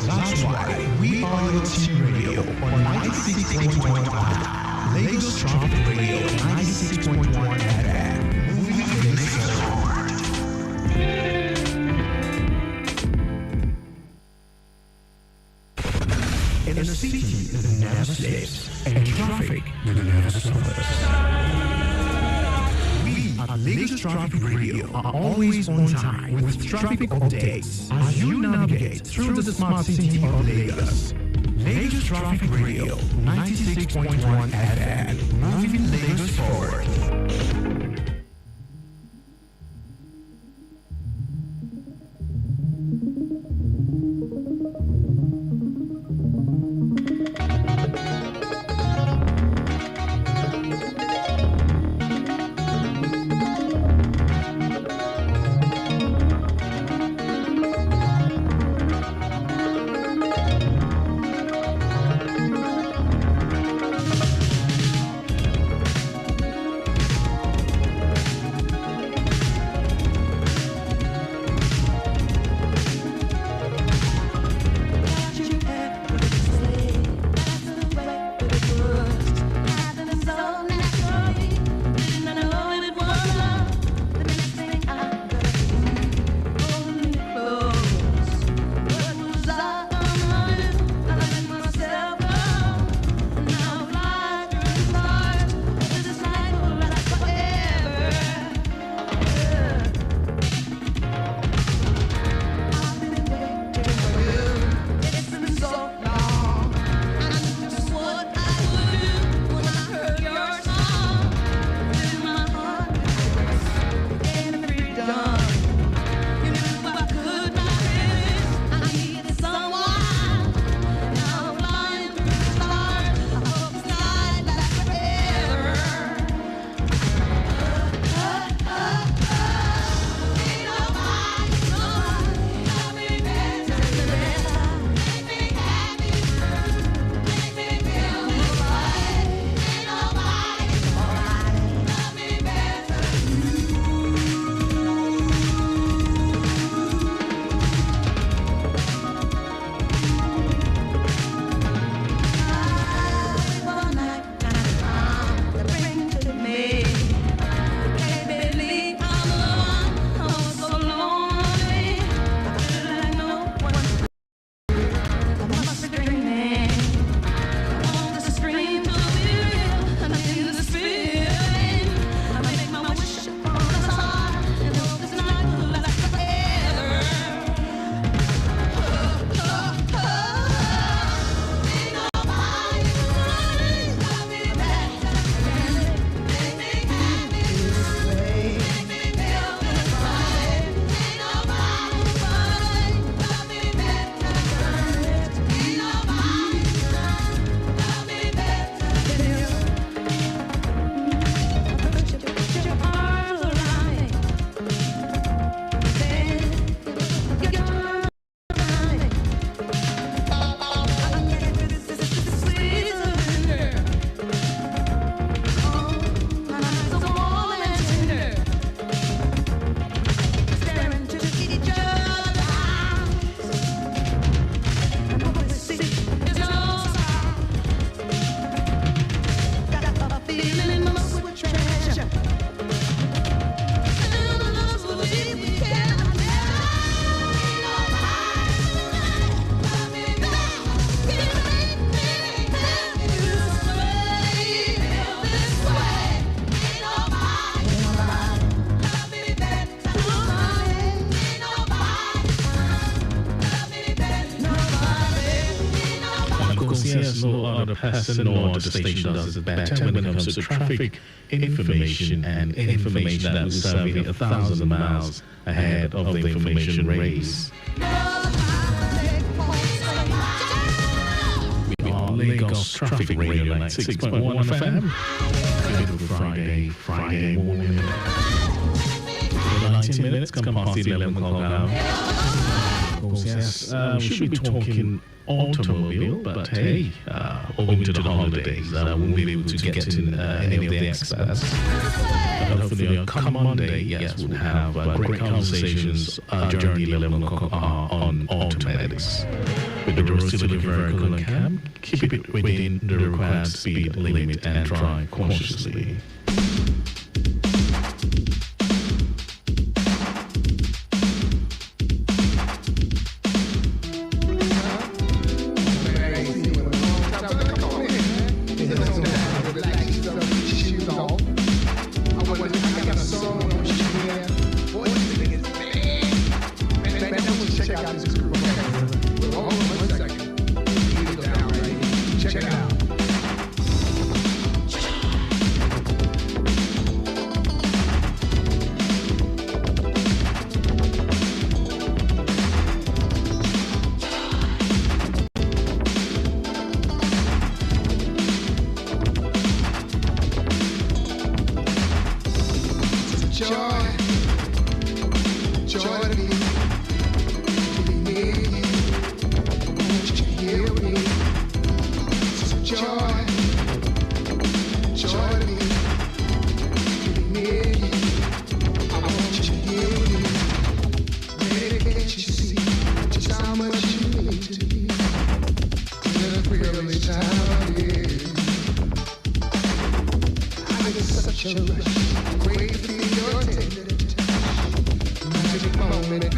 That's why we are your team radio on 96.1 Lagos Traffic Radio 96.1 FM. Moving things forward. In a city that never sleeps and traffic that never suffers. We at Lagos Traffic Radio are always on time with traffic updates as you navigate through the smart city of Lagos. Lagos Traffic Radio 96.1 FM, moving Lagos forward. yes, no other person nor other station does it better when it comes to traffic information and information that will serve you 1,000 miles ahead of the information race. We are Lagos Traffic Radio 96.1 FM. Beautiful Friday morning. 19 minutes, come past the 11 o'clock hour. Yes, we should be talking automobile, but hey, owing to the holidays, we won't be able to get to any of the experts. But hopefully on come Monday, yes, we'll have great conversations during the 11 o'clock hour on automatics. With the road still looking very cool and calm, keep it within the required speed limit and drive cautiously. Such a rush, gravely your tender touch, magic moment.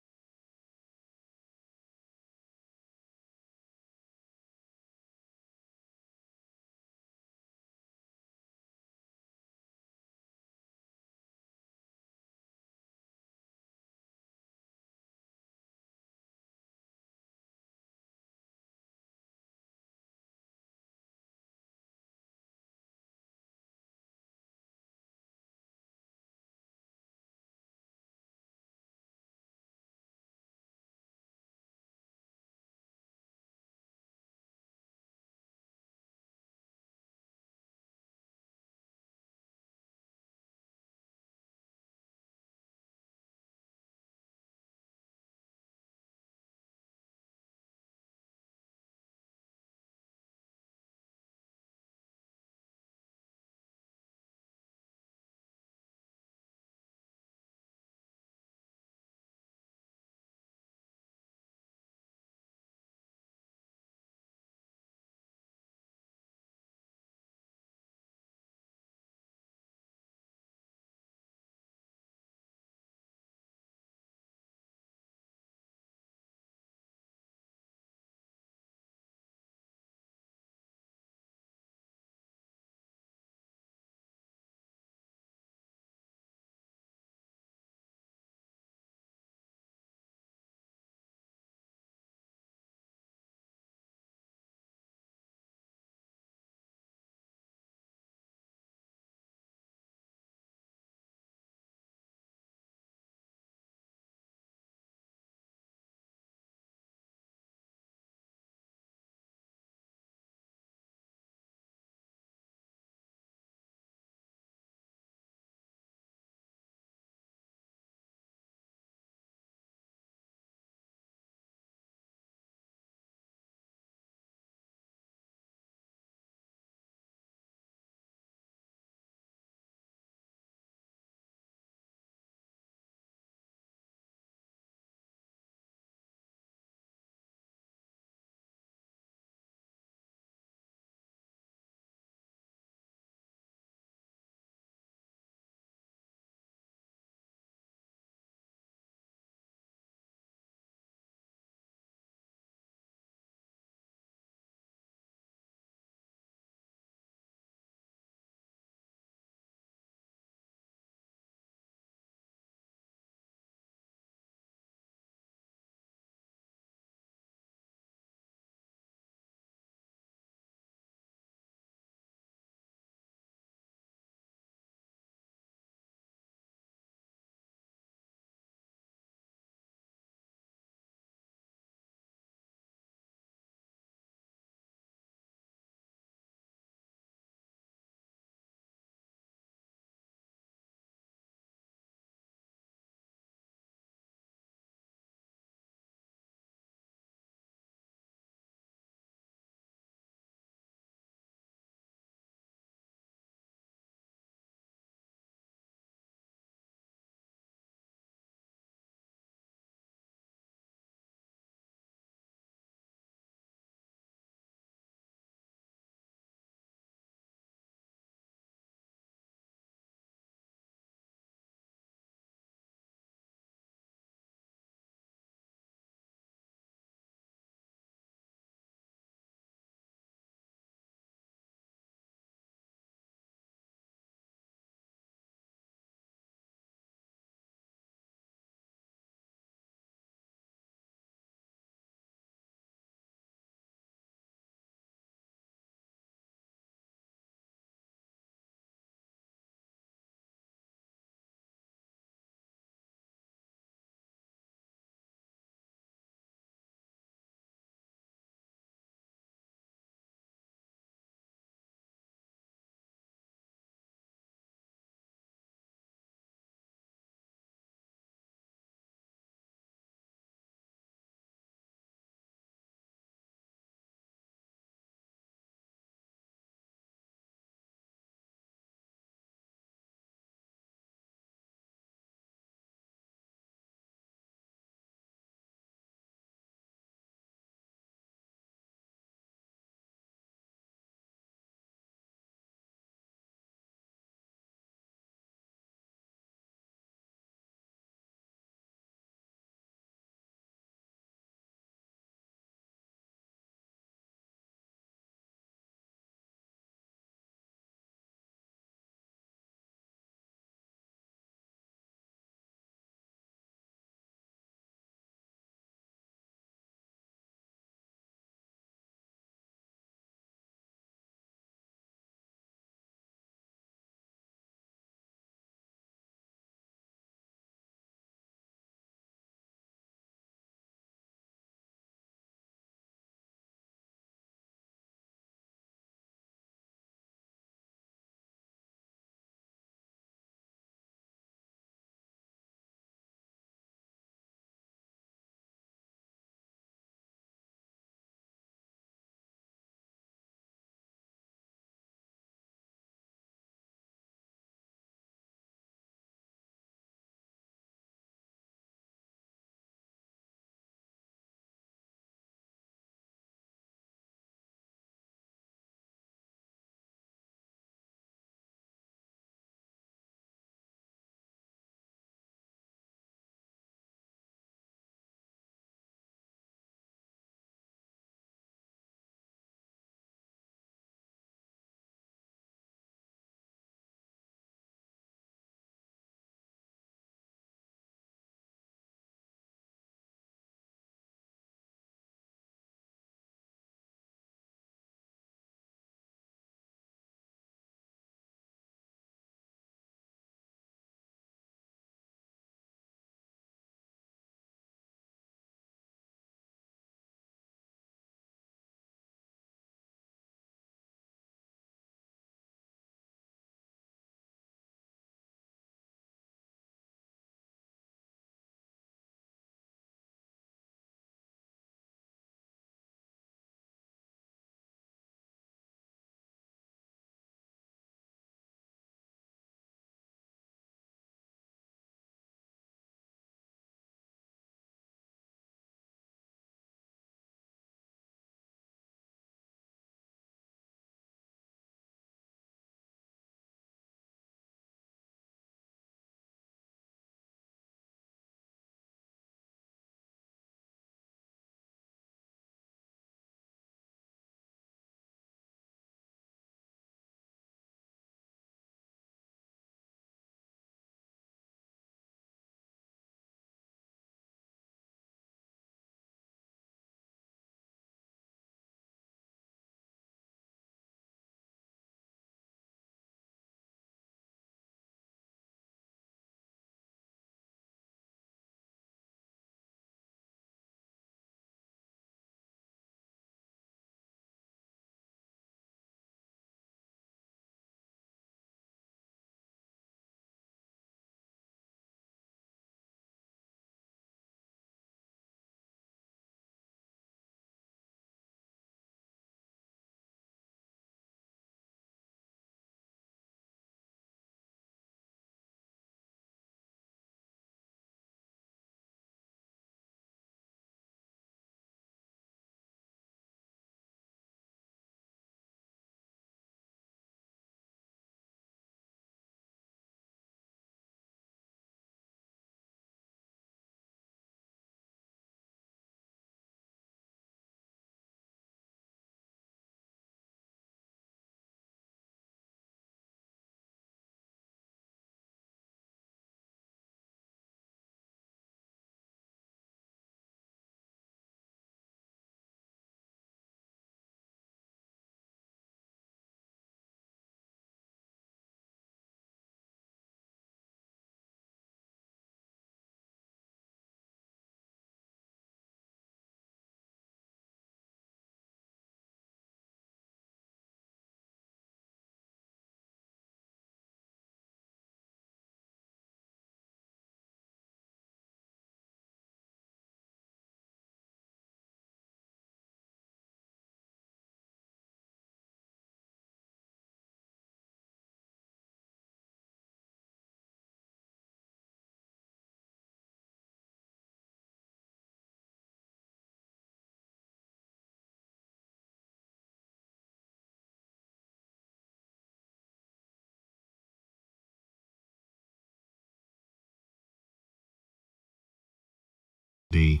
they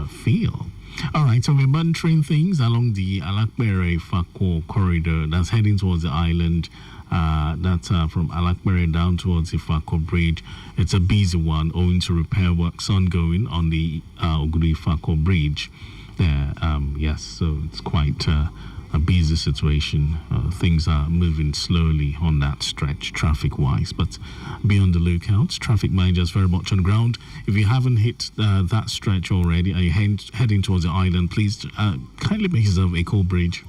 feel. All right, so we're monitoring things along the Alakbere Fakko corridor that's heading towards the island. That's from Alakbere down towards the Fakko Bridge. It's a busy one owing to repair works ongoing on the Oguri Fakko Bridge there. Yes, so it's quite a busy situation. Things are moving slowly on that stretch traffic-wise, but be on the lookout. Traffic managers very much on ground. If you haven't hit that stretch already, are you heading towards the island, please kindly make use of Echo Bridge.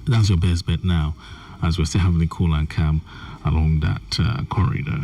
That's your best bet now, as we're still having a cool and calm along that corridor.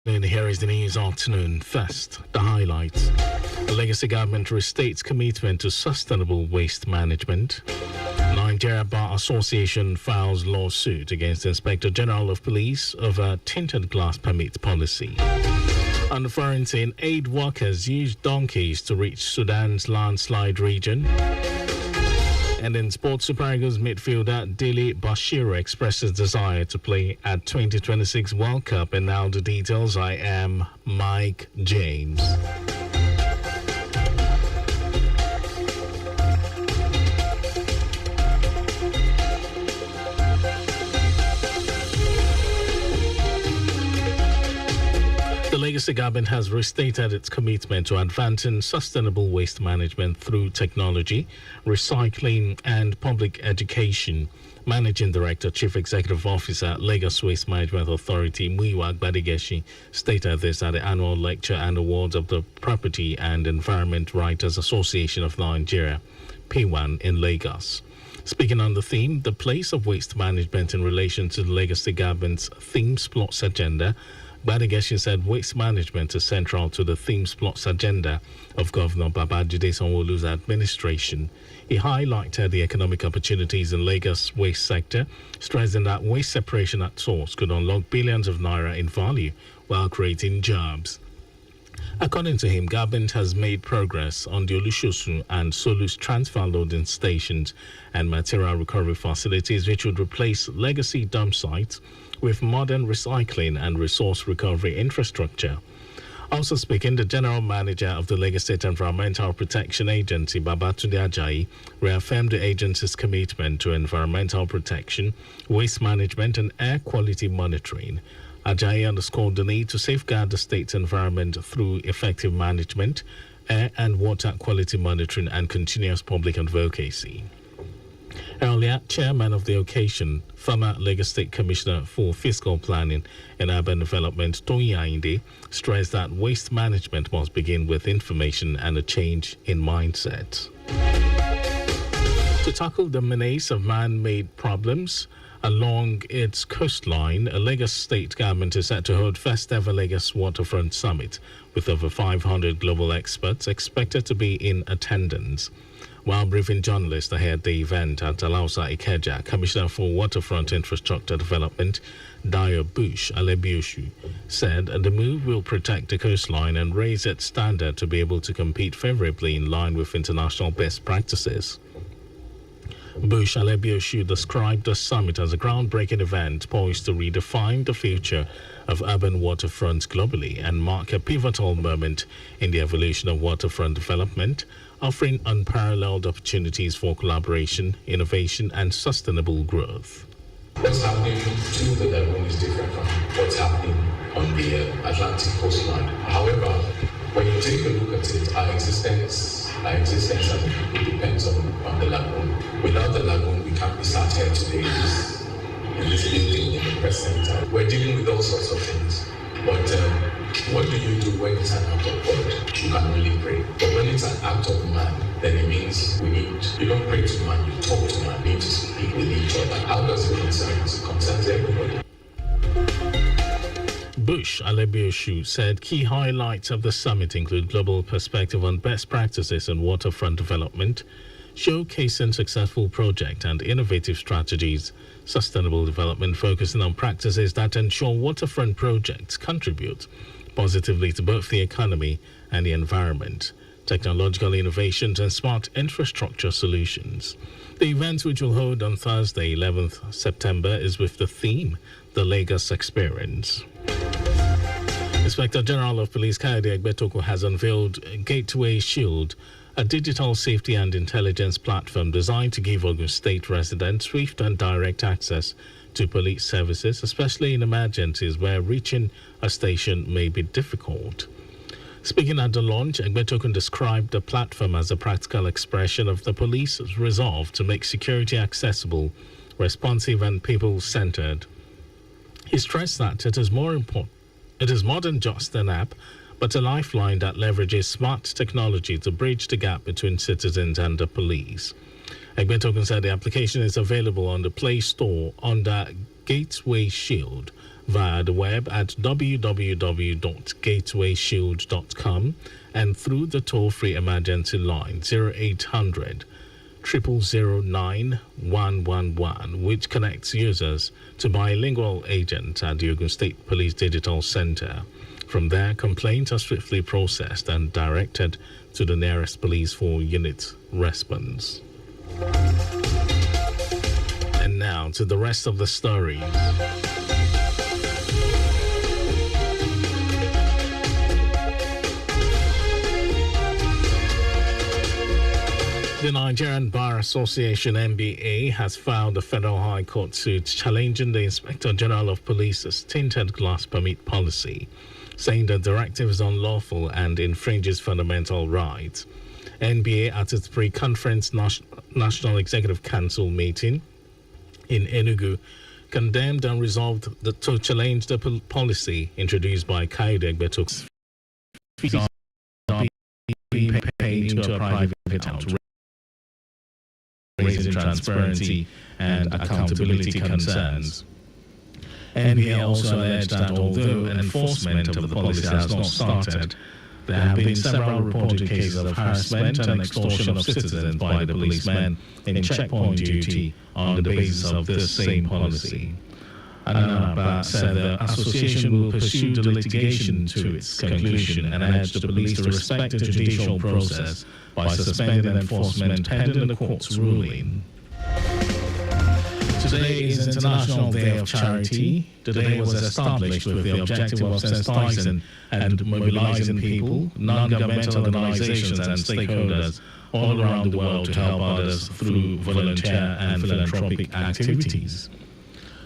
And here is the news afternoon. First, the highlights. The Legacy government restates commitment to sustainable waste management. Nigeria Bar Association files lawsuit against Inspector General of Police over tinted glass permit policy. On the quarantine, aid workers used donkeys to reach Sudan's landslide region. And in sports, Super Eagles midfielder Dele Bashiru expresses desire to play at 2026 World Cup. And now the details. I am Mike James. The Legacy government has restated its commitment to advancing sustainable waste management through technology, recycling, and public education. Managing Director, Chief Executive Officer, Lagos Waste Management Authority, Muyiwa Gbadigeshi, stated this at the annual lecture and awards of the Property and Environment Writers Association of Nigeria, P1, in Lagos. Speaking on the theme, the place of waste management in relation to the Legacy government's Themes Plots agenda, Gbadigeshi said waste management is central to the Themes Plots agenda of Governor Babajide Sanwo-Olu's administration. He highlighted the economic opportunities in Lagos' waste sector, stressing that waste separation at source could unlock billions of naira in value while creating jobs. According to him, government has made progress on the Olushosu and Solus transfer loading stations and material recovery facilities, which would replace legacy dump sites with modern recycling and resource recovery infrastructure. Also speaking, the General Manager of the Lagos State Environmental Protection Agency, Babatunde Ajayi, reaffirmed the agency's commitment to environmental protection, waste management, and air quality monitoring. Ajayi underscored the need to safeguard the state's environment through effective management, air and water quality monitoring, and continuous public advocacy. Earlier, chairman of the occasion, former Lagos State Commissioner for Fiscal Planning and Urban Development, Toyin Ayinde, stressed that waste management must begin with information and a change in mindset. To tackle the menace of man-made problems along its coastline, a Lagos State government is set to hold first ever Lagos Waterfront Summit with over 500 global experts expected to be in attendance. While briefing journalists ahead the event at Alausa Ikeja, Commissioner for Waterfront Infrastructure Development, Dayo Bush Alebioshu, said the move will protect the coastline and raise its standard to be able to compete favorably in line with international best practices. Bush Alebioshu described the summit as a groundbreaking event poised to redefine the future of urban waterfronts globally and mark a pivotal moment in the evolution of waterfront development, offering unparalleled opportunities for collaboration, innovation, and sustainable growth. What's happening to the lagoon is different from what's happening on the Atlantic coastline. However, when you take a look at it, our existence as a people depends on the lagoon. Without the lagoon, we can't be sat here today in this building in the press center. We're dealing with all sorts of things. But what do you do when it's an act of God? You can only pray. But when it's an act of man, then it means you don't pray to man, you talk to man, you need to speak with each other. How does it concern us? It concerns everybody. Bush Alebioshu said key highlights of the summit include global perspective on best practices in waterfront development, showcasing successful projects and innovative strategies, sustainable development focusing on practices that ensure waterfront projects contribute positively to both the economy and the environment, technological innovations and smart infrastructure solutions. The event, which will hold on Thursday, 11th September, is with the theme, The Lagos Experience. Inspector General of Police Kayode Egbetokun has unveiled Gateway Shield, a digital safety and intelligence platform designed to give Ogun State residents swift and direct access to police services, especially in emergencies where reaching a station may be difficult. Speaking at the launch, Egbetokun described the platform as a practical expression of the police's resolve to make security accessible, responsive, and people-centered. He stressed that it is more than just an app, but a lifeline that leverages smart technology to bridge the gap between citizens and the police. Egbetokun said the application is available on the Play Store under Gateway Shield, via the web at www.gatewayshield.com and through the toll-free emergency line 0800 009 111, which connects users to bilingual agents at the Ogun State Police Digital Center. From there, complaints are swiftly processed and directed to the nearest police for unit response. And now to the rest of the stories. The Nigerian Bar Association (NBA) has filed a federal high court suit challenging the Inspector General of Police's tinted glass permit policy, saying the directive is unlawful and infringes fundamental rights. NBA, at its pre-conference National Executive Council meeting in Enugu, condemned and resolved to challenge the policy introduced by Kaide Gbeto's fees are being paid into a private account, raising transparency and accountability concerns. NBA also alleged that although enforcement of the policy has not started, there have been several reported cases of harassment and extortion of citizens by the policemen in checkpoint duty on the basis of this same policy. Ananaba said the association will pursue the litigation to its conclusion and urged the police to respect the judicial process by suspending enforcement pending the court's ruling. Today is International Day of Charity. The day was established with the objective of sensitizing and mobilizing people, non-governmental organizations and stakeholders all around the world to help others through volunteer and philanthropic activities.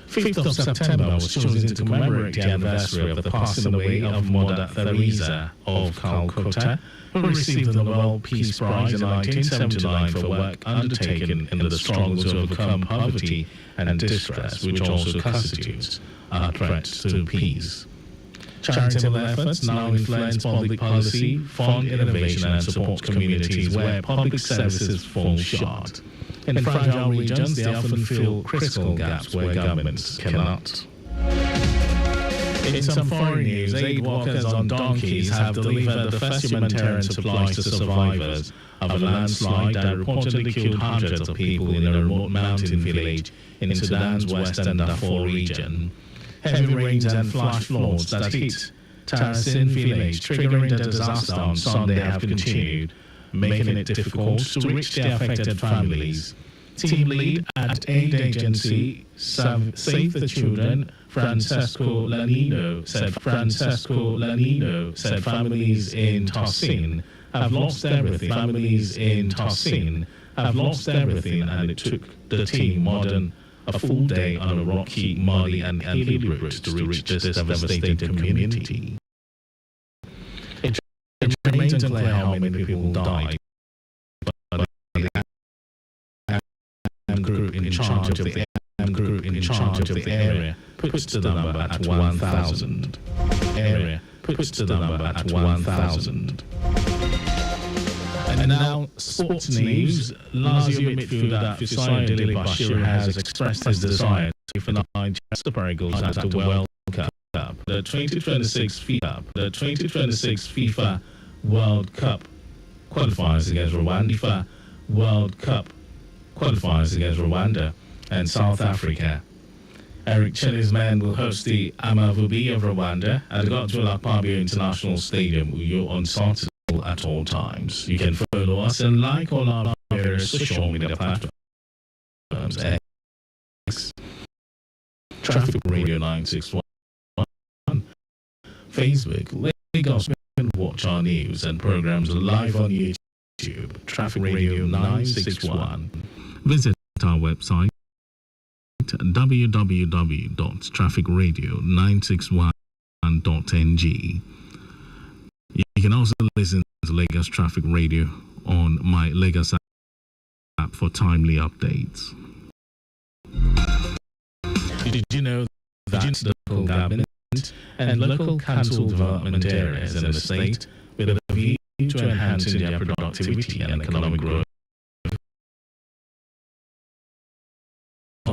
5th of September was chosen to commemorate the anniversary of the passing away of Mother Teresa of Calcutta, who received the Nobel Peace Prize in 1979 for work undertaken in the struggle to overcome poverty and distress, which also constitutes a threat to peace. Charitable efforts now influence public policy, fund innovation, and support communities where public services fall short. In fragile regions, they often fill critical gaps where governments cannot. In some foreign news, aid workers on donkeys have delivered the first humanitarian supplies to survivors of a landslide that reportedly killed hundreds of people in a remote mountain village in Sudan's western Darfur region. Heavy rains and flash floods that hit Tarasin village, triggering the disaster on Sunday, have continued, making it difficult to reach the affected families. Team lead at aid agency Save the Children, Francesco Lanino, said families in Tasin have lost everything. Families in Tasin have lost everything, and it took the team more than a full day on a rocky, muddy, and hilly route to reach this devastated community. It remains unclear how many people died, but the group in charge of the area puts the number at 1,000. And now, sports news. Lazio midfielder Fisayo Dele Bashir has expressed his desire to for Nigeria Super Eagles at the World Cup. The 2026 FIFA World Cup qualifiers against Rwanda. World Cup qualifiers against Rwanda and South Africa. Eric Chele's men will host the Amavubi of Rwanda at the Godswill Akpabio International Stadium, Uyo, on Saturday at all times. You can follow us and like all our various social media platforms. X, Traffic Radio 961, Facebook, Lagos, and watch our news and programs live on YouTube. Traffic Radio 961. Visit our website www.trafficradio961.ng. You can also listen to Lagos Traffic Radio on my Lagos app for timely updates. Did you know that the local government and local council development areas in the state, with a view to enhancing their productivity and economic growth,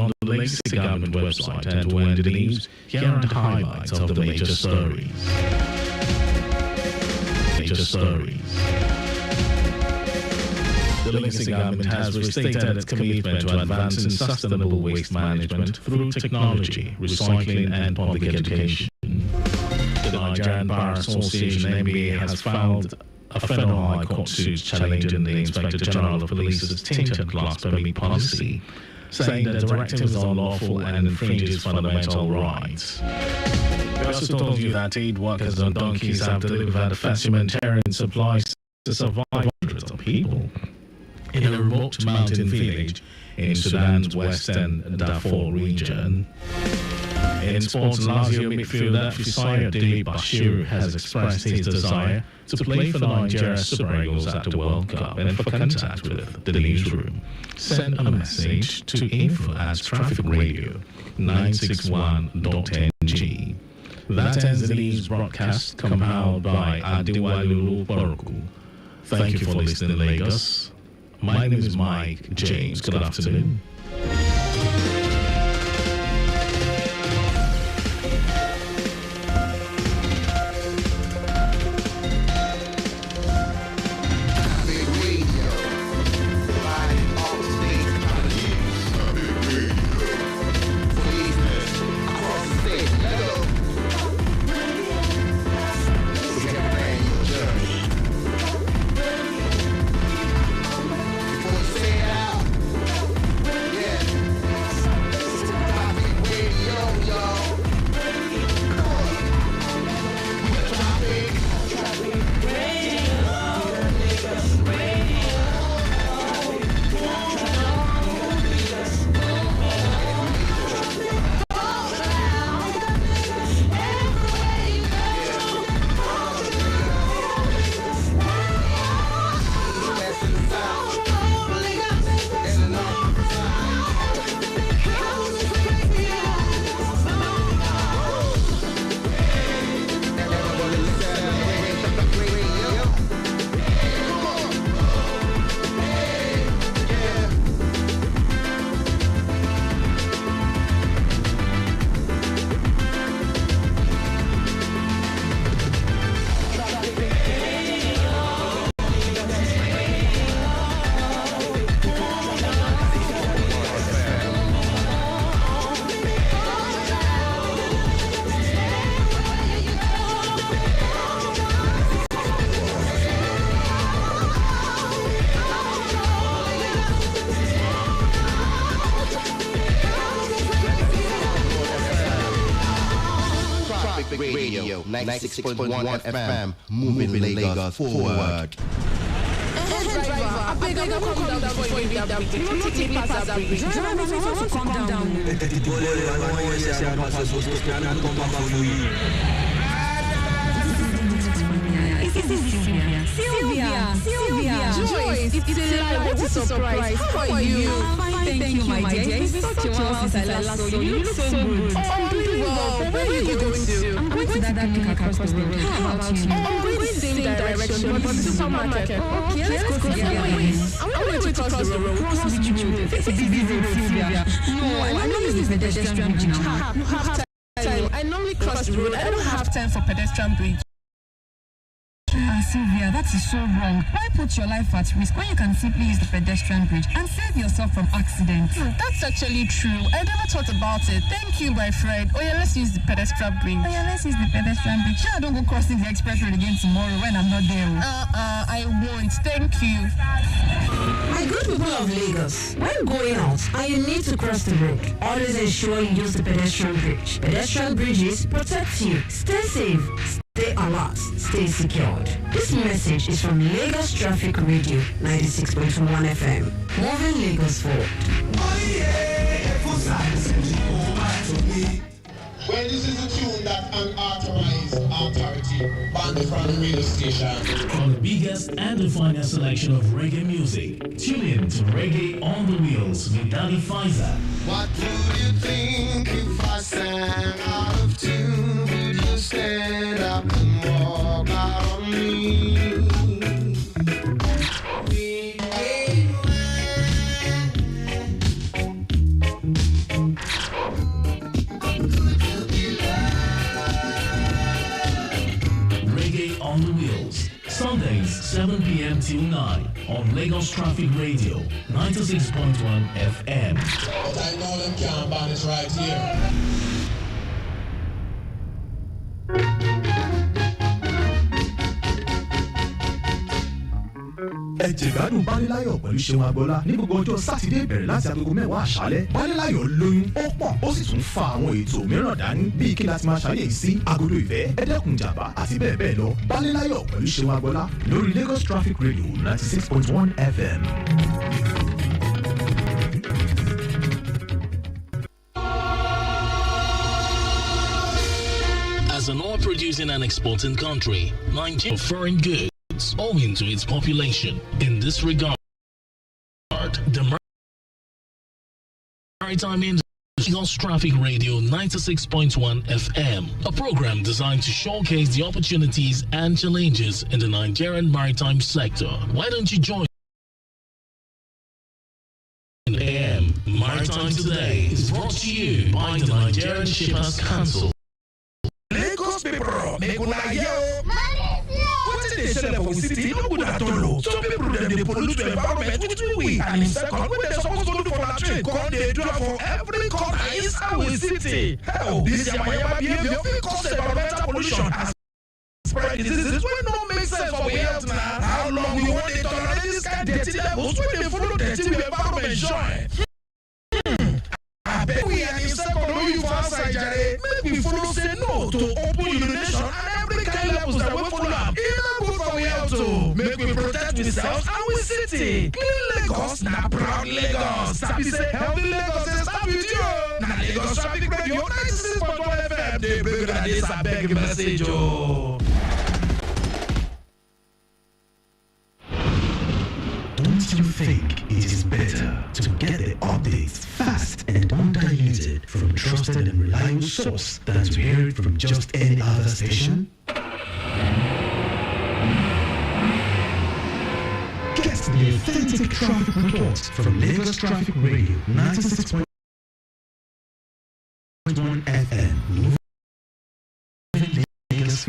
on the latest government website, and when the news, here are the highlights of the major stories. The Legacy government has restated its commitment to advancing sustainable waste management through technology, recycling, and public education. The Nigerian Bar Association (NBA) has filed a federal high court suit challenging the Inspector General of Police's tainted class permit policy, saying that the directive is unlawful and infringes fundamental rights. We also told you that aid workers on donkeys have delivered first humanitarian supplies to survive hundreds of people in a remote mountain village in Sudan's western Darfur region. In sports, Lazio midfielder Fisayo Dele Bashir has expressed his desire to play for Nigeria Super Eagles at the World Cup, and for contact with the newsroom, send a message to info@trafficradio961.ng. That ends the news broadcast compiled by Adewale Boroku. Thank you for listening, Lagos. My name is Mike James. Good afternoon. Radio 96.1 FM, moving Lagos forward. I beg you, come down before you leave that bridge. You don't take me past that bridge. Driver, I want to come down. Sylvia. Joyce, it's a lie. What a surprise. How are you? Fine, thank you, my dear. It's been such a while since I last saw you. You look so good. Oh, I'm doing well. Where are you going to? I'm going to that clinic across the road. How about you? I'm going the same direction, but the supermarket. Okay, let's go together. I'm going to cross the road. Cross which road? It's a busy road, Sylvia. No, I normally use the pedestrian bridge now. You have time. I normally cross the road. I don't have time for pedestrian bridge. Sylvia, that is so wrong. Why put your life at risk when you can simply use the pedestrian bridge and save yourself from accidents? That's actually true. I never thought about it. Thank you, my friend. Oh yeah, let's use the pedestrian bridge. Oh yeah, let's use the pedestrian bridge. Sure, I don't go crossing the express road again tomorrow when I'm not there. I won't. Thank you. My good people of Lagos, when going out and you need to cross the road, always ensure you use the pedestrian bridge. Pedestrian bridges protect you. Stay safe. Stay alert, stay secured. This message is from Lagos Traffic Radio 96.1 FM. Moving Lagos forward. Well, this is a tune that unauthorized authority banned from the radio station. From the biggest and the finest selection of reggae music, tune in to Reggae on the Wheels with Daddy Pfizer. What would you think if I sang out of tune? Would you stand up and walk out on me? 7 p.m. till 9 on Lagos Traffic Radio 96.1 FM. I know them can't ban it right here. ẹ jẹ̀gbádùn Bániláyọ̀ pẹ̀lú Ṣeun Agbọ́lá ní gbogbo ọjọ́ sátidé bẹ̀rẹ̀ láti agogo 10 àṣálẹ́. Bániláyọ̀ lóyún ó pọ̀ ó sì tún fa àwọn ètò mìíràn dání bíi kí láti máa ṣàyẹ̀yí sí agodo ìfẹ́ ẹ̀ẹ́dẹ́kùnjàmbá àti bẹ́ẹ̀ bẹ́ẹ̀ lọ. Bániláyọ̀ pẹ̀lú Ṣeun Agbọ́lá lórí Lagos Traffic Radio 96.1 FM. As an oil-producing and exporting country, Nigeria is foreign goods owing to its population. In this regard, the maritime industry. Lagos Traffic Radio 96.1 FM, a program designed to showcase the opportunities and challenges in the Nigerian maritime sector. Why don't you join AM Maritime Today is brought to you by the Nigerian Shippers Council. Lagos people, make una hear. Wetin dey shele for we city no good at all. Some people dem dey pollute the environment with we and in second wey dem suppose to do for na train come dey do for every corner inside we city. Hell, this yamayama behavior fit cause environmental pollution and spread diseases wey no make sense for we health na. How long we wan dey tolerate this kind dirty levels wey dey follow dirty we environment join? Abeg we and in second no you for outside jare. Make we follow say no to open urination and every kind levels that we follow am. E no good for we health o. Make we protect ourselves and we city. Clean Lagos na proud Lagos. Sabi say healthy Lagos dey start with you. Na Lagos Traffic Radio 96.1 FM dey bring una this abeg message o. Don't you think it is better to get the updates fast and undiluted from a trusted and reliable source than to hear it from just any other station? Get the authentic traffic reports from Lagos Traffic Radio 96.1 FM. Lagos.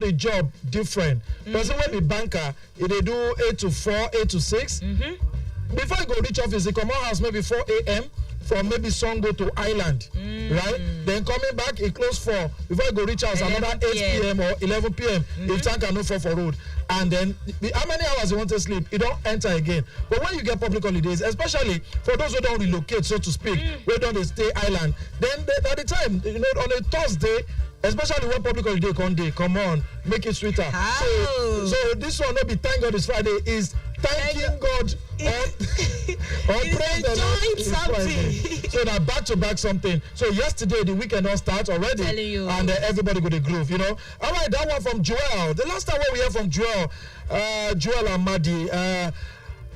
the job different. Person when be banker, if they do 8 to 4, 8 to 6. Before you go reach office, they come out house maybe 4 a.m. from maybe Songo to Island, right? Then coming back, it close 4. Before you go reach house, another 8 p.m. or 11 p.m. If tank cannot fall for road. And then, how many hours you want to sleep? You don't enter again. But when you get public holidays, especially for those who don't relocate, so to speak, where don't they stay Island, then at the time, you know, on a Thursday, especially when public holiday come on, make it sweeter. So this one not be thank God it's Friday, is thanking God or praying the Lord is Friday. So that back to back something. So yesterday the weekend all starts already, and everybody go to groove, you know. All right, that one from Joel. The last time we heard from Joel and Madi.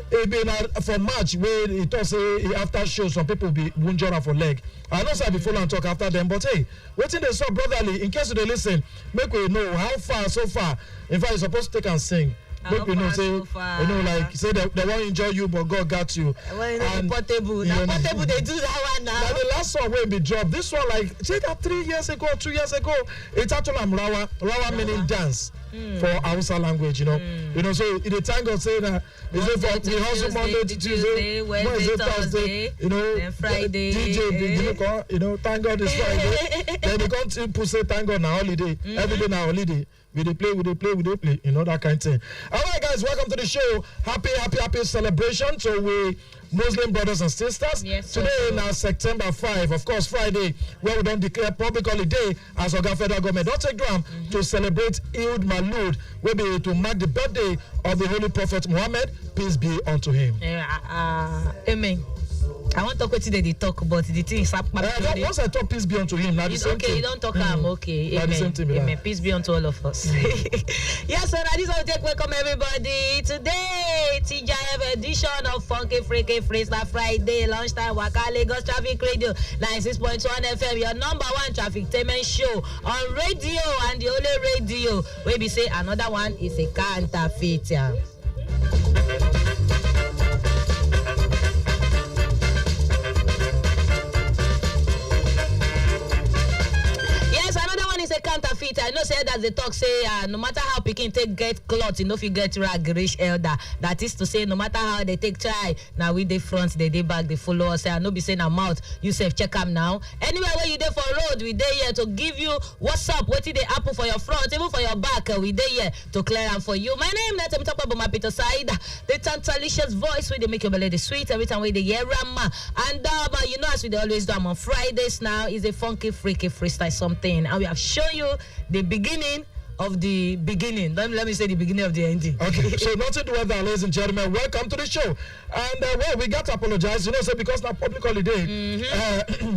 It been for March where it also after show some people be wounded for leg. I know I be follow and talk after them, but hey, waiting they saw brotherly. In case they listen, make we know how far so far. In fact, you're supposed to take and sing. Make we know say you know like say they won't enjoy you, but God got you. And portable. Now portable they do that one now. The last song will be dropped. This one like say that 3 years ago, 2 years ago. It's actually Rawa. Rawa meaning dance. For Hausa language, you know. You know, so in the time God say that is it for the hustle Monday to Tuesday, Wednesday, Thursday, you know, then Friday, DJ, you know, thank God it's Friday. Then they come to say thank God now holiday. Every day now holiday. We they play, you know, that kind of thing. All right, guys, welcome to the show. Happy celebration. So we Muslim brothers and sisters. Yes, today now September 5, of course, Friday, where we don't declare public holiday as Oga federal government. Don't take gram to celebrate Eid Malud, will be to mark the birthday of the Holy Prophet Muhammad, peace be unto him. Amen. I want to talk what they talk about the thing is once I talk peace be unto him, now the same okay, thing. You don't talk okay. Amen. The same thing, Amen. Peace be unto all of us. Yes, so this will take welcome everybody. Today, TJF edition of Funky Freaky Freestyle Friday, lunchtime Waka Lagos Traffic Radio 96.1 FM, your number one traffic tainment show on radio and the only radio. Where we say another one is a counterfeit. Counterfeit. I know say that the talk say no matter how Peking take get cloth, you know if you get rag rich elder. That is to say no matter how they take try, now we dey front, they back, they follow us. I no be saying I'm out. You say check them now. Anywhere where you there for road, we there here to give you what's up, what did they apple for your front, even for your back. We there here to clear them for you. My name is talk about my Peter side. The tantalicious voice where they make your belly the sweet every time we they hear Rama. And you know as we always do on Fridays now is a funky freaky freestyle something, and we have shown you the beginning of the beginning. Let me say the beginning of the ending. Okay, so nothing to weather, ladies and gentlemen. Welcome to the show. And well, we got to apologize, you know, so because now public holiday,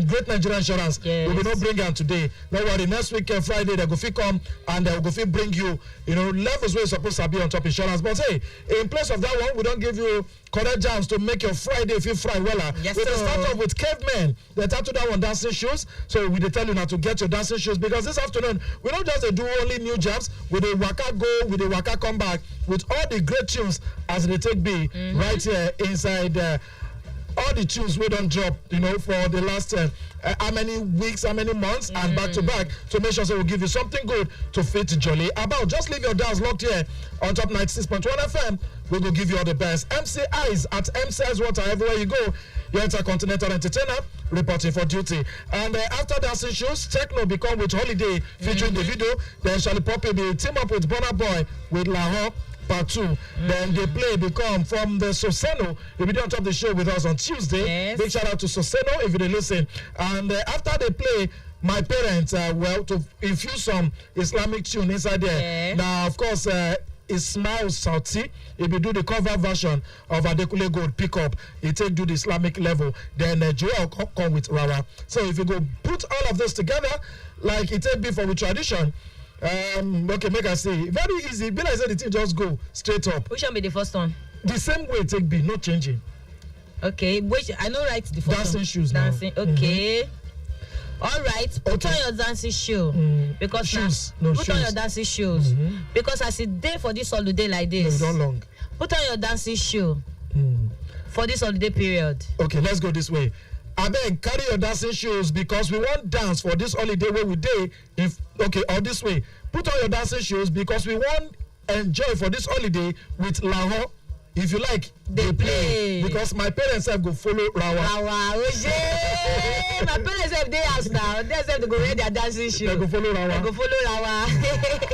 Great Nigerian Insurance, we will not bring them today. No worry, next week Friday they go fit come and they go fit bring you, you know, levels where you're supposed to be on top insurance. But hey, in place of that one, we don't give you correct jams to make your Friday feel fry well. Yes, we start off with Cavemen. They tattoo that one dancing shoes. So we tell you now to get your dancing shoes because this afternoon we don't just do only new jams. With the waka go, with the waka come back, with all the great tunes as they take be right here inside. All the tunes we don't drop, you know, for the last how many weeks, how many months, and back to back to make sure so we'll give you something good to fit jolly about. Just leave your dials locked here on top 96.1 FM. We will give you all the best. MC Eyes at MC Eyes Water everywhere you go. Your intercontinental entertainer reporting for duty. And after dancing shows, Techno become with Holiday featuring the video. Then Charlie Poppy be team up with Burna Boy with Lahore. Part 2. Then they play become from the Soseno. If you don't top the show with us on Tuesday, big shout out to Soseno if you listen. And after they play, my parents well to infuse some Islamic tune inside there. Now, of course, Ismail Sauti, if you do the cover version of Adekule Gold Pickup, it take do the Islamic level. Then Joel come with Rawa. So if you go put all of this together, like it take before with tradition. Okay, make I see. Very easy. Be like I said, the thing just go straight up. Which one be the first one? The same way it take be, no changing. Okay, which I know right the first dancing one. Shoes dancing now. Okay. All right, put on your dancing shoe because shoes. Put on your dancing shoes because as it day for this holiday like this. No, don't long. Put on your dancing shoe for this holiday period. Okay, let's go this way. abeg carry your dancing shoes because we want dance for this holiday where we dey. Or this way, put on your dancing shoes because we want enjoy for this holiday with Lahore. If you like, they play because my parents have go follow Rawa. My parents have they ask now. They say they go wear their dancing shoes. They go follow Rawa. They go follow Rawa.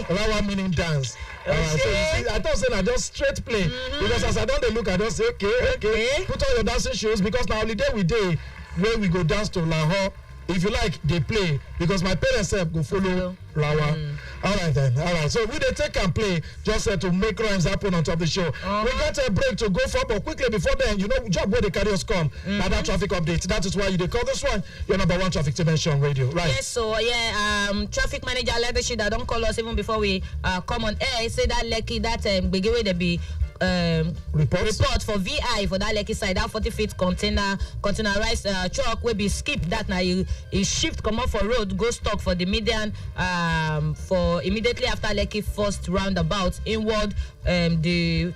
Rawa meaning dance. So you see, I thought saying I just straight play because as I don't look, I just say okay. Put on your dancing shoes because now holiday we day where we go dance to Lahore. If you like, they play because my parents have go follow Rawa. All right then. All right. So we they take and play just to make rhymes happen on top of the show. We got a break to go for, but quickly before then, job where the carriers come. Now that traffic update. That is why you call this one your number one traffic dimension radio, right? Yes. So traffic manager leadership that don't call us even before we come on air. Say that lucky that big way they be. Report for VI for that Lekki side, that 40 feet containerized truck will be skipped. That now you shift come up for road, go stock for the median for immediately after Lekki first roundabout inward the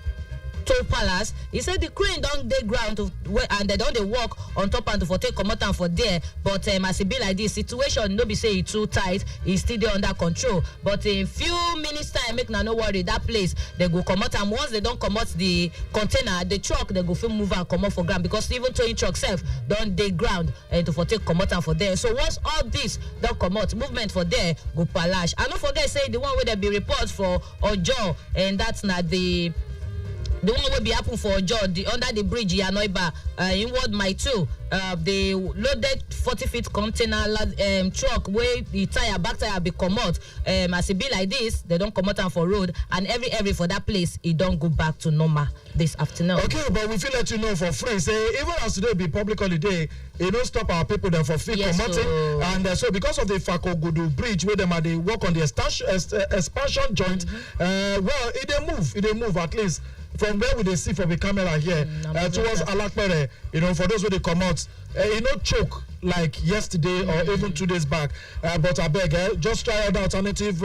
Toll Palace. He said the crane don't dey ground and they don't walk on top and for take come out and for there. But as it be like this situation, no be say it too tight, it's still there under control. But in few minutes time, make no worry, that place they go come out and once they don't come out the container, the truck they go feel move and come out for ground because even towing truck self don't dey ground and to for take come out and for there. So once all this don't come out, movement for there go palash. And don't forget say the one where there be reports for Ojo and that's not the one will be happen for Ojo under the bridge Yanoiba inward my 2 the loaded 40 feet container truck where the back tire be come out as it be like this they don't come out and for road and every for that place it don't go back to normal this afternoon. Okay, but we feel let you know for free say even as today be public holiday it don't stop our people there for free promoting and so because of the Fakogudu bridge where them are they work on the expansion joint well it they move at least from where we they see from the camera here towards Alakpere, for those who they come out, choke like yesterday or even 2 days back. But I beg, just try out alternative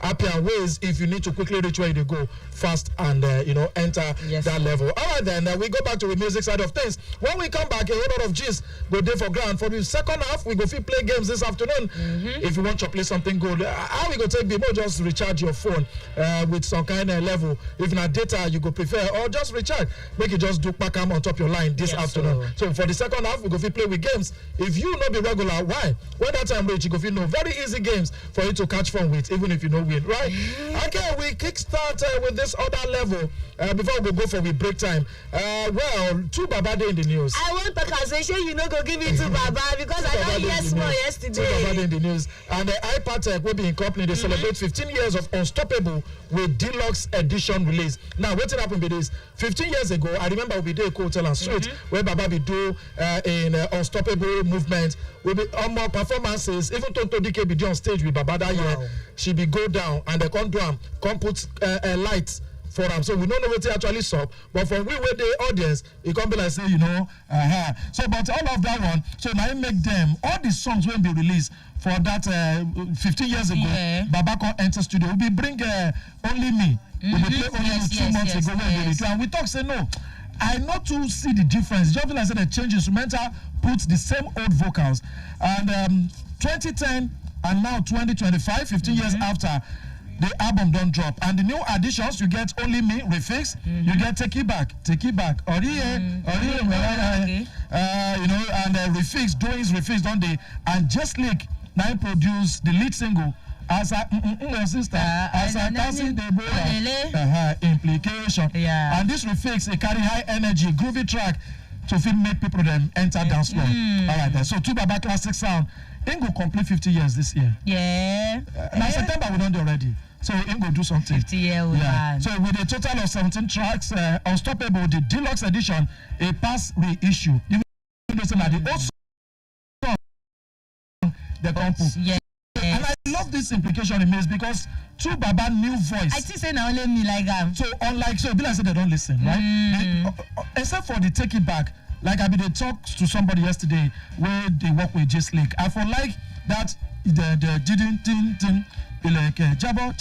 happier ways if you need to quickly reach where you go fast and enter that level. All right, then we go back to the music side of things. When we come back, a whole lot of G's go there for ground. For the second half, we go play games this afternoon. If you want to play something good, how we go take people just recharge your phone with some kind of level. If not data, you go prefer or just recharge. Make it just do back on top your line this afternoon. So for the second half, we go play with games. If you not be regular, why? When that time reach, you go feel very easy games for you to catch fun with, even if you know win, right? Okay, we kickstart with this other level before we go for we break time. Well, 2 Baba Day in the news. I want conversation, go give it to Baba because I got yes more yesterday. 2 Baba Day in the news. And the iPad will be in company. They celebrate 15 years of Unstoppable with deluxe edition release. Now, what happened with this? 15 years ago, I remember we did a hotel and suite where Baba be do in Unstoppable movement. We be more performances. Even Tonto DK be do on stage with Baba that year. She be go down and they come do come put a light for them. So we don't know what they actually saw, but from we with the audience, it can be like say, So, but all of that one, so now it make them all the songs will be released for that 15 years ago. Baba can enter studio. We bring Only Me. We play Only Me 2 months ago when we do, and we talk say no. I not to see the difference. Just like I said, the change instrumental puts the same old vocals, and 2010 and now 2025, 15 years after. The album don't drop, and the new additions you get Only Me refix, you get Take It Back, and refix, Doings refix, don't they? And Just Leak now produce the lead single as a sister, as a dancing the implication, and this refix it carry high energy, groovy track to fit make people them enter dance floor. All right, then. So 2 Baba classic sound. Ingo complete 50 years this year. Now September we done already. So Ingo do something. 50 year old man. So with a total of 17 tracks, Unstoppable, the deluxe edition, a past reissue. Even though the old song they compose. And I love this implication it makes because 2 Baba new voice. I still say now only me like that. So unlike so people say they don't listen, right? Except for the Take It Back. Like I been talk to somebody yesterday where they work with Just Lake. I feel like that the didn't like jabo.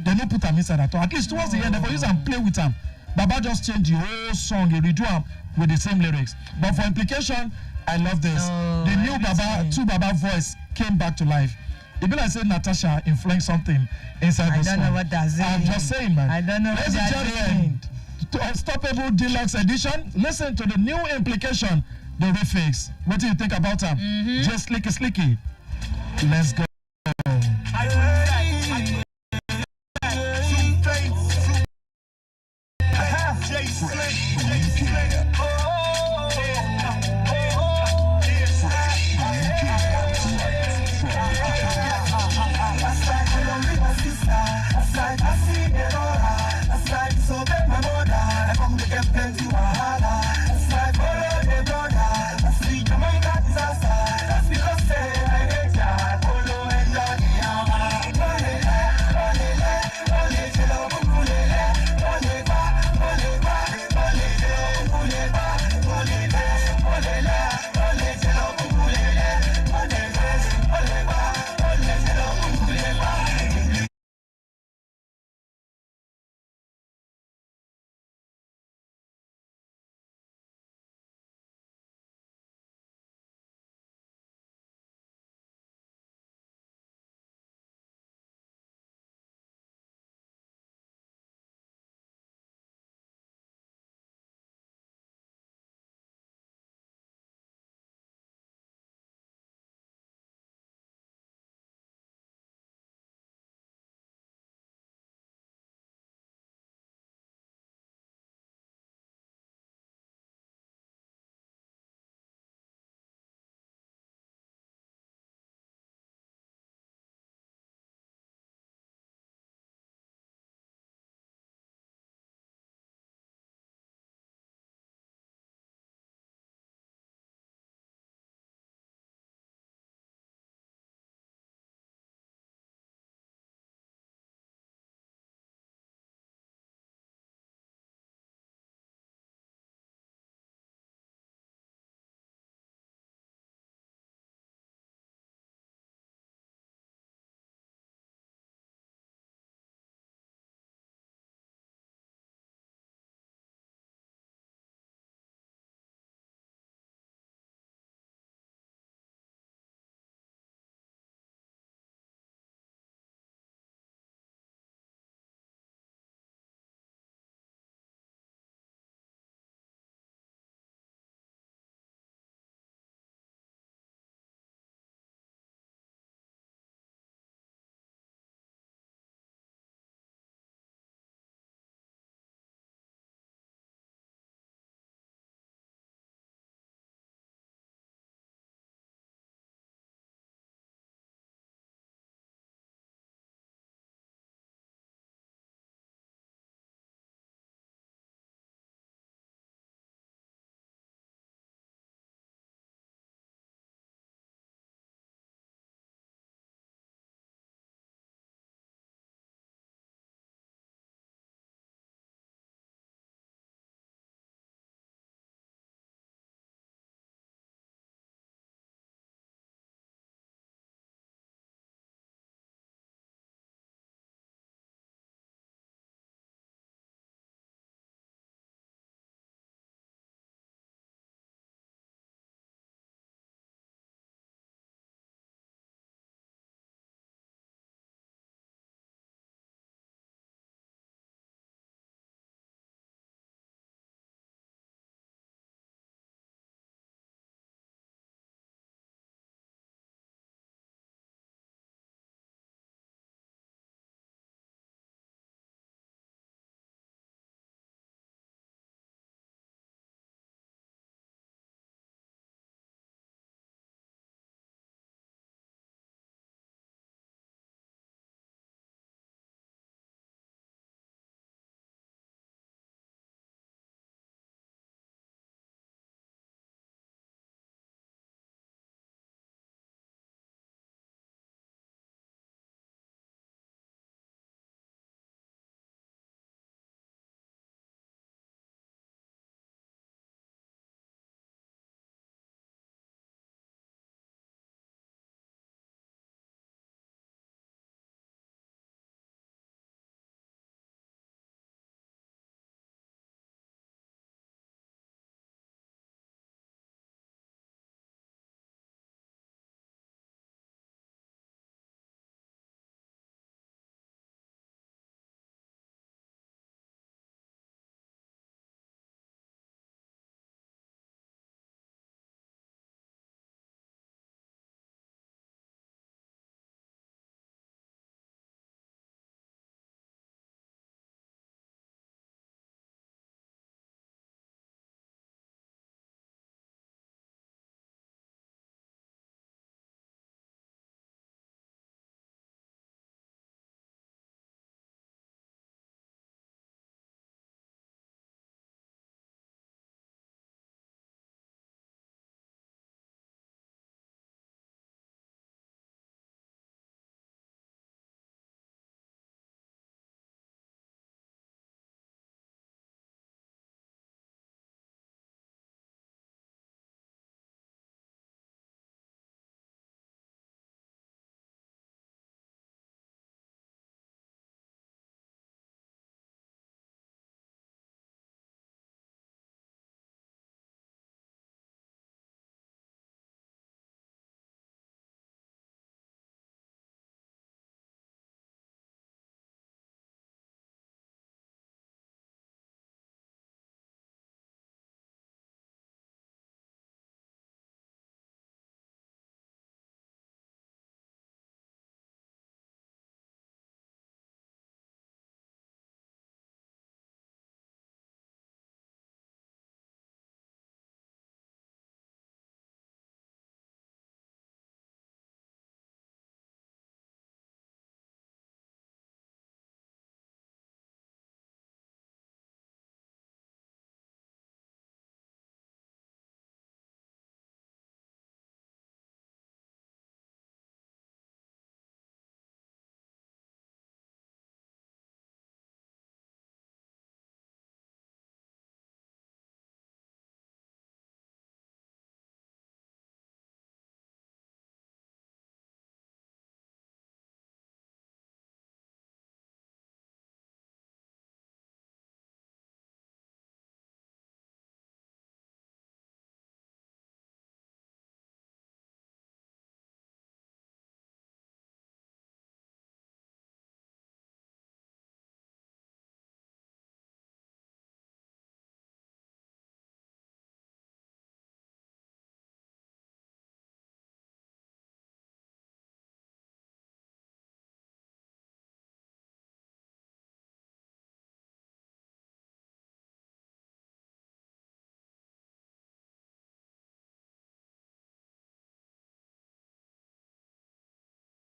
They don't put them inside at all. At least towards the end, they use and play with them. Baba just change the whole song, he redo them with the same lyrics. But for implication, I love this. The new Baba, two Baba voice came back to life. It be like say Natasha influenced something inside this one. I don't know what that's saying. I'm just saying, man. I don't know what that's saying. To Unstoppable Deluxe Edition, listen to the new implication, the refix. What do you think about them? Just slicky. Let's go.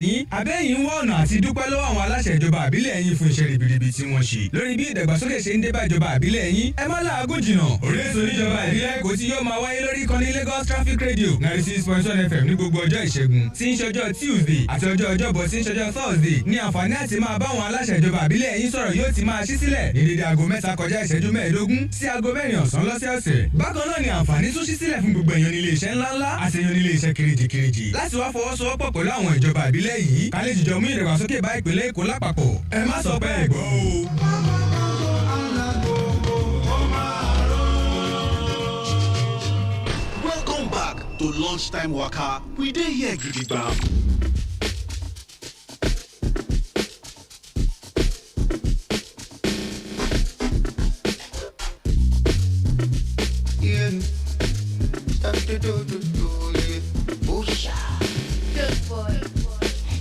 yín abẹ́yìn wá ọ̀nà àti dúpẹ́ lọ́wọ́ àwọn aláṣẹ ìjọba àbílẹ̀ yín fún iṣẹ́ ribiribi tí wọ́n ṣe lórí bí ìdàgbàsókè ṣe ń dé bá ìjọba àbílẹ̀ yín ẹ má làágùn jìnnà orí ètò oníjọba ìbílẹ̀ Èkó tí yóò máa wáyé lórí ìkànnì Lagos Traffic Radio 96.1 FM ní gbogbo ọjọ́ ìṣẹ́gun tí ń ṣọjọ́ Tuesday àti ọjọ́ ọjọ́bọ̀ tí ń ṣọjọ́ Thursday ní àǹfààní àti máa bá àwọn aláṣẹ ìjọba àbílẹ̀ yín sọ̀rọ̀ yóò ti máa ṣí sílẹ̀ ní dédé aago 3 kọjá ìṣẹ́jú 15 sí aago 4 ọ̀sán lọ́sẹ̀ọ̀sẹ̀ bákan náà ni àǹfààní tún ṣí sílẹ̀ fún gbogbo èèyàn nílé iṣẹ́ ńláńlá àti èèyàn nílé iṣẹ́ kéréjì láti wá fọwọ́sowọ́pọ̀ pẹ̀lú àwọn ìjọba àbílẹ̀ yìí ká lè jìjọ mú ìdàgbàsókè bá ìpínlẹ̀ Èkó lápapọ̀ ẹ má sọ pé ẹ gbọ́ o. Welcome back to Lunchtime Waka. We dey here gidigba. Yeah. Good boy.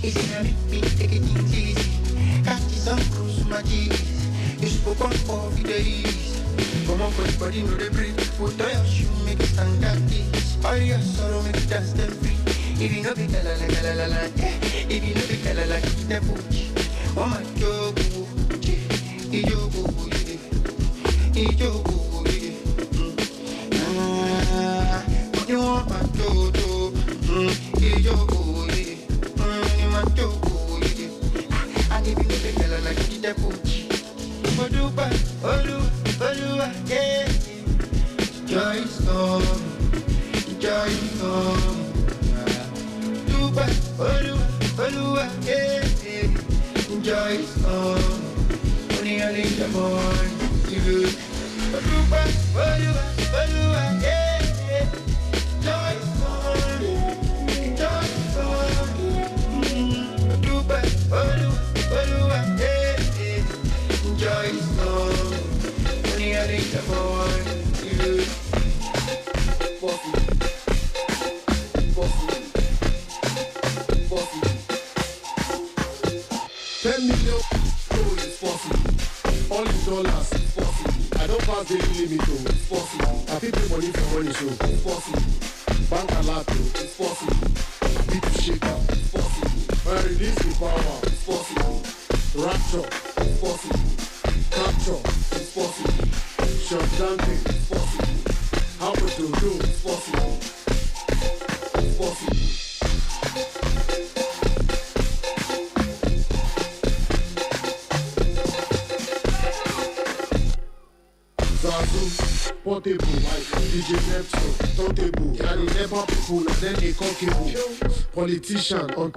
It's gonna me take it easy. Catch some cruise my G's. You spoke on for days. Come on for the body, no they breathe. Put on your shoe, make it stand at this. All your sorrow, make it dance them free. If you know be la la la la la, if you know be la la, keep them push. Oh my God, ijogo, you want my dodo, ijogo, you my dodo, I give you the girl like keep them push. Odupa, yeah. Joy is come. Dupa, Olua, yeah. Joy is come. Only I need the morning. Dupa, Olua, yeah. Joy is come. Dupa, Olua, yeah. Joy is come. Only I need the morning. $10 million is possible. All in dollars is possible. I don't pass the limit, it's possible. I people money for money, so it's possible. Bank alert, it's possible. Beat to shake up, it's possible. When I release the power, it's possible. Rapture, it's possible. Capture, it's possible. Shut down, it's possible. How much to do, it's possible. It's possible. Portable, DJ Neptune, turntable, and the never people, and then they come cable. Politician on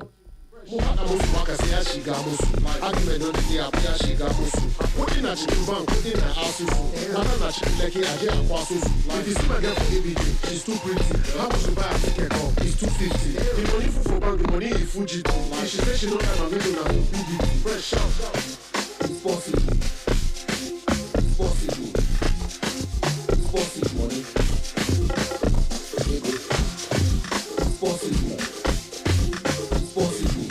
Muhammadu Bakasi Ashigamusu, argument on the Apia Shigamusu. Putting at the bank, putting at Asusu, Nana Chileki Aja Aquasusu. If you see my girl for ABD, she's too pretty. How much you buy a ticket off? It's 250. The money for bank, the money is Fujiti. If she says she don't have a million, I'm PDP. Fresh out. It's possible. It's possible. Money. It's possible.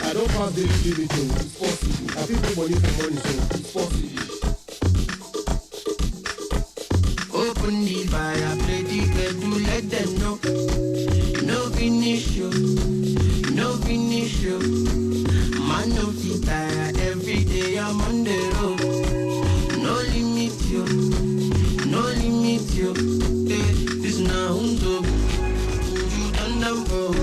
I don't pass the limit, so it's possible. I people money for money, so it's possible. Open the fire, play the game to let them know. No finish you, no finish you. Man, no fit tire, every day I'm on the road. No limit you, no limit you. This now, you done them for.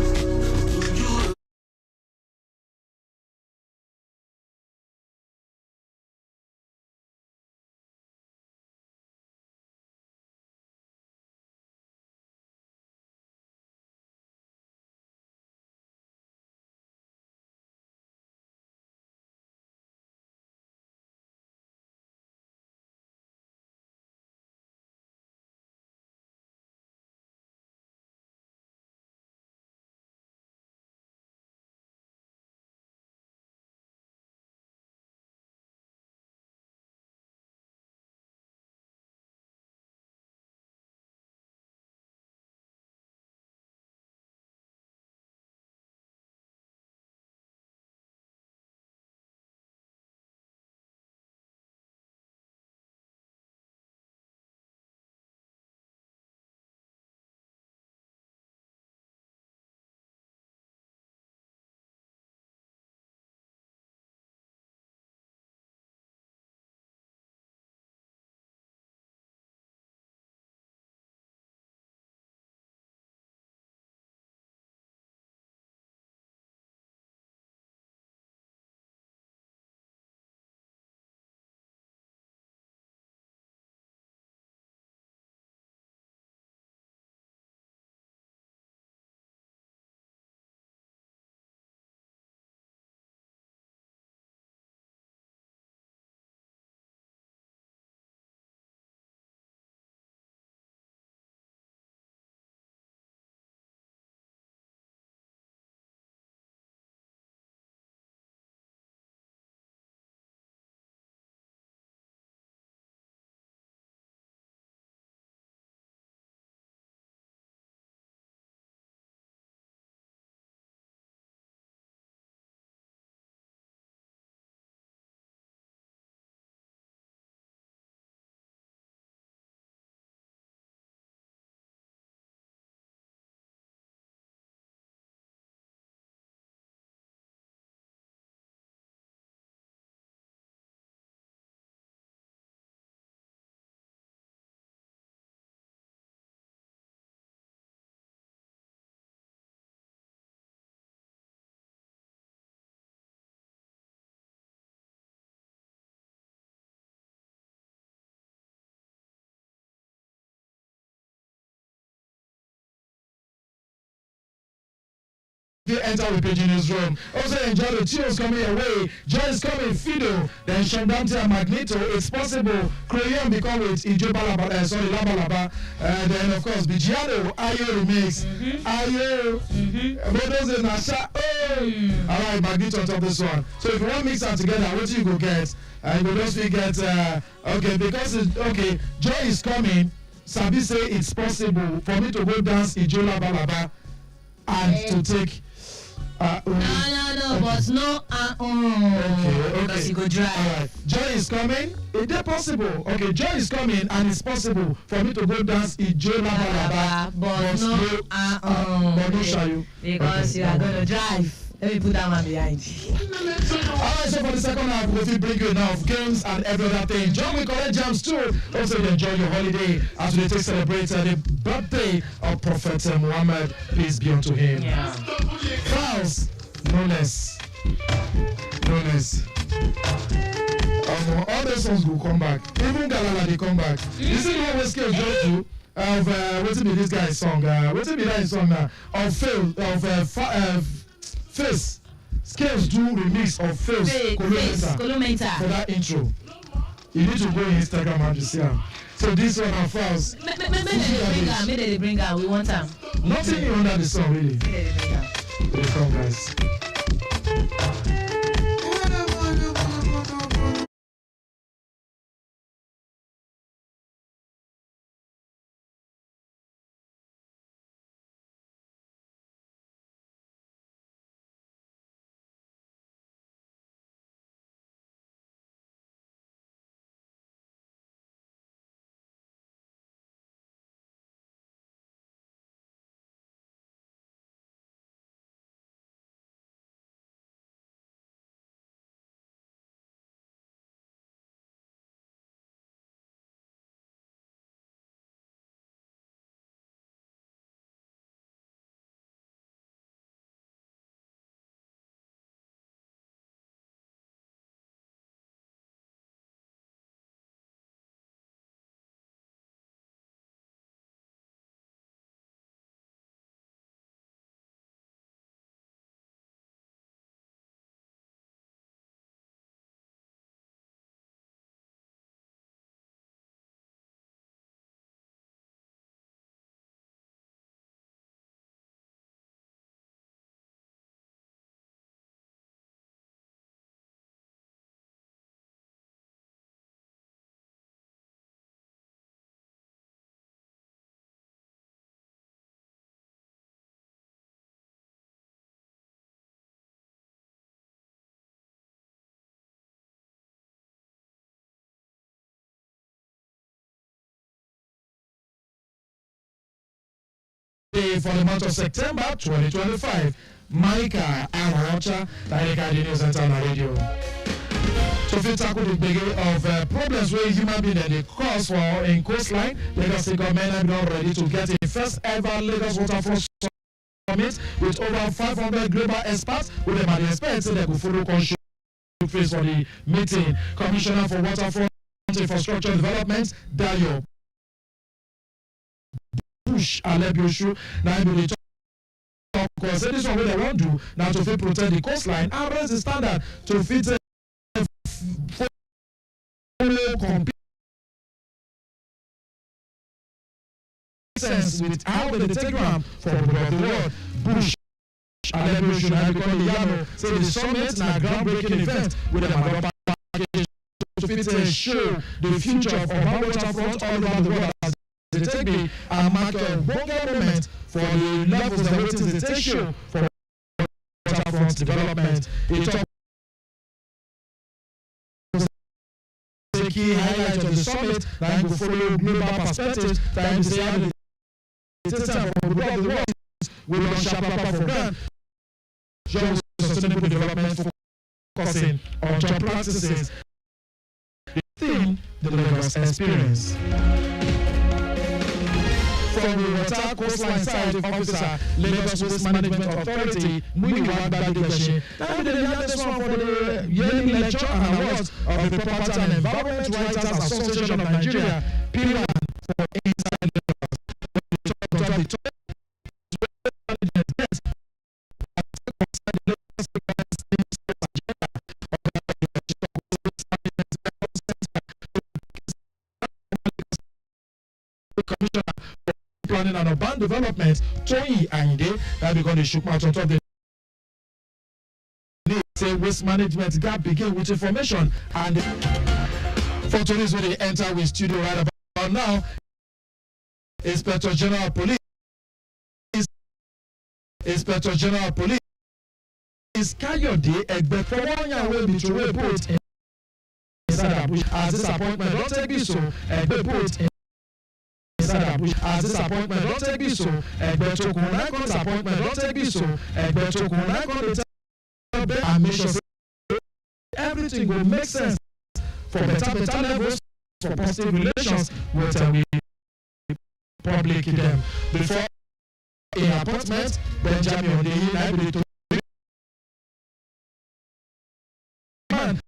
still enter with Pidgin newsroom. Also enjoy the tunes coming your way. Joy is coming, Fido, then Shandante and Magneto. It's possible. Crayon become with Ijo Balaba, sorry, Labalaba. Then of course Bigiano, Ayo remix. Ayo. Brothers in Nasha. Oh. Alright, Magneto on top of this one. So if you want to mix that together, what do you go get? You go just get okay, because it's okay, Joy is coming. Sabi say it's possible for me to go dance Ijo Labalaba and to take no, okay. but no, okay. Because you go drive. Alright, Joy is coming. Is that possible? Okay, Joy is coming, and it's possible for me to go dance Ijo Labalaba, but no, shall you? Because you are gonna drive. Let me put that one behind. Alright, so for the second half, we'll bring you enough games and every other thing. John, we collect jams too. Also, you enjoy your holiday as we celebrate the birthday of Prophet Muhammad. Peace be unto him. Yeah. Fouls, no less. No less. All the songs will come back. Even Galala, they come back. You see what we scale John do? Of what's be this guy's song? What's be that song? Of fail of Face. Scales do remix of Face Colomenta for that intro. You need to go on Instagram and just see them. So this one of us. Maybe they bring her. We want them. Nothing under the song really. They come, guys. For the month of September 2025, Micah and Rocha, Direct News Center on radio. So if you tackle the big of problems where human beings and the cause for in coastline, Lagos State government have been ready to get a first ever Lagos Waterfront Summit with over 500 global experts with them at the experts so they could follow control face for the meeting. Commissioner for Waterfront Infrastructure Development, Dayo Bush Alebioshu, now they talk because this one what they want to do now to fit protect the coastline and raise the standard to fit compete with how they take ground for the world. Bush Alebioshu now become the Yano say the summit now groundbreaking event with them package to fit show the future of urban waterfront all over the world. They take me and mark a bold moment for the levels that waiting to take show for waterfront development. It talks the key highlight of the summit that will follow global perspectives that will say how the time from the world will not sharp up for grant. Just sustainable development focusing on job practices. The theme, the Lagos experience. From the Water Coastline Side Officer, Lagos Waste Management Authority, Muyiwa Gbadigbeshe. And they had this one for the yearly lecture and awards of the Property and Environment Writers Association of Nigeria, P1 for Inside Lagos. Commissioner for Planning and Urban Development, Toyi Ayinde, that become the shook mouth on top of the say waste management gap begin with information. And for today's when they enter with studio right about now, Inspector General Police Kayode Egbefowoyan will be to report inside Abuja as this appointment don't take me so Egbefowoyan inside Abuja as this appointment don't take me so Egbetokun appointment don't take me so Egbetokun and make sure everything will make sense for better levels for positive relations with public them. Before in appointment, Benjamin Odeyi library to man, and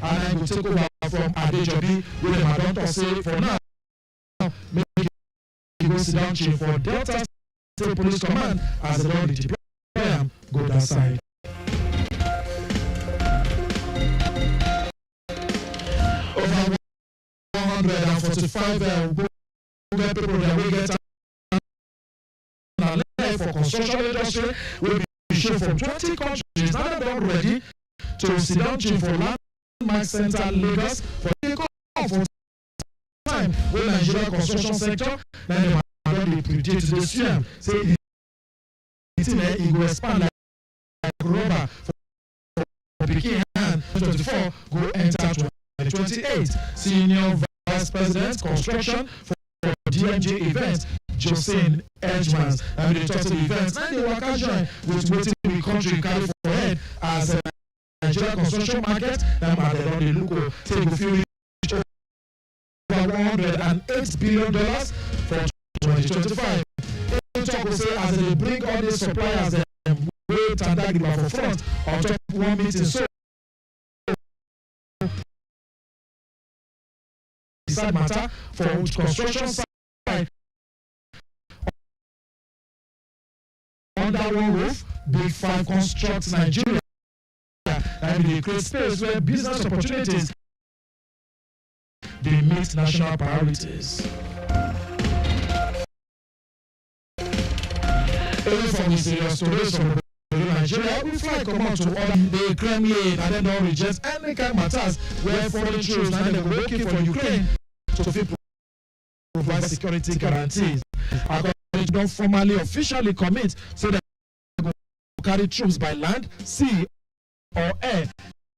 I will take over from Adejobi with them. I don't say for now. Make it go sit down chief for Delta State Police Command as they already deploy them. Go that side. Over 145 people that will get for construction industry will be shown from 20 countries. Now they're ready to sit down for Landmark Center Lagos for time when Nigeria construction sector then they predict this year. Say it will expand like rubber for Peking and 24 go enter 2028. Senior Vice President Construction for DMJ Events, Josephine Edgemans, and they talk to the events. And they work out join with waiting the country carry for head as a Nigeria construction market. Now, they look take a few over $108 billion for 2025. They talk say as they bring all these suppliers and wait and that for front on top of one meeting. So, decide matter for construction side under one roof. Big Five constructs Nigeria and they create space where business opportunities they meet national priorities. Away from the serious stories from Nigeria, we fly come out to order the Kremlin and then don't reject any kind of matters where foreign troops and they go working for Ukraine to provide security guarantees. According to don't formally officially commit so that they go carry troops by land, sea or air,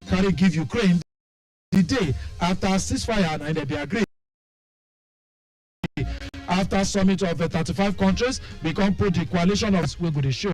carry give Ukraine the day after ceasefire and they be agreed. After summit of the 35 countries become put the coalition of we go to show